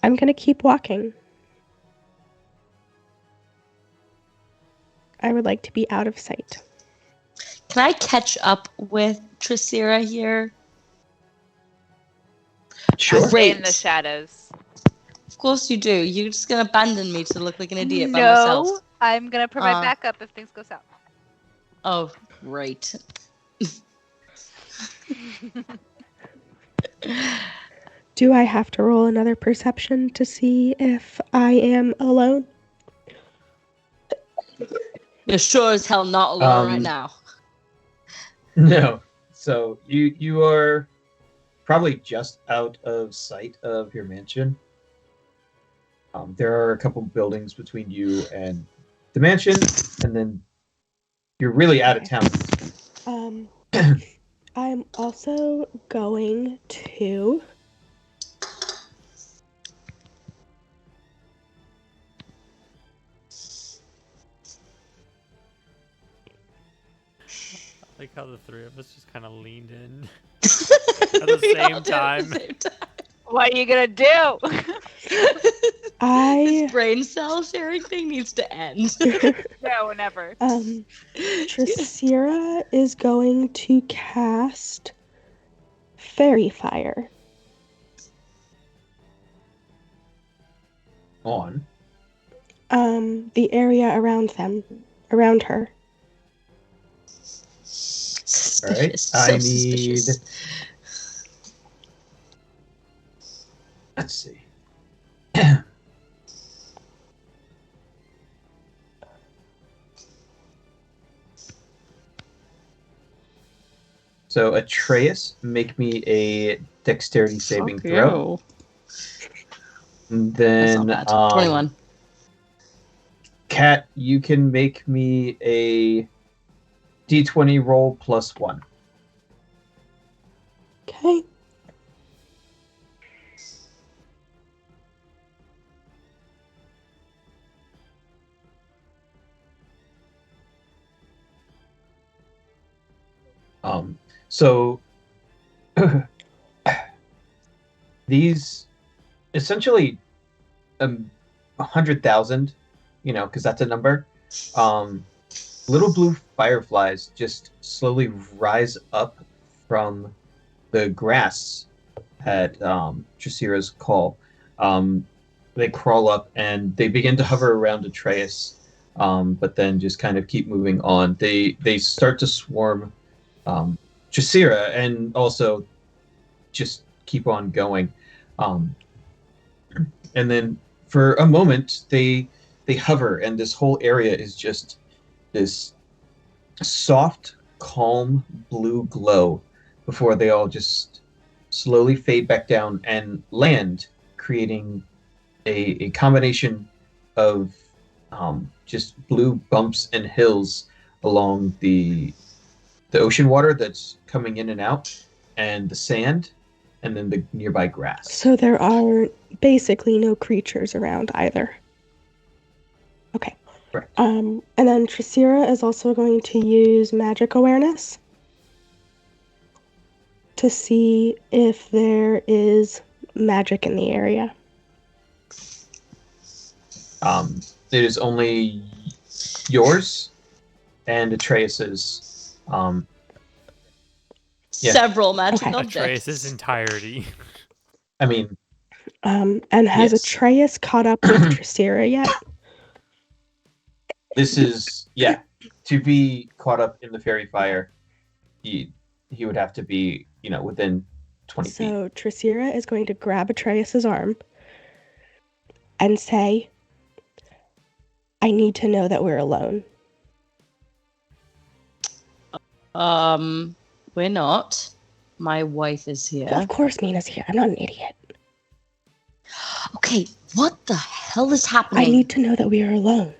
I'm gonna keep walking. I would like to be out of sight. Can I catch up with Tricera here? Sure. Stay in the Great. shadows. Of course you do. You're just gonna abandon me to look like an idiot by myself. No, I'm gonna provide Uh. backup if things go south. Oh, great. Do I have to roll another perception to see if I am alone? You're sure as hell not alone right Um, now. No. So you are probably just out of sight of your mansion. There are a couple buildings between you and the mansion, and then you're really out of town. I'm also going to I like how the three of us just kind of leaned in At the same time. What are you gonna do? I This brain cell sharing thing needs to end. No, never. Tricera is going to cast Fairy Fire. On. The area around her. Suspicious. All right. So I need. suspicious. Let's see. So Atreus, make me a dexterity saving Fuck throw. you. And That's then not bad. 21. Kat, you can make me a d20 roll plus 1. Okay. So these essentially 100,000, because that's a number. Little blue fireflies just slowly rise up from the grass at Tricera's call. They crawl up and they begin to hover around Atreus, but then just kind of keep moving on. They start to swarm Tricera and also just keep on going. And then for a moment they hover, and this whole area is just this soft, calm blue glow before they all just slowly fade back down and land, creating a combination of just blue bumps and hills along the ocean water that's coming in and out, and the sand, and then the nearby grass. So there are basically no creatures around either. Okay. Correct. And then Tricera is also going to use magic awareness to see if there is magic in the area. It is only yours and Atreus's. Yeah. Several magic Okay. objects. Atreus' entirety. I mean, And has Yes. Atreus caught up with Tricera yet? this is to be caught up in the fairy fire. He would have to be within 20 feet. So Tricera is going to grab Atreus's arm and say, I need to know that we're alone. We're not. my wife is here. Of course Mina's here. I'm not an idiot. Okay, what the hell is happening? I need to know that we are alone.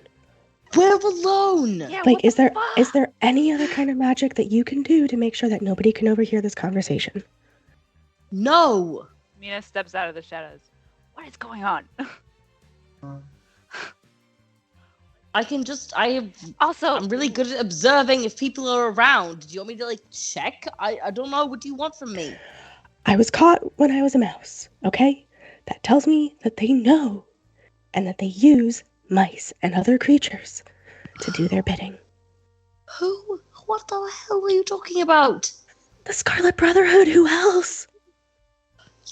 We're alone. Yeah, Like, what is the there any other kind of magic that you can do to make sure that nobody can overhear this conversation? No. Mina steps out of the shadows. What is going on? Also, I'm really good at observing if people are around. Do you want me to like check? I don't know. What do you want from me? I was caught when I was a mouse, okay? That tells me that they know and that they use mice and other creatures to do their bidding. Who? What the hell are you talking about? The Scarlet Brotherhood, who else?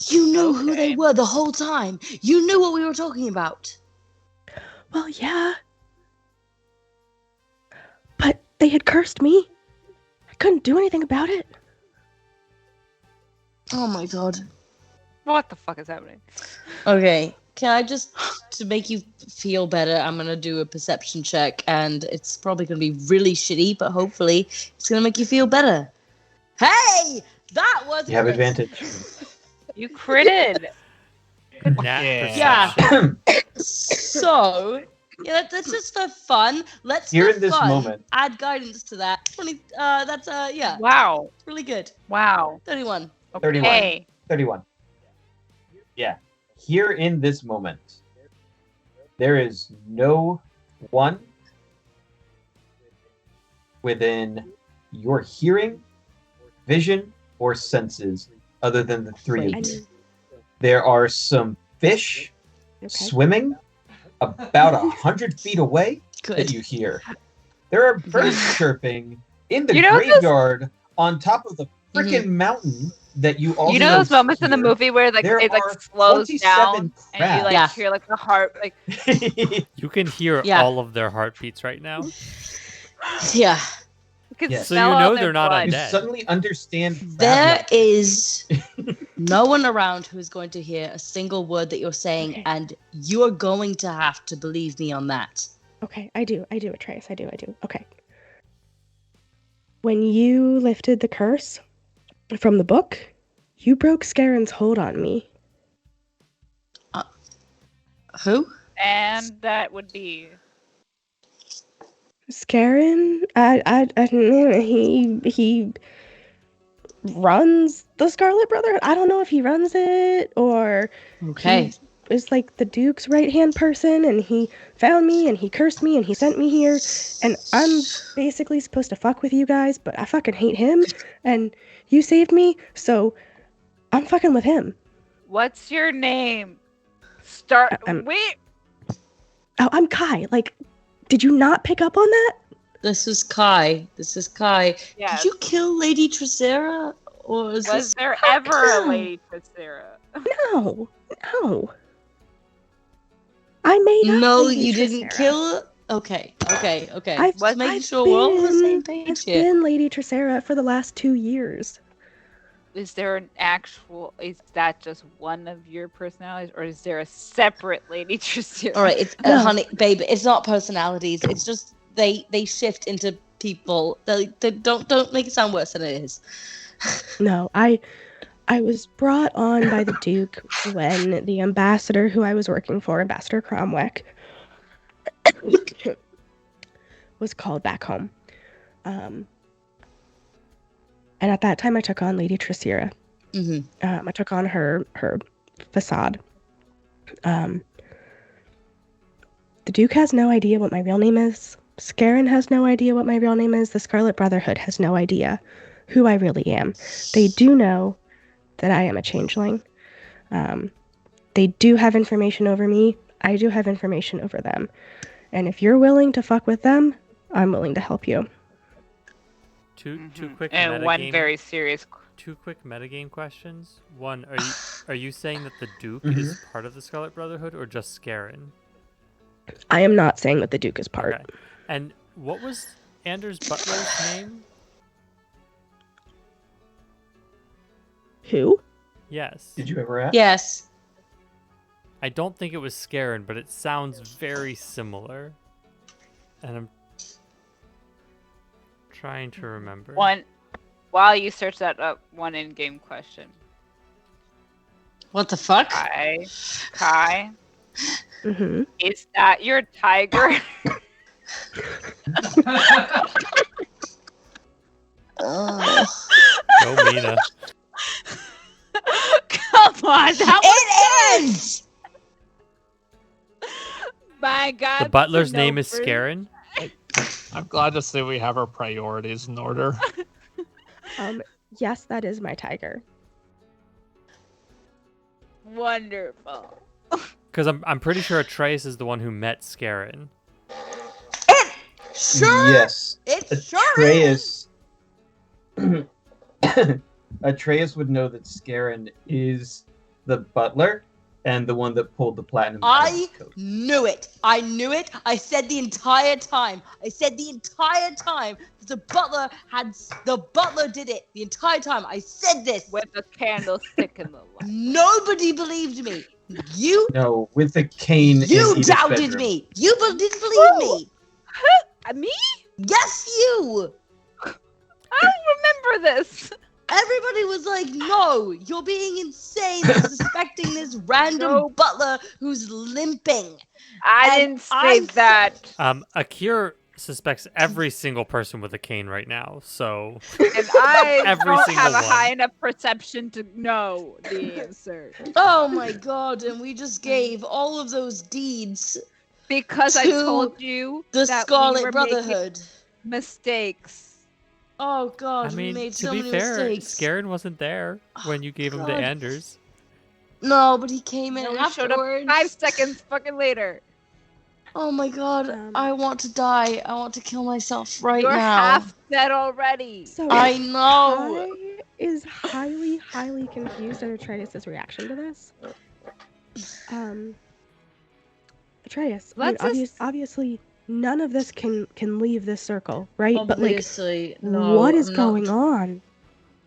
You knew who they Okay. were the whole time. You knew what we were talking about. Well, yeah. But they had cursed me. I couldn't do anything about it. Oh my god. what the fuck is happening? Okay. Can I just, to make you feel better, I'm going to do a perception check, and it's probably going to be really shitty, but hopefully it's going to make you feel better. Hey! That was You have crit. advantage. You critted. Nat Yeah. perception. So, yeah, that's just for fun. Let's Here for in this fun, moment. add guidance to that. 20, that's, yeah, Wow. really good. Wow. 31. 31. Hey. 31. Yeah. Here in this moment, there is no one within your hearing, vision, or senses other than the three of I you. mean, There are some fish okay. swimming about 100 feet away that Good. you hear. There are birds chirping in the You know those- graveyard on top of the freaking mountain that you also You know those moments in the hear. movie where like There it like are slows 27 down and you like Yeah. hear like the heart like You can hear Yeah. all of their heartbeats right now. Yeah. you can Yes. So smell you all know their they're not blood. You undead. suddenly understand There crab is no one around who is going to hear a single word that you're saying, Okay. and you are going to have to believe me on that. Okay, I do, Atreus, I do. Okay. When you lifted the curse from the book, you broke Scaren's hold on me. Who? And that would be Scaren, he runs the Scarlet Brotherhood. I don't know if he runs it or Okay. he is like the Duke's right-hand person, and he found me and he cursed me and he sent me here, and I'm basically supposed to fuck with you guys, but I fucking hate him, and you saved me, so I'm fucking with him. what's your name? Start I'm- wait. Oh, I'm Kai. Like, did you not pick up on that? This is Kai. Yes. Did you kill Lady Tricera? Or is Was this... there How ever a come? Lady Tricera? No. I made up No, Lady you didn't Tricera. kill... Okay. I've- Just making I've sure we're all on the same been- page I've here. been Lady Tricera for the last 2 years. Is there an actual? Is that just one of your personalities, or is there a separate Lady Tricera? All right, it's No. honey, babe. It's not personalities. It's just they shift into people. They don't make it sound worse than it is. No, I was brought on by the Duke when the ambassador who I was working for, Ambassador Cromwell, was called back home. And at that time, I took on Lady Tricera. Mm-hmm. I took on her facade. The Duke has no idea what my real name is. Scaren has no idea what my real name is. The Scarlet Brotherhood has no idea who I really am. They do know that I am a changeling. They do have information over me. I do have information over them. And if you're willing to fuck with them, I'm willing to help you. Two quick and one metagame- very serious. Two quick metagame questions. One, are you saying that the Duke is part of the Scarlet Brotherhood or just Scaren? I am not saying that the Duke is part. Okay. And what was Anders Butler's name? Who? Yes. Did you ever ask? Yes. I don't think it was Scaren, but it sounds very similar. And I'm trying to remember. One. While you search that up, one in-game question. What the fuck? Kai, Mm-hmm. is that your tiger? Ugh. Go, Mina. Come on, that It is! my God. The butler's to name know is for- Scarin. I'm glad to see we have our priorities in order. Yes, that is my tiger. Wonderful. Because I'm pretty sure Atreus is the one who met Scarin. It sure Yes. It sure is. Atreus. Atreus would know that Scarin is the butler and the one that pulled the platinum. out of his I coat. knew it. I knew it. I said the entire time. The butler did it the entire time. I said this. With a candlestick in the light. Nobody believed me. You No, with the cane. in you Edith's doubted bedroom. me. You didn't believe me. Me? Yes, you. I don't remember this. Everybody was like, no, you're being insane for suspecting this random No. butler who's limping. I And didn't say I'm- that. Akkierr suspects every single person with a cane right now, so And I Every don't single have a one. high enough perception to know the answer. Oh my god, and we just gave all of those deeds Because I To told you the that Scarlet we were making Brotherhood. mistakes. Oh god, I we mean, made to so be many fair, mistakes. Scarin wasn't there when you gave him to God. Anders. No, but he came in No, he showed up afterwards. 5 seconds fucking later. Oh my god, I want to die. I want to kill myself right You're now. half dead already. So I know. Kai is highly, highly confused at Atreus' reaction to this. Atreus, I mean, Let's just- obviously none of this can leave this circle, right? Obviously, but like, what is going on?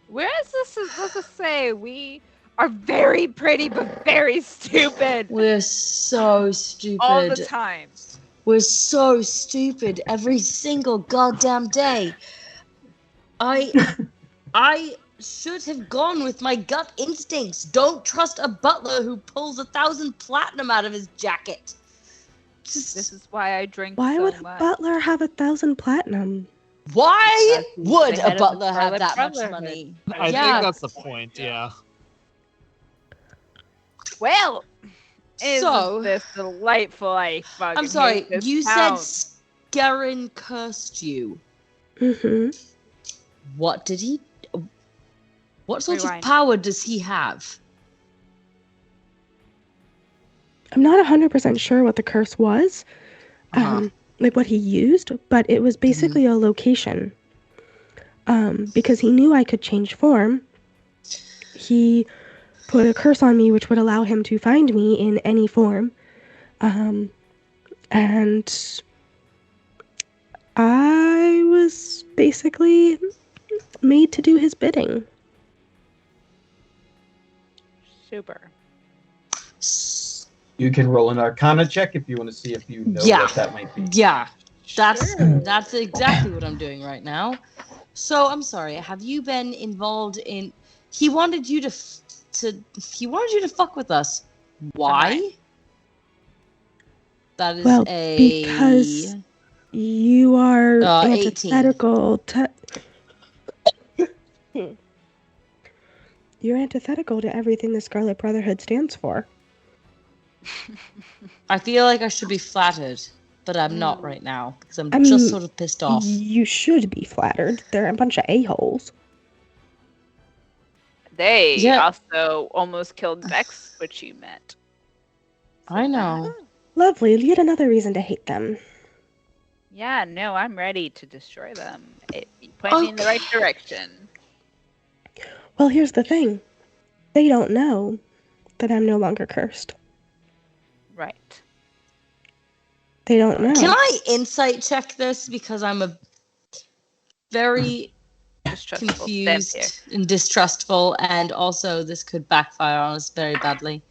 Where is this supposed to say? We are very pretty but very stupid We're so stupid. all the time. We're so stupid every single goddamn day. I should have gone with my gut instincts. Don't trust a butler who pulls 1,000 platinum out of his jacket. This Just is why I drink Why so would a much. butler have 1,000 platinum? why Because he's would the a head of the butler have Scarlet that much Brotherhood. money? I Yeah. think that's the point, yeah. Well, isn't So- this delightful? I fucking I'm sorry, hate this you town. said Scarin cursed you. Mm-hmm. What did he? What sort Rewind. of power does he have? I'm not 100% sure what the curse was, Uh-huh. like what he used, but it was basically a location. Because he knew I could change form, he put a curse on me which would allow him to find me in any form. And I was basically made to do his bidding. Super. You can roll an Arcana check if you want to see if you know Yeah. what that might be. Yeah, Sure. that's exactly what I'm doing right now. So I'm sorry. Have you been involved in? He wanted you to fuck with us. Why? That is Well, a because you are 18. antithetical to. You're antithetical to everything the Scarlet Brotherhood stands for. I feel like I should be flattered, but I'm not right now because I'm I just mean, sort of pissed off. You should be flattered. They're a bunch of a-holes. They Yeah. also almost killed Vex, which you met. I know. Lovely, yet another reason to hate them. Yeah, no, I'm ready to destroy them. You point me in the right direction. Well, here's the thing. They don't know that I'm no longer cursed. Right. They don't know. Can I insight check this because I'm a very Distrustful step here. confused and distrustful, and also this could backfire on us very badly.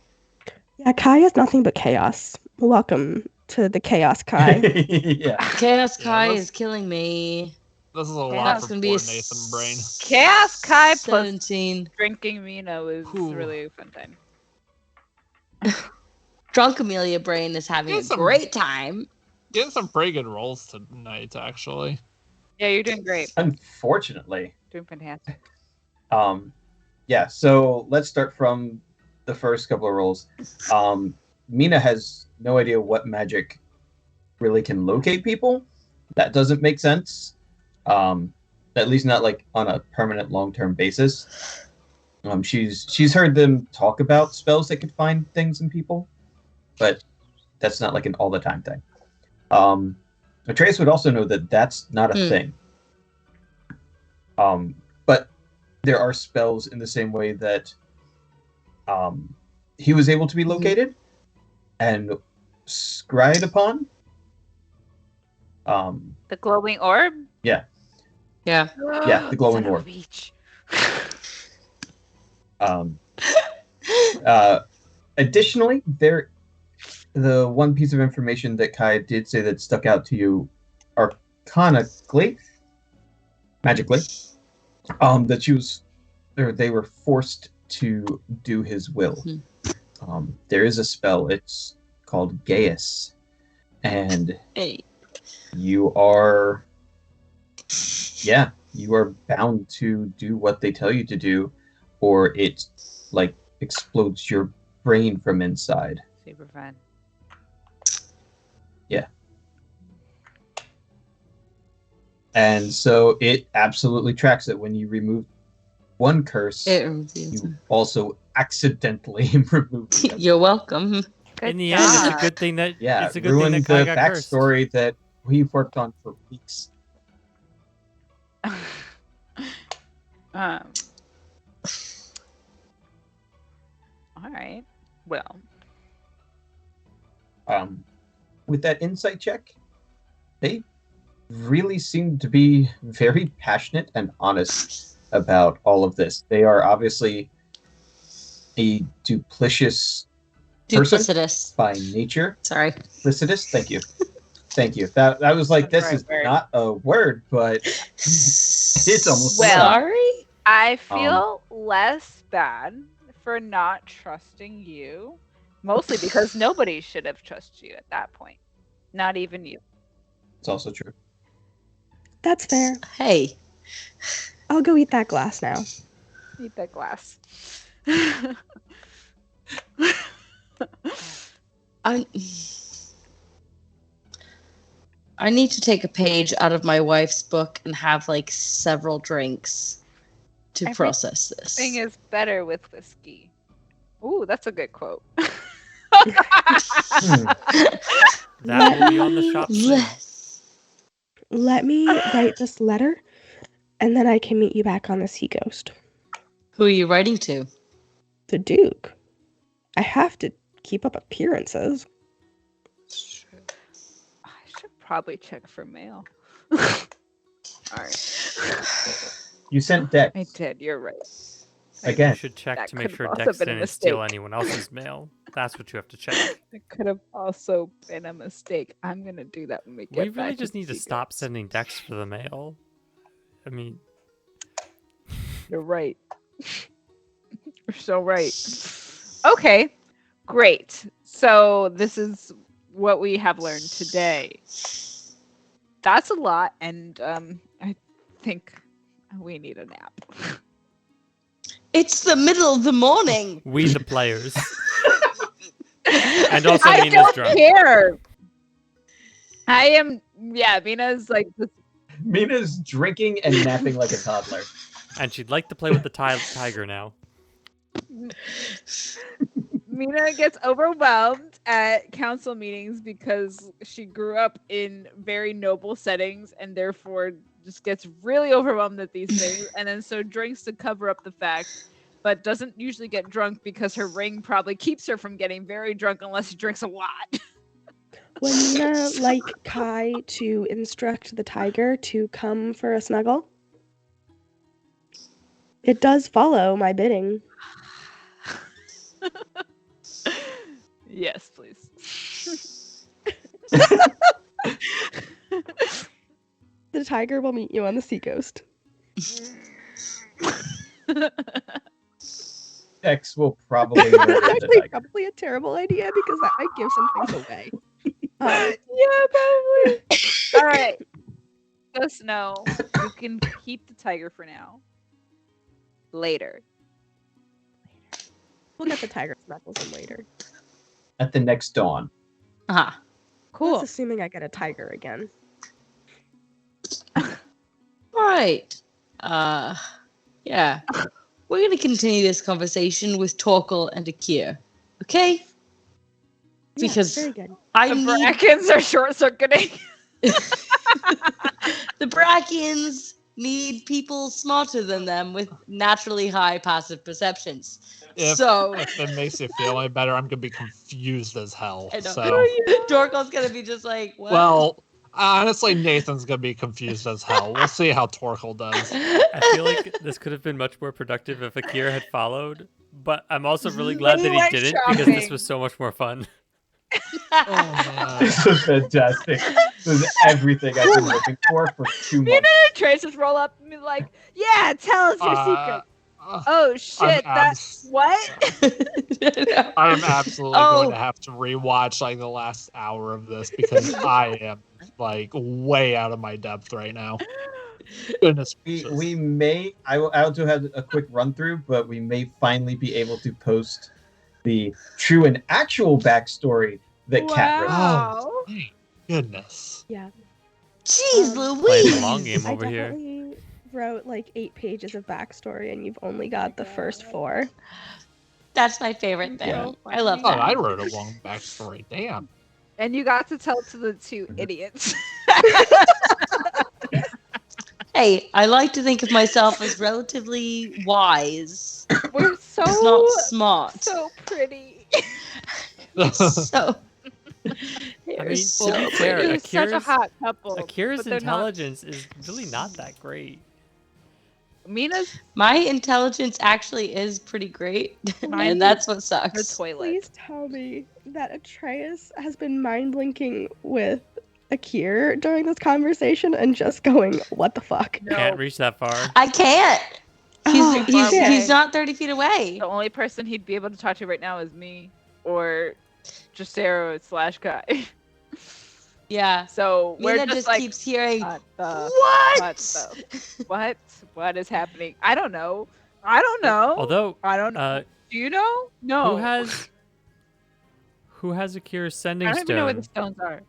Yeah, Kai is nothing but chaos. Welcome to the Chaos Kai. Yeah. Chaos Kai let's- is killing me. This is a Yeah, lot it's for gonna poor be a Nathan Brain. Chaos Kai plus 17. drinking Mina was Ooh. really a fun time. Drunk Amelia Brain is having Get a some- great time. Getting some pretty good rolls tonight, actually. Yeah, you're doing great. Unfortunately. Doing fantastic. Yeah, so let's start from the first couple of rolls. Mina has no idea what magic really can locate people. That doesn't make sense. At least not like on a permanent long-term basis. She's heard them talk about spells that could find things in people, but that's not like an all the time thing. Atreus would also know that that's not a thing. But there are spells in the same way that he was able to be located and scryed upon. The glowing orb? Yeah. Yeah. Yeah, the glowing Son of orb. a beach. Additionally, the one piece of information that Kai did say that stuck out to you arcanically, magically, that they were forced to do his will. There is a spell, it's called Gaius, and Hey. you are bound to do what they tell you to do, or it like explodes your brain from inside. Super fun. And so it absolutely tracks it. When you remove one curse, It reveals you also accidentally remove the other. You're welcome. Good In the end, it's job. a good thing that Yeah, it's a good thing ruined that Kai the got cursed. backstory that we've worked on for weeks. All right. Well, With that insight check, they really seem to be very passionate and honest about all of this. They are obviously a duplicitous person Duplicitous. by nature. Sorry. Duplicitous. Thank you. Thank you. That I was like, That's this the is right word. not a word, but it's almost Well, Sorry? I feel less bad for not trusting you, mostly because nobody should have trusted you at that point. Not even you. it's also true. That's fair. Hey. I'll go eat that glass now. Eat that glass. I need to take a page out of my wife's book and have like several drinks to process this. Thing is better with whiskey. Ooh, that's a good quote. That will be on the shop soon. Let me write this letter, and then I can meet you back on the Sea Ghost. Who are you writing to? The Duke. I have to keep up appearances. I should probably check for mail. Alright. You sent Dex. I did, you're right. Again. You should check That to make could sure have also Dex been a didn't steal mistake. anyone else's mail. That's what you have to check. It could have also been a mistake. I'm gonna do that when we get We back. really just need to Sea stop Ghost. sending Dex for the mail. I mean, You're right. You're so right. Okay, great. So this is what we have learned today. That's a lot, and I think we need a nap. It's the middle of the morning. we the players. And also I Mina's don't drunk. care. I am. Yeah, Mina's like this. Mina's drinking and napping like a toddler. And she'd like to play with the tiger now. Mina gets overwhelmed at council meetings because she grew up in very noble settings and therefore just gets really overwhelmed at these things, and then so drinks to cover up the fact, but doesn't usually get drunk because her ring probably keeps her from getting very drunk unless she drinks a lot. Would Nina like Kai to instruct the tiger to come for a snuggle? It does follow my bidding. Yes, please. The tiger will meet you on the seacoast. X will probably murder That's the actually tiger. probably a terrible idea because that might give some things away. Yeah, probably. All right. Just know you can keep the tiger for now. Later. We'll get the tiger's knuckles in later. At the next dawn. Uh-huh. Cool. That's assuming I get a tiger again. All right. Yeah. We're going to continue this conversation with Torkel and Akkierr. Okay? Yeah, Because very good. I The need brackens are short circuiting. the Brackians need people smarter than them with naturally high passive perceptions. If, So if it makes you feel any better, I'm gonna be confused as hell. I know. So, Torkel's gonna be just like, what? well, honestly, Nathan's gonna be confused as hell. We'll see how Torkel does. I feel like this could have been much more productive if Akkierr had followed, but I'm also really glad He that he went didn't because this shopping. was so much more fun. Oh man. This was fantastic. This is everything I've been looking for 2 Me and months. Trace just roll up and be like, yeah, tell us your secret. Oh shit, that's what? I'm absolutely Oh. going to have to rewatch like the last hour of this because I am like way out of my depth right now. Goodness gracious. We may. I'll do have a quick run through, but we may finally be able to post the true and actual backstory that Kat wrote. Wow. Oh, thank goodness. Yeah. Jeez Um, Playing the Louise! long game I over here. definitely wrote like 8 pages of backstory, and you've only got the first 4. That's my favorite thing. Yeah. I love Oh, that. I wrote a long backstory. Damn. And you got to tell to the 2 idiots. Hey, I like to think of myself as relatively wise. We're so It's not smart. so pretty. So I mean, so to be fair, You're such a Akkierr's, hot couple. Akkierr's but they're not. intelligence is really not that great. Mina's my intelligence actually is pretty great, Mine and that's what the sucks. toilet. Please tell me that Atreus has been mind linking with Akkierr during this conversation and just going, what the fuck? No. Can't reach that far. I can't. Oh, he's- shit. He's not 30 feet away. The only person he'd be able to talk to right now is me or Jacero / Guy. Yeah. So we're Mina just just like, keeps hearing, what the what? what? What is happening? I don't know. I don't know. Although, I don't know. Do you know? No. who has Akkierr's sending I don't even know where the stone? stones are.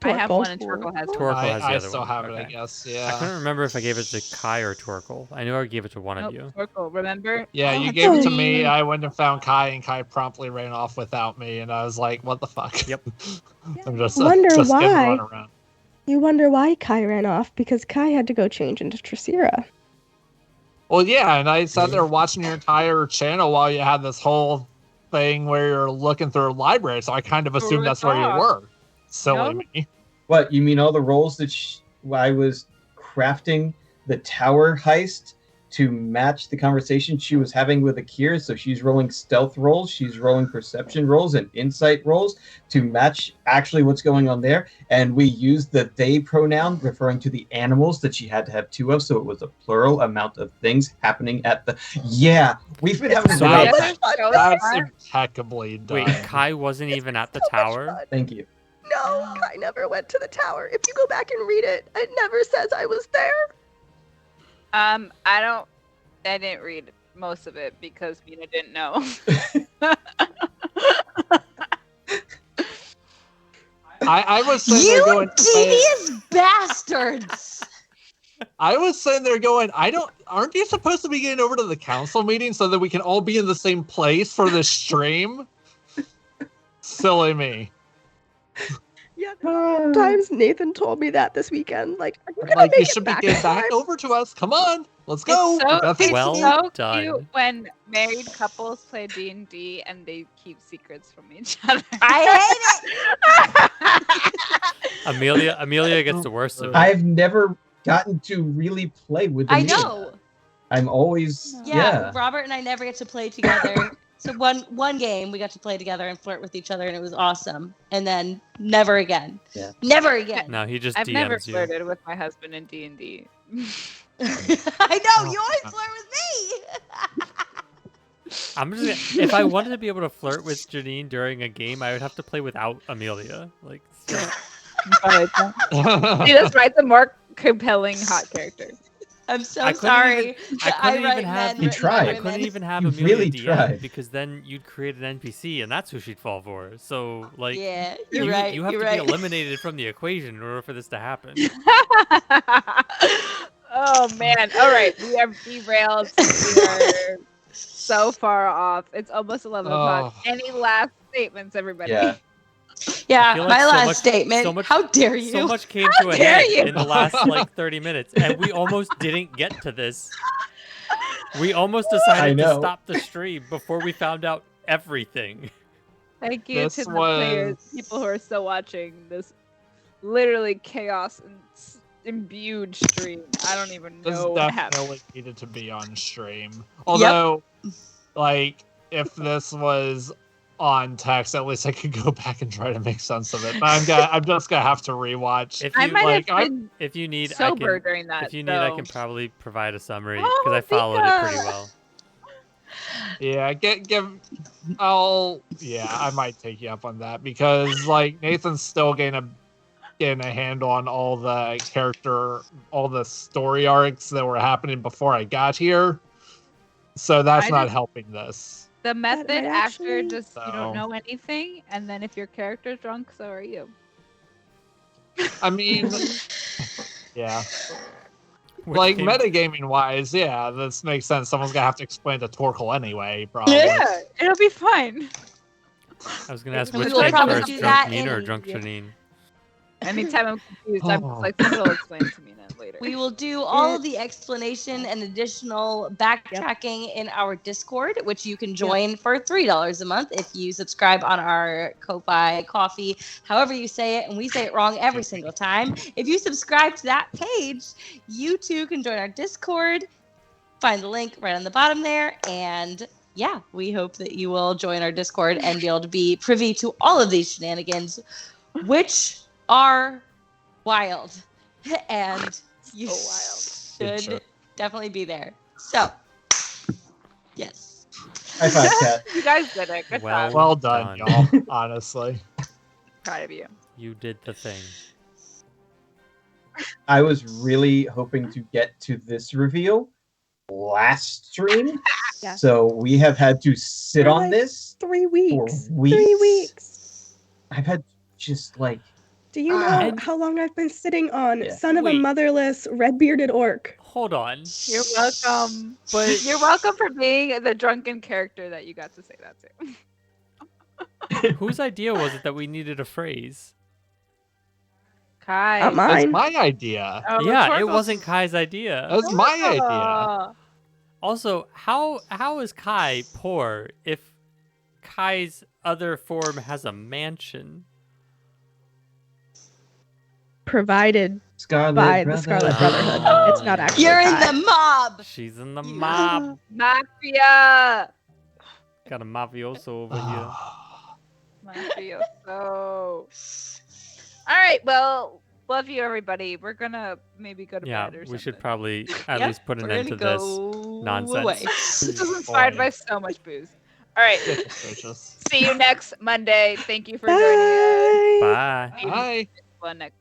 I have Torkel. one and Torkel has one. Torkel has the I other still one. have it, I Okay. guess. I Yeah. couldn't remember if I gave it to Kai or Torkel. I knew I gave it to one of Nope, you. Torkel, remember? Yeah, you Oh, gave it to Hmm. me. I went and found Kai, and Kai promptly ran off without me, and I was like, "What the fuck?" Yep. I'm just Wonder just getting why. run around. You wonder why Kai ran off, because Kai had to go change into Trasira. Well, yeah, and I sat there watching your entire channel while you had this whole thing where you're looking through a library, so I kind of assumed that's where you were. Silly Nope. me. What, you mean all the rolls that I was crafting the tower heist to match the conversation she was having with Akkierr? So she's rolling stealth rolls, she's rolling perception rolls and insight rolls to match actually what's going on there. And we used the they pronoun referring to the animals that she had to have 2 of, so it was a plural amount of things happening at the... Yeah, we've been having a So lot of wait. fun. That's impeccably done. Wait, Kai wasn't even at the tower? Thank you. No, Kai never went to the tower. If you go back and read it, it never says I was there. I didn't read most of it because Mina didn't know. I was sitting there You going, devious bastards! I was sitting there going, aren't you supposed to be getting over to the council meeting so that we can all be in the same place for this stream? Silly me. Yeah, sometimes Nathan told me that this weekend. Like, are you gonna Like, make you it should be back getting in back time? over to us. Come on, let's go. It's so, That's it's Well so done. cute when married couples play D&D and they keep secrets from each other. I hate it! Amelia gets the worst of it. I've never gotten to really play with I Amelia. know. I'm always Yeah, Robert and I never get to play together. So one game we got to play together and flirt with each other, and it was awesome. And then never again. Yeah. Never again. No, he just I've never DMs you. flirted with my husband in D&D. I know you always flirt with me. I'm just gonna, if I wanted to be able to flirt with Janine during a game, I would have to play without Amelia. Like, so- See, that's right. The more compelling hot character. I'm so I couldn't sorry. I couldn't write even have. men He written by tried. I women. couldn't even have He Amelia really DM tried. because then you'd create an NPC, and that's who she'd fall for. So, like, Yeah, you, you're right. you have you're to right. be eliminated from the equation in order for this to happen. Oh man! All right, we are derailed. We are so far off. It's almost 11 o'clock. Oh. Any last statements, everybody? Yeah. Yeah, I feel like my so last much- statement. so much- How dare you? So much came to a dare head you! in the last like 30 minutes, and we almost didn't get to this. We almost decided to know. stop the stream before we found out everything. Thank you This to the players, was- people who are still watching this literally chaos and imbued stream. I don't even This know what happened. definitely needed to be on stream. Although, like, if this was on text, at least I could go back and try to make sense of it. But I'm just gonna have to rewatch. If I you might like, have been if you need, sober I can. during that. If you need, I so- can probably provide a summary Oh, because I followed it pretty Vika! well. Yeah, I might take you up on that because like Nathan's still getting a handle on all the story arcs that were happening before I got here. So that's I not just- helping this. The method might actor actually- just you So- don't know anything, and then if your character's drunk, so are you. I mean, yeah. Which Like game- metagaming wise, yeah, this makes sense. Someone's gonna have to explain to Torkel anyway, probably. Yeah, it'll be fine. I was gonna ask And we which will came probably first, do drunk that Nina or in- drunk yeah. Janine? Anytime I'm confused, I'm just like, someone will explain to me then later. We will do all of the explanation and additional backtracking in our Discord, which you can join for $3 a month if you subscribe on our Ko-Fi Coffee, however you say it, and we say it wrong every single time. If you subscribe to that page, you too can join our Discord. Find the link right on the bottom there, and yeah, we hope that you will join our Discord and be able to be privy to all of these shenanigans, which are wild. And you wild. should definitely be there. So, yes. High five, Kat. You guys did it. Good Well- job. Well done, Done. y'all. Honestly. Proud of you. You did the thing. I was really hoping to get to this reveal last stream. Yeah. So we have had to sit For on like this 3 weeks. for weeks. 3 weeks. I've had just like Do you know And- how long I've been sitting on Yeah. son of a Wait. motherless red-bearded orc? Hold on. You're welcome. But You're welcome for being the drunken character that you got to say that to. whose idea was it that we needed a phrase? Kai. Not That's mine. my idea. Oh, Yeah, it Torkel. wasn't Kai's idea. That's my idea. Ah. Also, how is Kai poor if Kai's other form has a mansion? Provided Scarlet by the Brother. Scarlet Brotherhood. It's not actually You're in Kai. the mob. She's in the You- mob. Mafia. Got a mafioso over here. Mafioso. All right. Well, love you, everybody. We're gonna maybe go to Yeah, bed or something. we should probably at Yep, least put an we're end to gonna this go nonsense. away. This is inspired by so much booze. All right. Suspicious. See you next Monday. Thank you for joining us. Bye. Bye. Hi. Well, next.